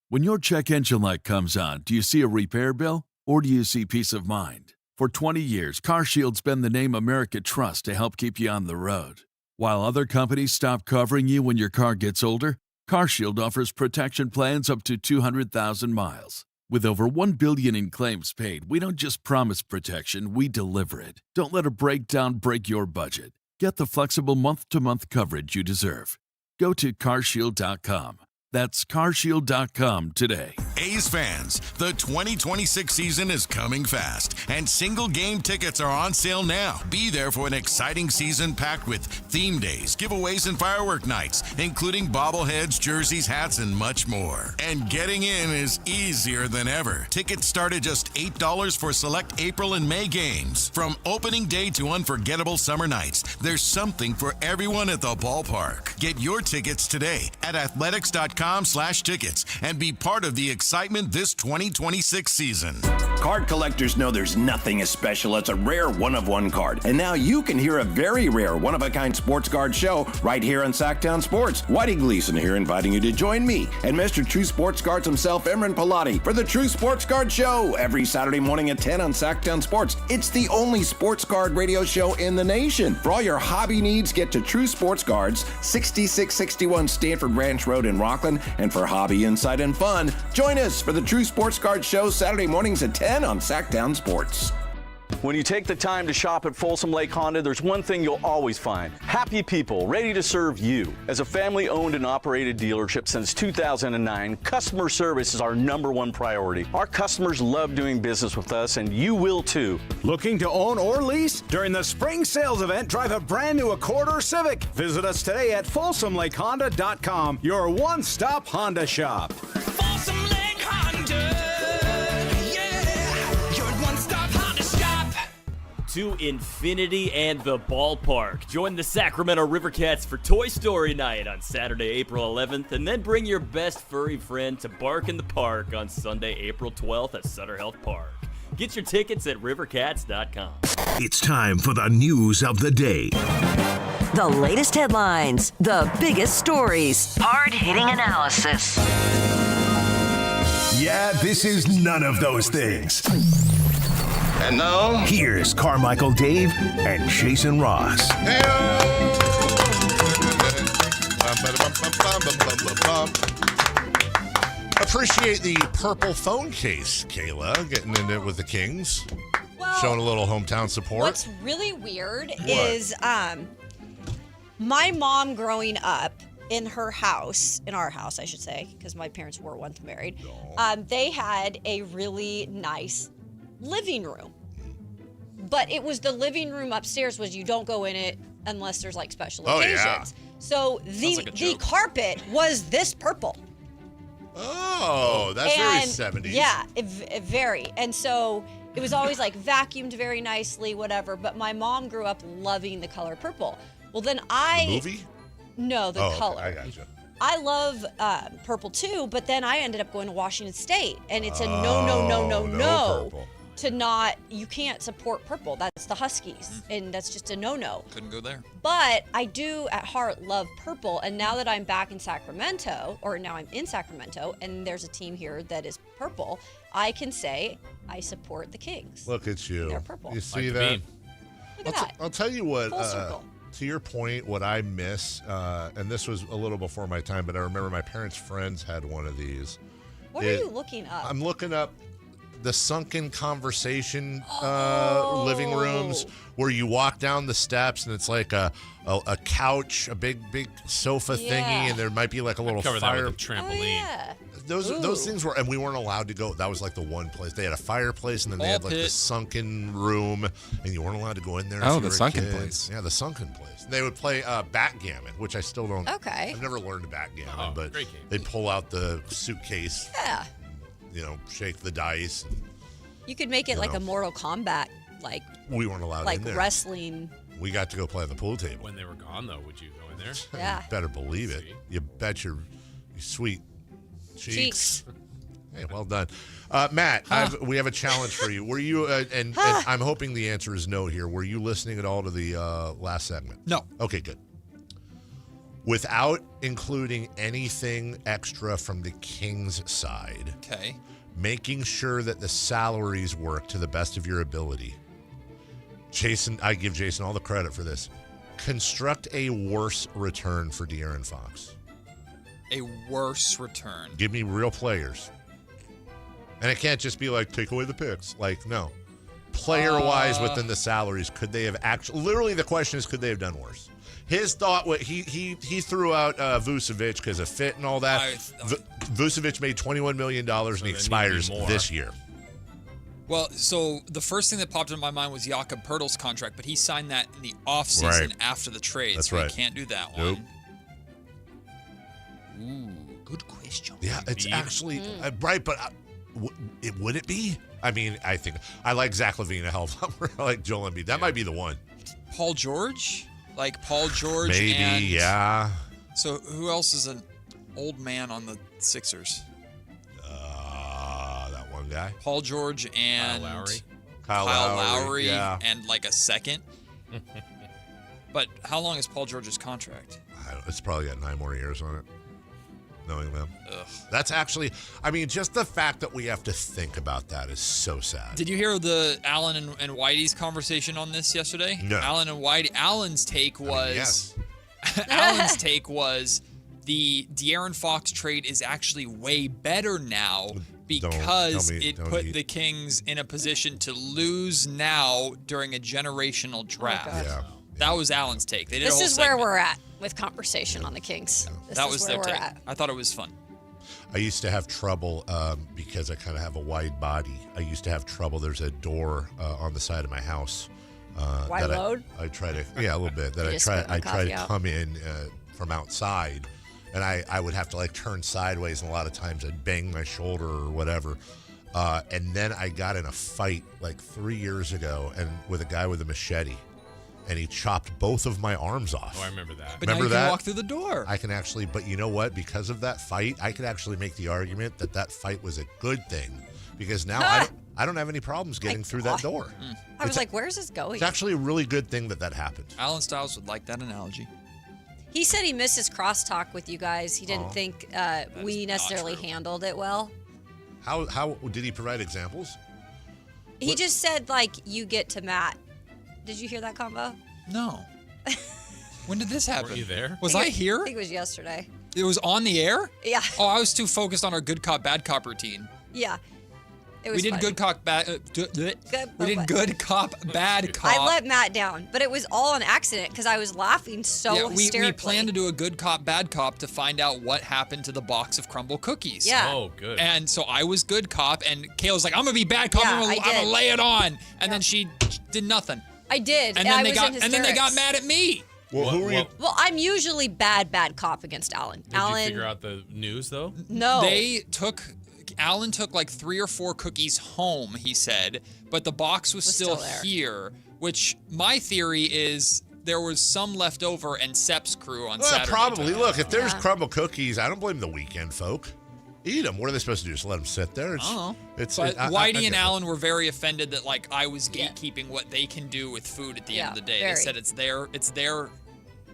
When your check engine light comes on, do you see a repair bill or do you see peace of mind? For 20 years, CarShield's been the name America trusts to help keep you on the road. While other companies stop covering you when your car gets older, CarShield offers protection plans up to 200,000 miles. With over $1 billion in claims paid, we don't just promise protection, we deliver it. Don't let a breakdown break your budget. Get the flexible month-to-month coverage you deserve. Go to CarShield.com. That's CarShield.com today. A's fans, the 2026 season is coming fast, and single game tickets are on sale now. Be there for an exciting season packed with theme days, giveaways, and firework nights, including bobbleheads, jerseys, hats, and much more. And getting in is easier than ever. Tickets start at just $8 for select April and May games. From opening day to unforgettable summer nights, there's something for everyone at the ballpark. Get your tickets today at athletics.com/tickets and be part of the excitement this 2026 season. Card collectors know there's nothing as special as a rare one-of-one card. And now you can hear a very rare one-of-a-kind sports card show right here on Sactown Sports. Whitey Gleason here inviting you to join me and Mr. True Sports Cards himself, Emran Pilati, for the True Sports Card Show every Saturday morning at 10 on Sactown Sports. It's the only sports card radio show in the nation. For all your hobby needs, get to True Sports Cards, 16 6661 Stanford Ranch Road in Rockland. And for hobby, insight, and fun, join us for the True Sports Card Show Saturday mornings at 10 on Sactown Sports. When you take the time to shop at Folsom Lake Honda, there's one thing you'll always find. Happy people ready to serve you. As a family-owned and operated dealership since 2009, customer service is our #1 priority. Our customers love doing business with us, and you will too. Looking to own or lease? During the spring sales event, drive a brand new Accord or Civic. Visit us today at FolsomLakeHonda.com, your one-stop Honda shop. Folsom Lake Honda. To infinity and the ballpark. Join the Sacramento Rivercats for Toy Story Night on Saturday, April 11th, and then bring your best furry friend to bark in the park on Sunday, April 12th at Sutter Health Park. Get your tickets at rivercats.com. It's time for the news of the day. The latest headlines, the biggest stories, hard-hitting analysis. Yeah, this is none of those things. And now, here's Carmichael Dave and Jason Ross. Appreciate the purple phone case, Kayla, getting in it with the Kings. Well, showing a little hometown support. What's really weird is my mom growing up in her house, in our house, I should say, because my parents were once married, they had a really nice living room. But it was the living room upstairs was you don't go in it unless there's like special occasions. Yeah. So the carpet was this purple. Oh, that's very 70s. Yeah, it very. And so it was always like vacuumed very nicely, whatever. But my mom grew up loving the color purple. Well, then The movie? No, the color. Okay, I gotcha. I love purple too, but then I ended up going to Washington State, and it's a no purple. To not, you can't support purple. That's the Huskies, and that's just a no. Couldn't go there. But I do at heart love purple, and now that I'm back in Sacramento, or now I'm in Sacramento, and there's a team here that is purple, I can say I support the Kings. Look at you. They're purple. You see Like that? Look at that. I'll tell you what. Full circle. To your point, what I miss, and this was a little before my time, but I remember my parents' friends had one of these. What are you looking up? I'm looking up the sunken conversation living rooms where you walk down the steps and it's like a couch, a big sofa thingy, and there might be like a little cover fire. that with a trampoline. Those things were, and we weren't allowed to go. That was like the one place. They had a fireplace, and then they had like the sunken room, and you weren't allowed to go in there. Oh, the sunken place. Yeah, the sunken place. They would play backgammon, which I still don't. Okay. I've never learned backgammon, but they'd pull out the suitcase. Yeah. Shake the dice. You could make it like a Mortal Kombat, like we weren't allowed like in there. Wrestling. We got to go play on the pool table. When they were gone, though, would you go in there? Yeah. You better believe it. You bet your sweet cheeks. Hey, well done. Matt, we have a challenge for you. Were you, and I'm hoping the answer is no here, were you listening at all to the last segment? No. Okay, good. Without including anything extra from the Kings side. Okay. Making sure that the salaries work to the best of your ability. Jason, I give Jason all the credit for this. Construct a worse return for De'Aaron Fox. A worse return. Give me real players. And it can't just be like, take away the picks. Like, no. Player-wise within the salaries, could they have actually... Literally, the question is, could they have done worse? His thought, he threw out Vucevic because of fit and all that. Vucevic made $21 million and he expires this year. Well, so the first thing that popped into my mind was Jakob Poeltl's contract, but he signed that in the offseason after the trade, That's so right. he can't do that Nope. one. Ooh, good question. Yeah, it's actually... right, but... would it be? I mean, I think... I like Zach LaVine a hell of a lot more. I like Joel Embiid. That might be the one. Paul George? Like Paul George Maybe, and... yeah. So who else is an old man on the Sixers? That one guy. Paul George and... Kyle Lowry, yeah. And like a second. But how long is Paul George's contract? It's probably got 9 more years on it. Knowing them. Ugh. That's actually, I mean, just the fact that we have to think about that is so sad. Did you hear the Allen and Whitey's conversation on this yesterday? No. Allen and Whitey. Allen's take was, Alan's take was the De'Aaron Fox trade is actually way better now because it put the Kings in a position to lose now during a generational draft. That was Alan's take. They did This a whole is where segment. we're at with conversation on the Kings. This That is was where their we're take. at. I thought it was fun. I used to have trouble because I kind of have a wide body. I used to have trouble. There's a door on the side of my house. Wide load? I try to, a little bit. That You I just try spit my to coffee out. come in from outside, and I would have to like turn sideways, and a lot of times I'd bang my shoulder or whatever. And then I got in a fight like 3 years ago, and with a guy with a machete. And he chopped both of my arms off. Oh, I remember that. But now you can walk through the door. I can actually, but you know what? Because of that fight, I could actually make the argument that fight was a good thing. Because now I don't have any problems getting through that door. I was like, where's this going? It's actually a really good thing that happened. Alan Stiles would like that analogy. He said he missed his crosstalk with you guys. He didn't think we necessarily handled it well. How did he provide examples? He just said, like, you get to Matt. Did you hear that combo? No. When did this happen? Were you there? Was I I here? think it was yesterday. It was on the air? Yeah. Oh, I was too focused on our good cop, bad cop routine. Yeah. It was We did funny. good cop, bad. We did good cop, bad cop. I let Matt down, but it was all an accident because I was laughing so we hysterically. planned to do a good cop, bad cop to find out what happened to the box of crumble cookies. Yeah. Oh, good. And so I was good cop, and Kayla's like, I'm gonna be bad cop. Yeah, I'm I gonna did. lay it on. And then she did nothing. I did. And I then they was got in and then they got hysterics. mad at me. Well, who were you? Well, I'm usually bad cop against Alan. Did Alan, you figure out the news, though? no. Alan took like 3 or 4 cookies home, he said, but the box was still there. here, which my theory is there was some left over and Sepp's crew on Saturday. Probably. Look, if there's Yeah. crumble cookies, I don't blame the weekend folk. Eat them. What are they supposed to do? Just let them sit there? I don't know. It's, But I Whitey get and it. Alan were very offended that like I was gatekeeping what they can do with food at the end of the day. very. They said it's their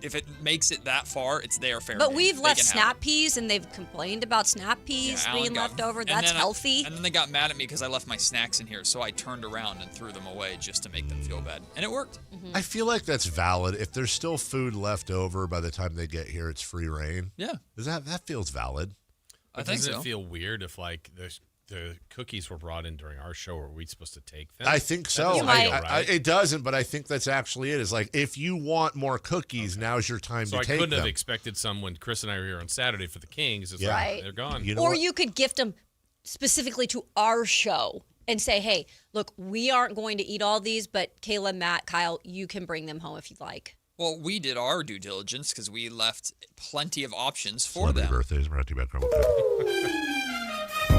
if it makes it that far, it's their fair But game. we've They left can have snap peas, and they've complained about snap peas Alan being got- left over. and That's then healthy. And then they got mad at me because I left my snacks in here, so I turned around and threw them away just to make them feel bad, and it worked. I feel like that's valid. If there's still food left over by the time they get here, it's free reign. Yeah. That feels valid. I think Doesn't so. it feel weird if like the cookies were brought in during our show? Are we supposed to take them? I think That so. doesn't feel I, right. it doesn't, but I think that's actually it. It's like if you want more cookies, now's your time So to I take couldn't them. have expected some when Chris and I were here on Saturday for the Kings. It's Yeah. like, Right. they're gone. You know Or what? you could gift them specifically to our show and say, hey, look, we aren't going to eat all these, but Kayla, Matt, Kyle, you can bring them home if you'd like. Well, we did our due diligence because we left plenty of options for Celebrity them. birthdays brought to you by Crumble Cookies.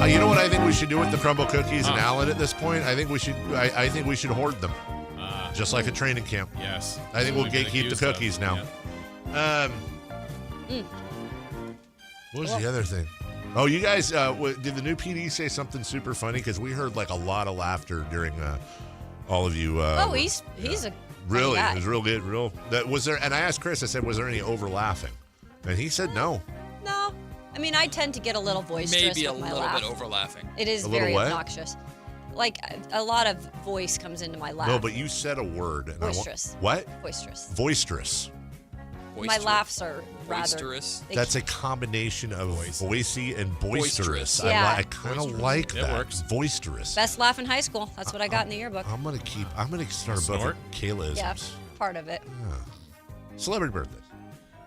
You know what I think we should do with the crumble cookies and Alan at this point? I think we should. I think we should hoard them, just like a training camp. Yes. I think we'll We've been gatekeep the accused of, cookies now. What was the other thing? Oh, you guys, did the new PD say something super funny? Because we heard like a lot of laughter during all of you. He's a really, funny guy. it was real good. Was there? And I asked Chris. I said, was there any over laughing? And he said no. No. I mean, I tend to get a little boisterous Maybe a with my little laugh. bit over laughing. It is A little very what? obnoxious. Like, a lot of voice comes into my laugh. No, but you said a word. And Boisterous. What? Boisterous. Boisterous. My laughs are rather... Boisterous. That's a combination of voicey and boisterous. Boisterous. Yeah. I kind of like It that. works. Boisterous. Best laugh in high school. That's what I got in the yearbook. I'm gonna start a book Snort? of Kayla's. Yeah, part of it. Celebrity birthdays.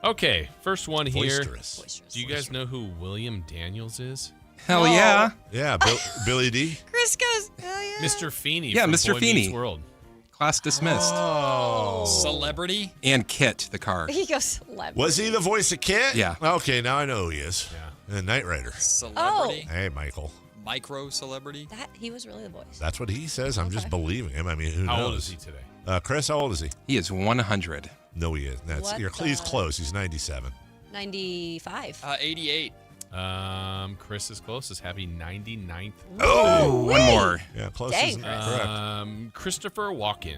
Okay, first one here. Boisterous. Do you guys know who William Daniels is? Hell yeah. Yeah, Billy D. Chris goes, hell yeah. Mr. Feeney. Yeah, from Mr. Boy Meets Feeney. World. Class dismissed. Oh. Celebrity? And Kit, the car. He goes, celebrity. Was he the voice of Kit? Yeah. Okay, now I know who he is. Yeah. And Knight Rider. Celebrity? Hey, Michael. Micro celebrity? He was really the voice. That's what he says. I'm just believing him. I mean, who How knows? old is he today? Chris, how old is he? He is 100. No, he is. What He's the- close. He's 97. 95. 88. Chris is closest. Happy 99th. Oh, one more. Yeah, close Dang. isn't correct. Christopher Walken.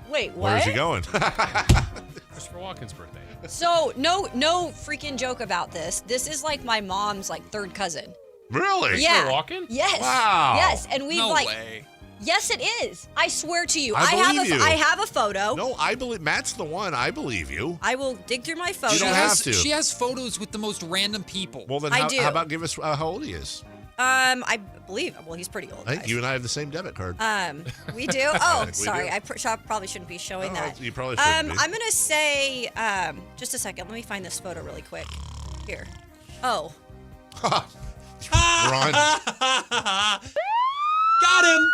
Wait, what? Where's he going? Christopher Walken's birthday. So, no freaking joke about this. This is like my mom's like third cousin. Really? Yeah. Walken? Yes. Wow. Yes, and we've No like way. Yes, it is. I swear to you. I believe you. I have a photo. No, I believe Matt's the one. I believe you. I will dig through my photos. You don't have to. She has photos with the most random people. Well, then I do. how about give us how old he is? I believe. Well, he's pretty old. I think you and I have the same debit card. We do. Oh, We sorry. do. I probably shouldn't be showing that. You probably shouldn't be. I'm gonna say. Just a second. Let me find this photo really quick. Here. Oh. Ron. Got him.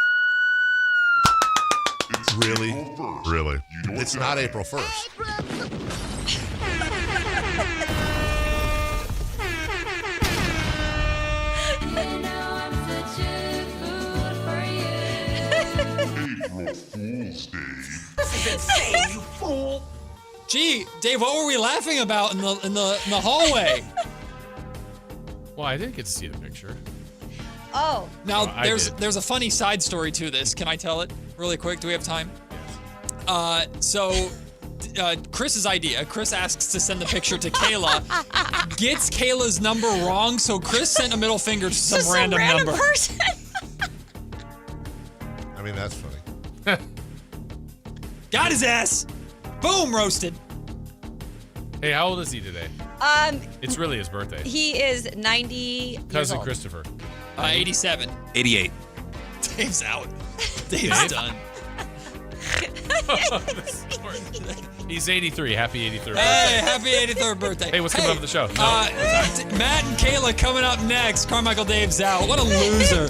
Really? Really? It's not April 1st. Insane, you fool. Gee, Dave, what were we laughing about in the hallway? Well, I didn't get to see the picture. Oh. Now, Oh, I there's did. there's a funny side story to this. Can I tell it really quick? Do we have time? Chris's idea. Chris asks to send the picture to Kayla. Gets Kayla's number wrong, so Chris sent a middle finger to some random number. person. I mean, that's funny. Got his ass. Boom, roasted. Hey, how old is he today? It's really his birthday. He is 90 years Cousin old. Christopher. 87. 88. Dave's out. Dave's done. He's 83. Happy 83rd birthday. Hey, happy 83rd birthday. Hey, what's coming up on the show? Matt and Kayla coming up next. Carmichael Dave's out. What a loser.